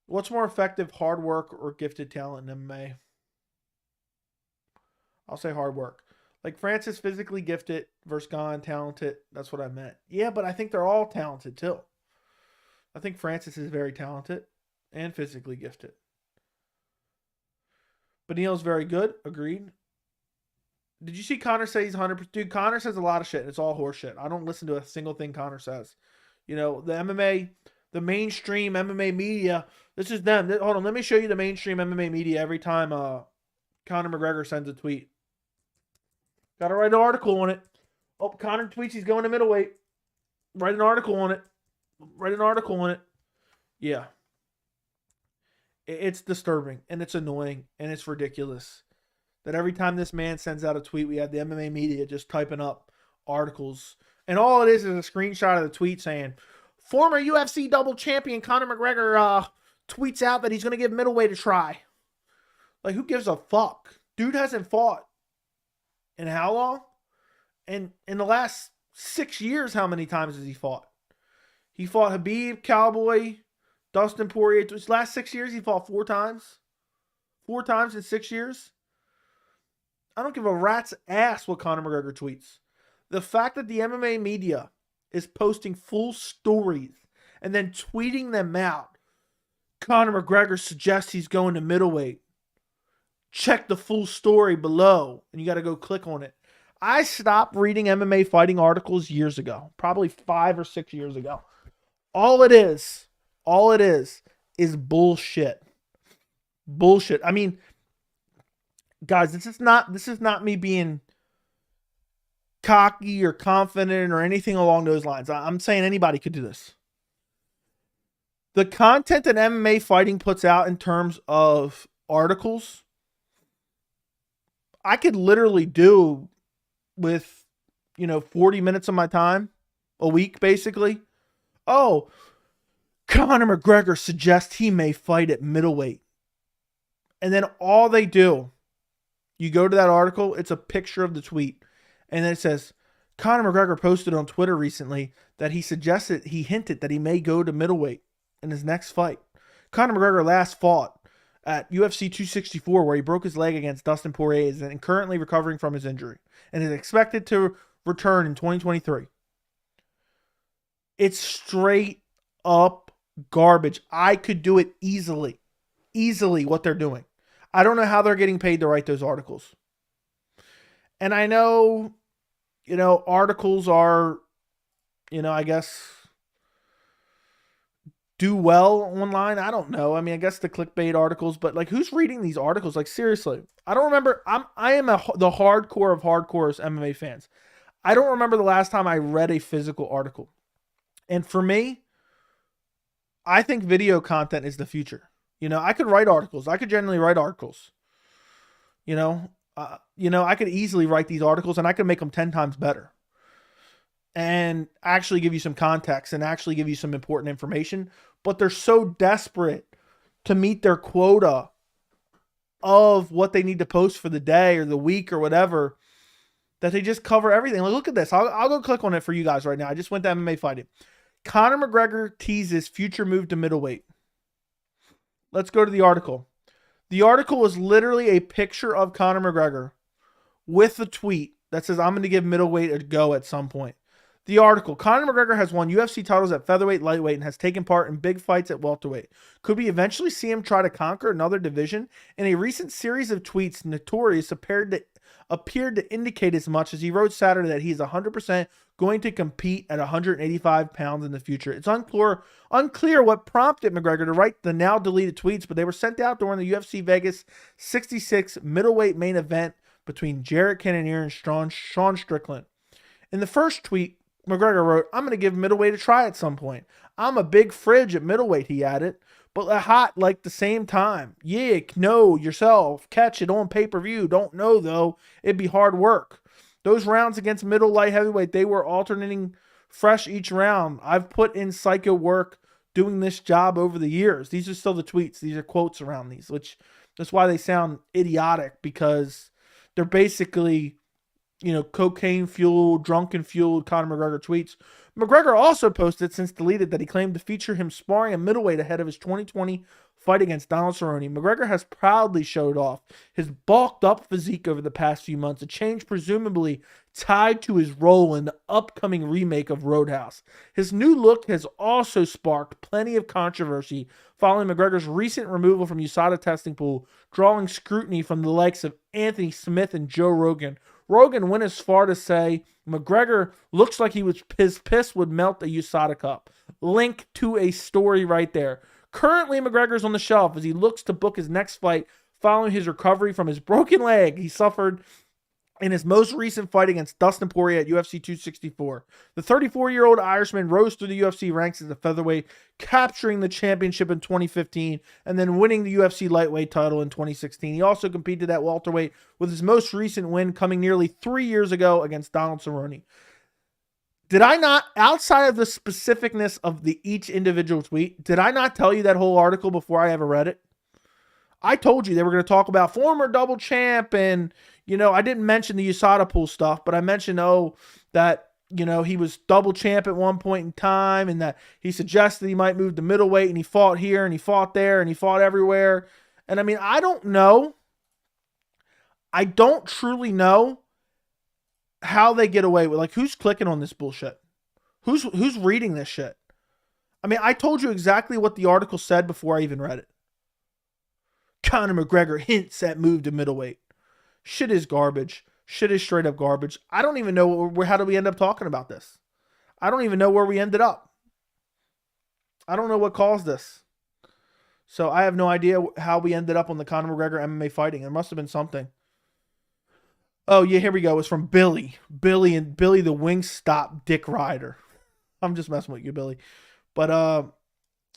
What's more effective, hard work or gifted talent in MMA? I'll say hard work. Like Francis, physically gifted versus Gone, talented. That's what I meant. Yeah, but I think they're all talented too. I think Francis is very talented and physically gifted. Beneil's very good. Agreed. Did you see Conor say he's 100%? Dude, Conor says a lot of shit, and it's all horse shit. I don't listen to a single thing Conor says. You know, the MMA, the mainstream MMA media, this is them. Hold on, let me show you the mainstream MMA media every time Conor McGregor sends a tweet. Got to write an article on it. Oh, Conor tweets he's going to middleweight. Write an article on it. Yeah. It's disturbing and it's annoying and it's ridiculous that every time this man sends out a tweet, we have the MMA media just typing up articles. And all it is a screenshot of the tweet saying, former UFC double champion Conor McGregor tweets out that he's going to give middleweight a try. Like, who gives a fuck? Dude hasn't fought in how long? And in the last 6 years, how many times has he fought? He fought Khabib, Cowboy, Dustin Poirier. His last 6 years, he fought 4 times. 4 times in 6 years. I don't give a rat's ass what Conor McGregor tweets. The fact that the MMA media is posting full stories and then tweeting them out. Conor McGregor suggests he's going to middleweight. Check the full story below, and you got to go click on it. I stopped reading MMA fighting articles years ago, probably 5 or 6 years ago. All it is bullshit. Bullshit. I mean, guys, this is not me being cocky or confident or anything along those lines. I'm saying anybody could do this. The content that MMA fighting puts out in terms of articles, I could literally do with, 40 minutes of my time a week, basically. Oh, Conor McGregor suggests he may fight at middleweight. And then all they do, you go to that article, it's a picture of the tweet. And then it says, Conor McGregor posted on Twitter recently that he hinted that he may go to middleweight in his next fight. Conor McGregor last fought at UFC 264 where he broke his leg against Dustin Poirier and currently recovering from his injury and is expected to return in 2023. It's straight up garbage. I could do it easily what they're doing. I don't know how they're getting paid to write those articles. And I know, articles are, I guess, do well online. I don't know. I mean, I guess the clickbait articles, but like, who's reading these articles? Like, seriously, I don't remember. I am the hardcore of hardcore MMA fans. I don't remember the last time I read a physical article. And for me, I think video content is the future. I could write articles. I could generally write articles. I could easily write these articles and I could make them 10 times better. And actually give you some context and actually give you some important information. But they're so desperate to meet their quota of what they need to post for the day or the week or whatever that they just cover everything. Like, look at this. I'll go click on it for you guys right now. I just went to MMA Fighting. Conor McGregor teases future move to middleweight. Let's go to the article. The article is literally a picture of Conor McGregor with a tweet that says, I'm going to give middleweight a go at some point. The article, Conor McGregor has won UFC titles at featherweight, lightweight, and has taken part in big fights at welterweight. Could we eventually see him try to conquer another division? In a recent series of tweets, Notorious appeared to indicate as much as he wrote Saturday that he is 100% going to compete at 185 pounds in the future. It's unclear what prompted McGregor to write the now deleted tweets, but they were sent out during the UFC Vegas 66 middleweight main event between Jared Cannonier and Sean Strickland. In the first tweet, McGregor wrote, I'm going to give middleweight a try at some point. I'm a big fridge at middleweight, he added, but hot like the same time. Yeah, know yourself. Catch it on pay-per-view. Don't know, though. It'd be hard work. Those rounds against middle light heavyweight, they were alternating fresh each round. I've put in psycho work doing this job over the years. These are still the tweets. These are quotes around these, which that's why they sound idiotic, because they're basically, cocaine-fueled, drunken-fueled Conor McGregor tweets. McGregor also posted, since deleted, that he claimed to feature him sparring a middleweight ahead of his 2020 fight against Donald Cerrone. McGregor has proudly showed off his bulked-up physique over the past few months, a change presumably tied to his role in the upcoming remake of Roadhouse. His new look has also sparked plenty of controversy following McGregor's recent removal from USADA testing pool, drawing scrutiny from the likes of Anthony Smith and Joe Rogan. Rogan went as far to say McGregor looks like his piss would melt a USADA cup. Link to a story right there. Currently, McGregor's on the shelf as he looks to book his next fight following his recovery from his broken leg he suffered in his most recent fight against Dustin Poirier at UFC 264. The 34-year-old Irishman rose through the UFC ranks as a featherweight, capturing the championship in 2015 and then winning the UFC lightweight title in 2016. He also competed at welterweight, with his most recent win coming nearly 3 years ago against Donald Cerrone. Did I not, outside of the specificness of each individual tweet, did I not tell you that whole article before I ever read it? I told you they were going to talk about former double champ, and, I didn't mention the USADA pool stuff, but I mentioned, that, he was double champ at one point in time, and that he suggested he might move to middleweight, and he fought here, and he fought there, and he fought everywhere. And I don't know. I don't truly know how they get away with, who's clicking on this bullshit? Who's reading this shit? I told you exactly what the article said before I even read it. Conor McGregor hints at move to middleweight. Shit is garbage. Shit is straight up garbage. I don't even know how did we end up talking about this. I don't even know where we ended up. I don't know what caused this. So I have no idea how we ended up on the Conor McGregor MMA fighting. There must have been something. Oh, yeah, here we go. It's from Billy. Billy the Wingstop Dick Rider. I'm just messing with you, Billy. But,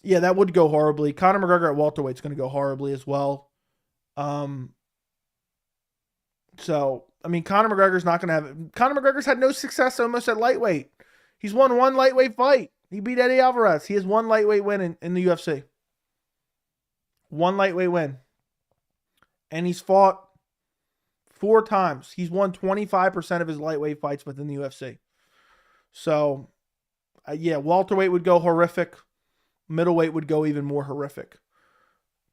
yeah, that would go horribly. Conor McGregor at welterweight's going to go horribly as well. So, Conor McGregor's not going to have... Conor McGregor's had no success almost at lightweight. He's won one lightweight fight. He beat Eddie Alvarez. He has one lightweight win in the UFC. One lightweight win. And he's fought 4 times. He's won 25% of his lightweight fights within the UFC. So, yeah, welterweight would go horrific. Middleweight would go even more horrific.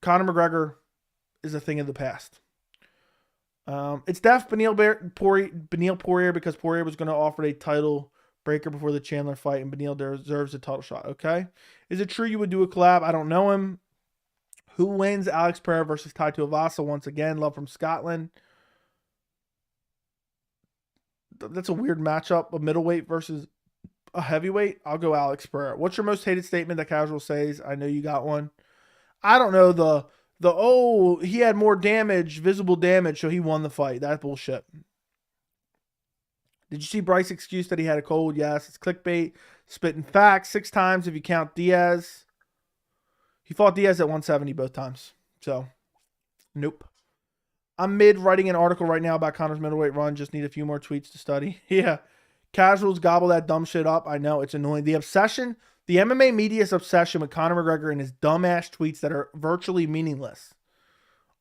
Conor McGregor is a thing of the past. It's Def Beneil Poirier because Poirier was going to offer a title breaker before the Chandler fight, and Beneil deserves a title shot. Okay. Is it true you would do a collab? I don't know him. Who wins? Alex Pereira versus Tai Tuivasa once again. Love from Scotland. That's a weird matchup. A middleweight versus a heavyweight. I'll go Alex Pereira. What's your most hated statement that Casual says? I know you got one. I don't know. He had more damage, visible damage, so he won the fight. That's bullshit. Did you see Bryce's excuse that he had a cold? Yes, it's clickbait. Spitting facts 6 times if you count Diaz. He fought Diaz at 170 both times. So, nope. I'm mid writing an article right now about Conor's middleweight run. Just need a few more tweets to study. Yeah. Casuals gobble that dumb shit up. I know, it's annoying. The obsession, the MMA media's obsession with Conor McGregor and his dumbass tweets that are virtually meaningless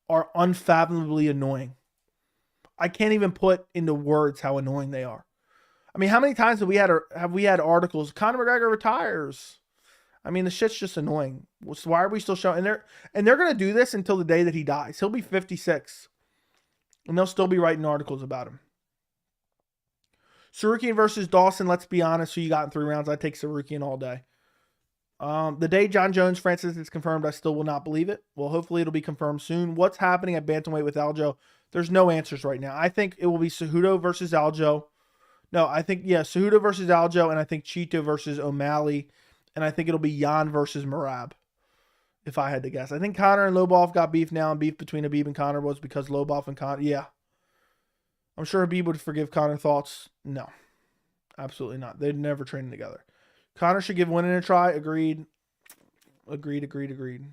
are unfathomably annoying. I can't even put into words how annoying they are. How many times have we had articles, Conor McGregor retires? The shit's just annoying. So why are we still showing? And they're going to do this until the day that he dies. He'll be 56. And they'll still be writing articles about him. Sarukian versus Dawson, let's be honest. Who you got in 3 rounds? I'd take Sarukian all day. The day Jon Jones Francis is confirmed, I still will not believe it. Well, hopefully it'll be confirmed soon. What's happening at bantamweight with Aljo? There's no answers right now. I think it will be Cejudo versus Aljo. No, I think, Cejudo versus Aljo, and I think Chito versus O'Malley. And I think it'll be Jan versus Merab, if I had to guess. I think Conor and Lobov got beef now, and beef between Habib and Conor was because Lobov and Conor, yeah. I'm sure Habib would forgive Conor. Thoughts? No. Absolutely not. They'd never train together. Conor should give winning a try. Agreed. Agreed.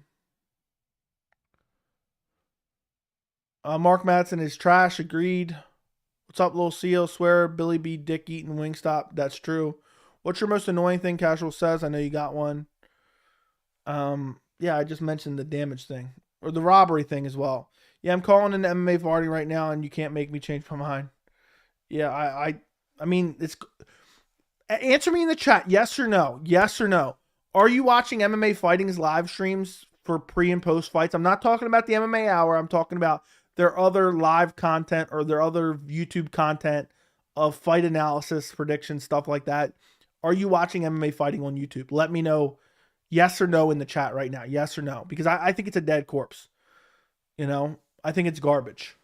Mark Madsen is trash. Agreed. What's up, Lil Seal? Swear Billy B. Dick eating Wingstop. That's true. What's your most annoying thing? Casual says. I know you got one. Yeah, I just mentioned the damage thing. Or the robbery thing as well. Yeah, I'm calling in the MMA party right now, and you can't make me change my mind. Yeah, I it's... Answer me in the chat, yes or no? Yes or no? Are you watching MMA Fighting's live streams for pre and post fights? I'm not talking about the MMA Hour. I'm talking about their other live content or their other YouTube content of fight analysis, predictions, stuff like that. Are you watching MMA Fighting on YouTube? Let me know yes or no in the chat right now. Yes or no? Because I think it's a dead corpse. I think it's garbage.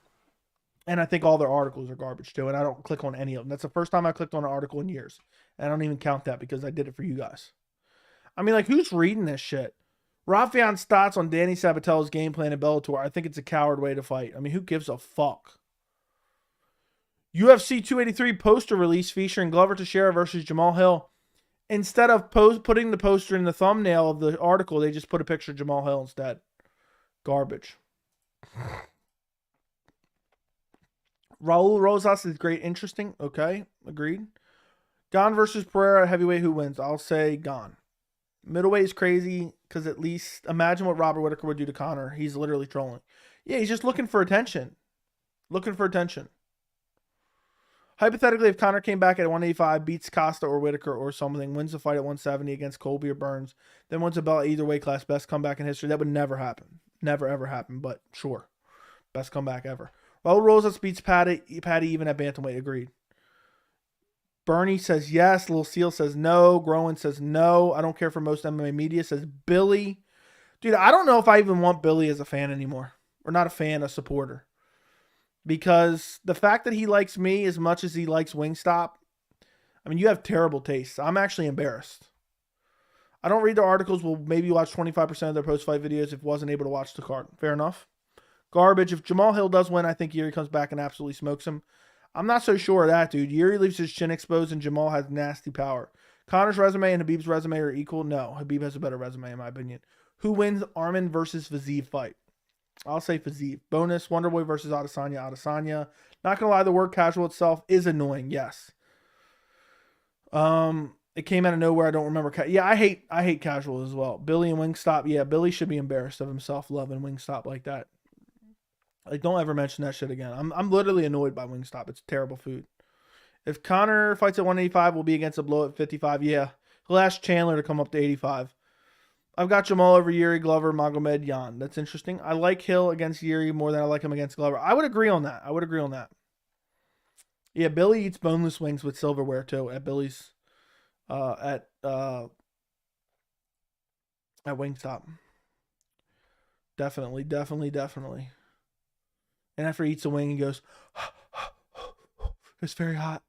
And I think all their articles are garbage too. And I don't click on any of them. That's the first time I clicked on an article in years. And I don't even count that because I did it for you guys. Who's reading this shit? Rafian's stats on Danny Sabatello's game plan in Bellator. I think it's a coward way to fight. Who gives a fuck? UFC 283 poster release featuring Glover Teixeira versus Jamal Hill. Instead of putting the poster in the thumbnail of the article, they just put a picture of Jamal Hill instead. Garbage. Raul Rosas is great. Interesting. Okay. Agreed. Gane versus Pereira. Heavyweight. Who wins? I'll say Gane. Middleweight is crazy because at least imagine what Robert Whittaker would do to Conor. He's literally trolling. Yeah, he's just looking for attention. Looking for attention. Hypothetically, if Conor came back at 185, beats Costa or Whittaker or something, wins the fight at 170 against Colby or Burns, then wins a belt at either weight class, best comeback in history. That would never happen. Never, ever happen, but sure. Best comeback ever. Raul Rosas beats Patty even at bantamweight. Agreed. Bernie says yes. Lil Seal says no. Groen says no. I don't care for most MMA media. Says Billy. Dude, I don't know if I even want Billy as a fan anymore. Or not a fan, a supporter. Because the fact that he likes me as much as he likes Wingstop, I mean, you have terrible taste. I'm actually embarrassed. I don't read their articles. Will maybe watch 25% of their post-fight videos if wasn't able to watch the card. Fair enough. Garbage. If Jamal Hill does win, I think Yuri comes back and absolutely smokes him. I'm not so sure of that, dude. Yuri leaves his chin exposed and Jamal has nasty power. Conor's resume and Habib's resume are equal. No, Habib has a better resume in my opinion. Who wins Arman versus Fiziev fight? I'll say Fiziev. Bonus, Wonderboy versus Adesanya. Adesanya. Not going to lie, the word casual itself is annoying, yes. It came out of nowhere. I don't remember. Yeah, I hate casual as well. Billy and Wingstop. Yeah, Billy should be embarrassed of himself loving Wingstop like that. Like, don't ever mention that shit again. I'm literally annoyed by Wingstop. It's terrible food. If Conor fights at 185, we'll be against a blow at 55. Yeah, he'll ask Chandler to come up to 85. I've got Jamal over Yuri, Glover, Magomed, Jan. That's interesting. I like Hill against Yuri more than I like him against Glover. I would agree on that. Yeah, Billy eats boneless wings with silverware too at Billy's at Wingstop. Definitely. And after he eats a wing, he goes, it's very hot.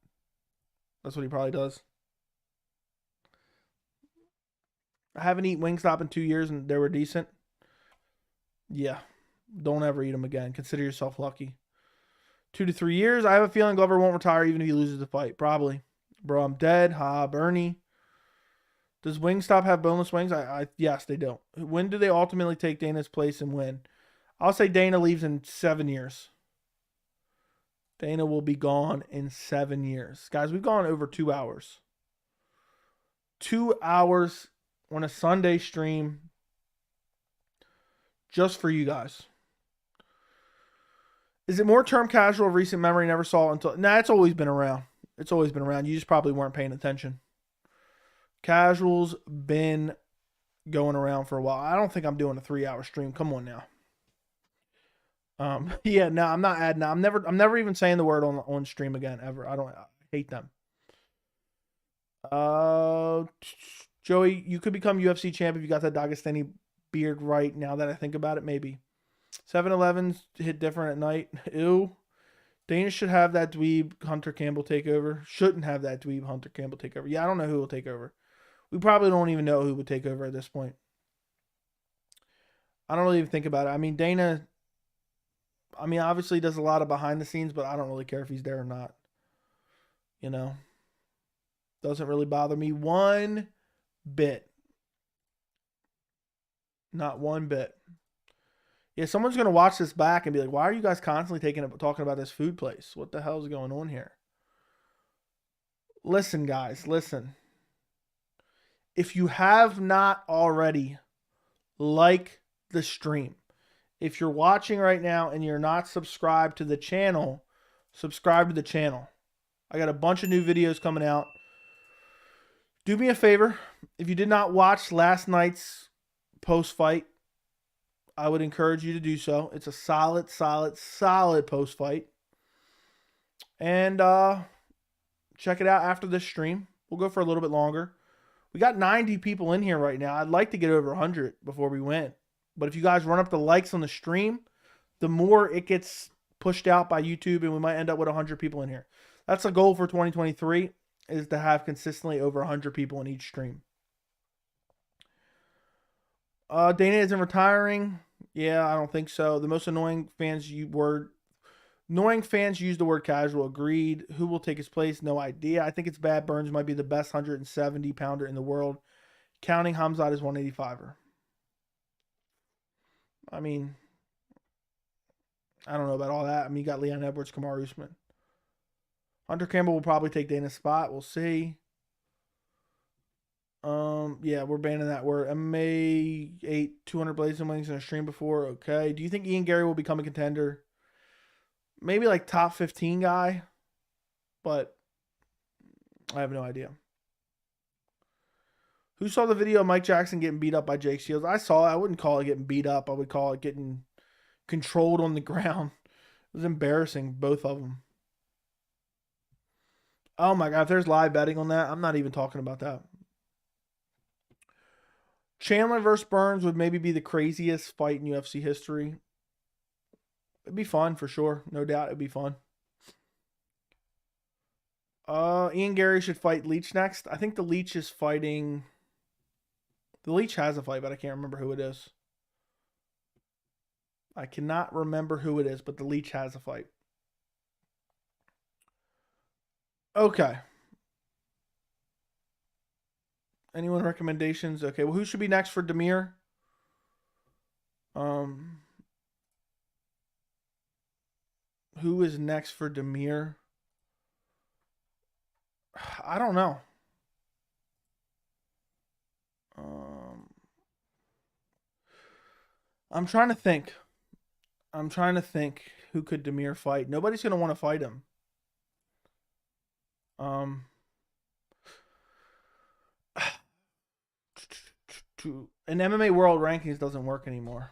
That's what he probably does. I haven't eaten Wingstop in 2 years and they were decent. Yeah. Don't ever eat them again. Consider yourself lucky. 2 to 3 years. I have a feeling Glover won't retire even if he loses the fight. Probably. Bro, I'm dead. Ha, Bernie. Does Wingstop have boneless wings? Yes, they do. When do they ultimately take Dana's place and win? I'll say Dana leaves in 7 years. Dana will be gone in 7 years. Guys, we've gone over 2 hours. 2 hours on a Sunday stream just for you guys. Is it more term casual of recent memory? Never saw it until... Nah, it's always been around. You just probably weren't paying attention. Casual's been going around for a while. I don't think I'm doing a 3-hour stream. Come on now. Yeah, no, I'm not adding. I'm never even saying the word on stream again ever. I hate them. Joey, you could become UFC champ if you got that Dagestani beard right. Now that I think about it, maybe. 7-Elevens hit different at night. Ew. Dana should have that dweeb Hunter Campbell take over. Shouldn't have that dweeb Hunter Campbell take over. Yeah, I don't know who will take over. We probably don't even know who would take over at this point. I don't really even think about it. I mean, Dana... obviously does a lot of behind the scenes, but I don't really care if he's there or not. You know? Doesn't really bother me one bit. Not one bit. Yeah, someone's going to watch this back and be like, why are you guys constantly talking about this food place? What the hell is going on here? Listen, guys, listen. If you have not already, like the stream. If you're watching right now and you're not subscribed to the channel, subscribe to the channel. I got a bunch of new videos coming out. Do me a favor. If you did not watch last night's post-fight, I would encourage you to do so. It's a solid post-fight. And check it out after this stream. We'll go for a little bit longer. We got 90 people in here right now. I'd like to get over 100 before we win. But if you guys run up the likes on the stream, the more it gets pushed out by YouTube, and we might end up with 100 people in here. That's a goal for 2023, is to have consistently over 100 people in each stream. Dana isn't retiring. Yeah, I don't think so. The most annoying fans Annoying fans use the word casual. Agreed. Who will take his place? No idea. I think it's bad. Burns might be the best 170 pounder in the world. Counting Hamzat as 185er. I mean, I don't know about all that. I mean, you got Leon Edwards, Kamaru Usman. Hunter Campbell will probably take Dana's spot. We'll see. Yeah, we're banning that word. MMA 8 200 blazing wings in a stream before. Okay. Do you think Ian Gary will become a contender? Maybe like top 15 guy, but I have no idea. Who saw the video of Mike Jackson getting beat up by Jake Shields? I saw it. I wouldn't call it getting beat up. I would call it getting controlled on the ground. It was embarrassing, both of them. Oh my God, if there's live betting on that, I'm not even talking about that. Chandler versus Burns would maybe be the craziest fight in UFC history. It'd be fun for sure. No doubt it'd be fun. Ian Gary should fight Leach next. I think the Leach is fighting... The Leach has a fight, but I can't remember who it is. I cannot remember who it is, but the Leach has a fight. Okay. Anyone recommendations? Okay, well, who should be next for Demir? Who is next for Demir? I don't know. I'm trying to think. Who could Demir fight? Nobody's going to want to fight him. In MMA World Rankings doesn't work anymore.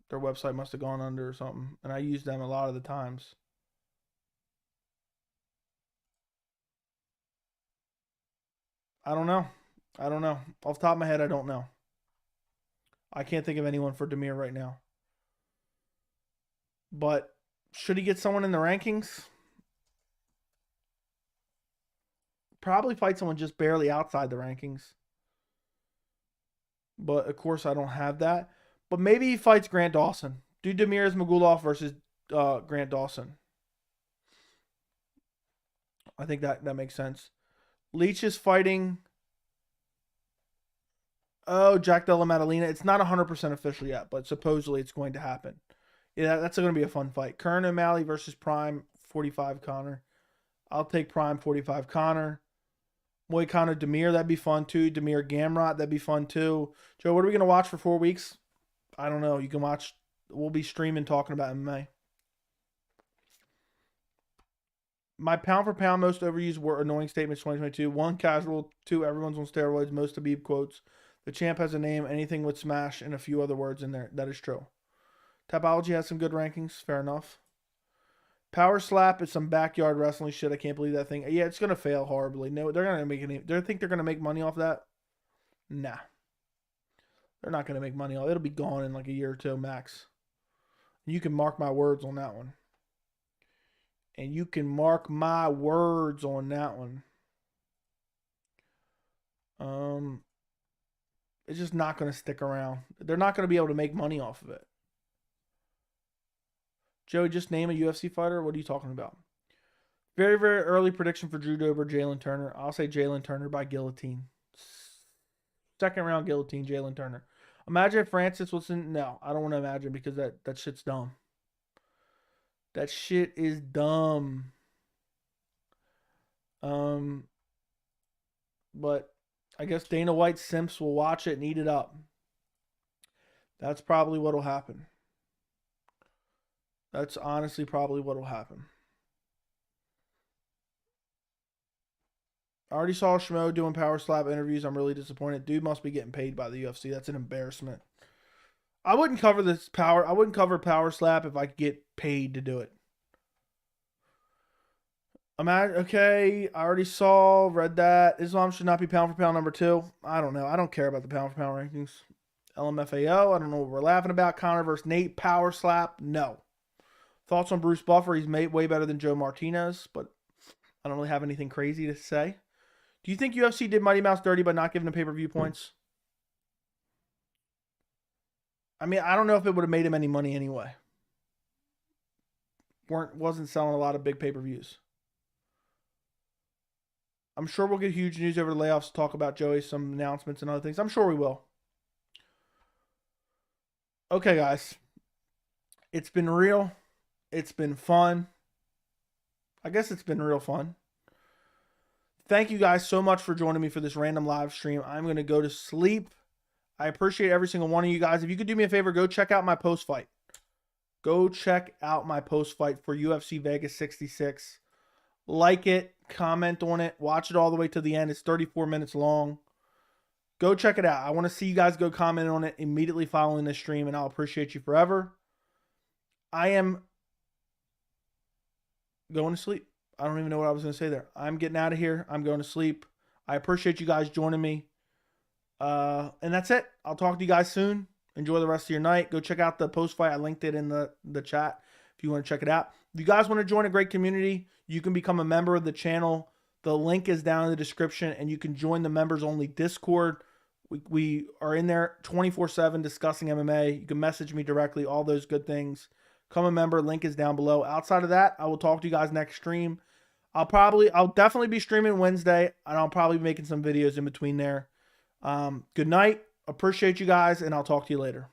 Their website must have gone under or something. And I use them a lot of the times. I don't know. Off the top of my head, I don't know. I can't think of anyone for Demir right now. But should he get someone in the rankings? Probably fight someone just barely outside the rankings. But, of course, I don't have that. But maybe he fights Grant Dawson. Do Demir Ismagulov versus Grant Dawson. I think that makes sense. Leach is fighting... Oh, Jack Della Maddalena. It's not 100% official yet, but supposedly it's going to happen. Yeah, that's going to be a fun fight. Kern O'Malley versus Prime 45 Connor. I'll take Prime 45 Connor. Moicano Demir, that'd be fun too. Demir Gamrot, that'd be fun too. Joe, what are we going to watch for 4 weeks? I don't know. You can watch. We'll be streaming talking about MMA. My pound for pound most overused were annoying statements 2022. 1, casual. 2, everyone's on steroids. Most Habib quotes. The champ has a name. Anything with smash and a few other words in there. That is true. Tapology has some good rankings. Fair enough. Power slap is some backyard wrestling shit. I can't believe that thing. Yeah, it's gonna fail horribly. No, they're gonna make any. They think they're gonna make money off that? Nah, they're not gonna make money off. It'll be gone in like a year or two max. You can mark my words on that one. And you can mark my words on that one. It's just not gonna stick around. They're not gonna be able to make money off of it. Joey, just name a UFC fighter. What are you talking about? Very, very early prediction for Drew Dober, Jalen Turner. I'll say Jalen Turner by guillotine. Second round guillotine, Jalen Turner. Imagine if Francis was in. No, I don't want to imagine because that shit's dumb. That shit is dumb. But I guess Dana White simps will watch it and eat it up. That's probably what'll happen. That's honestly probably what'll happen. I already saw Schmo doing Power Slap interviews. I'm really disappointed. Dude must be getting paid by the UFC. That's an embarrassment. I wouldn't cover Power Slap if I could get paid to do it. Okay, I already read that. Islam should not be pound for pound number 2. I don't know. I don't care about the pound for pound rankings. LMFAO, I don't know what we're laughing about. Conor versus Nate, Power Slap, no. Thoughts on Bruce Buffer? He's way better than Joe Martinez, but I don't really have anything crazy to say. Do you think UFC did Mighty Mouse dirty by not giving him pay-per-view points? I mean, I don't know if it would have made him any money anyway. wasn't selling a lot of big pay-per-views. I'm sure we'll get huge news over the layoffs to talk about Joey, some announcements and other things. I'm sure we will. Okay, guys. It's been real. It's been fun. I guess it's been real fun. Thank you guys so much for joining me for this random live stream. I'm going to go to sleep. I appreciate every single one of you guys. If you could do me a favor, go check out my post-fight. Go check out my post-fight for UFC Vegas 66. Like it, comment on it, watch it all the way to the end. It's 34 minutes long. Go check it out. I want to see you guys go comment on it immediately following this stream, and I'll appreciate you forever. I am going to sleep. I don't even know what I was going to say there. I'm getting out of here. I'm going to sleep. I appreciate you guys joining me. And that's it. I'll talk to you guys soon. Enjoy the rest of your night. Go check out the post fight. I linked it in the chat if you want to check it out. If you guys want to join a great community, you can become a member of the channel. The link is down in the description, and you can join the members only Discord. We are in there 24/7 discussing MMA. You can message me directly, all those good things. Become a member. Link is down below. Outside of that, I will talk to you guys next stream. I'll definitely be streaming Wednesday, and I'll probably be making some videos in between there. Good night. Appreciate you guys, and I'll talk to you later.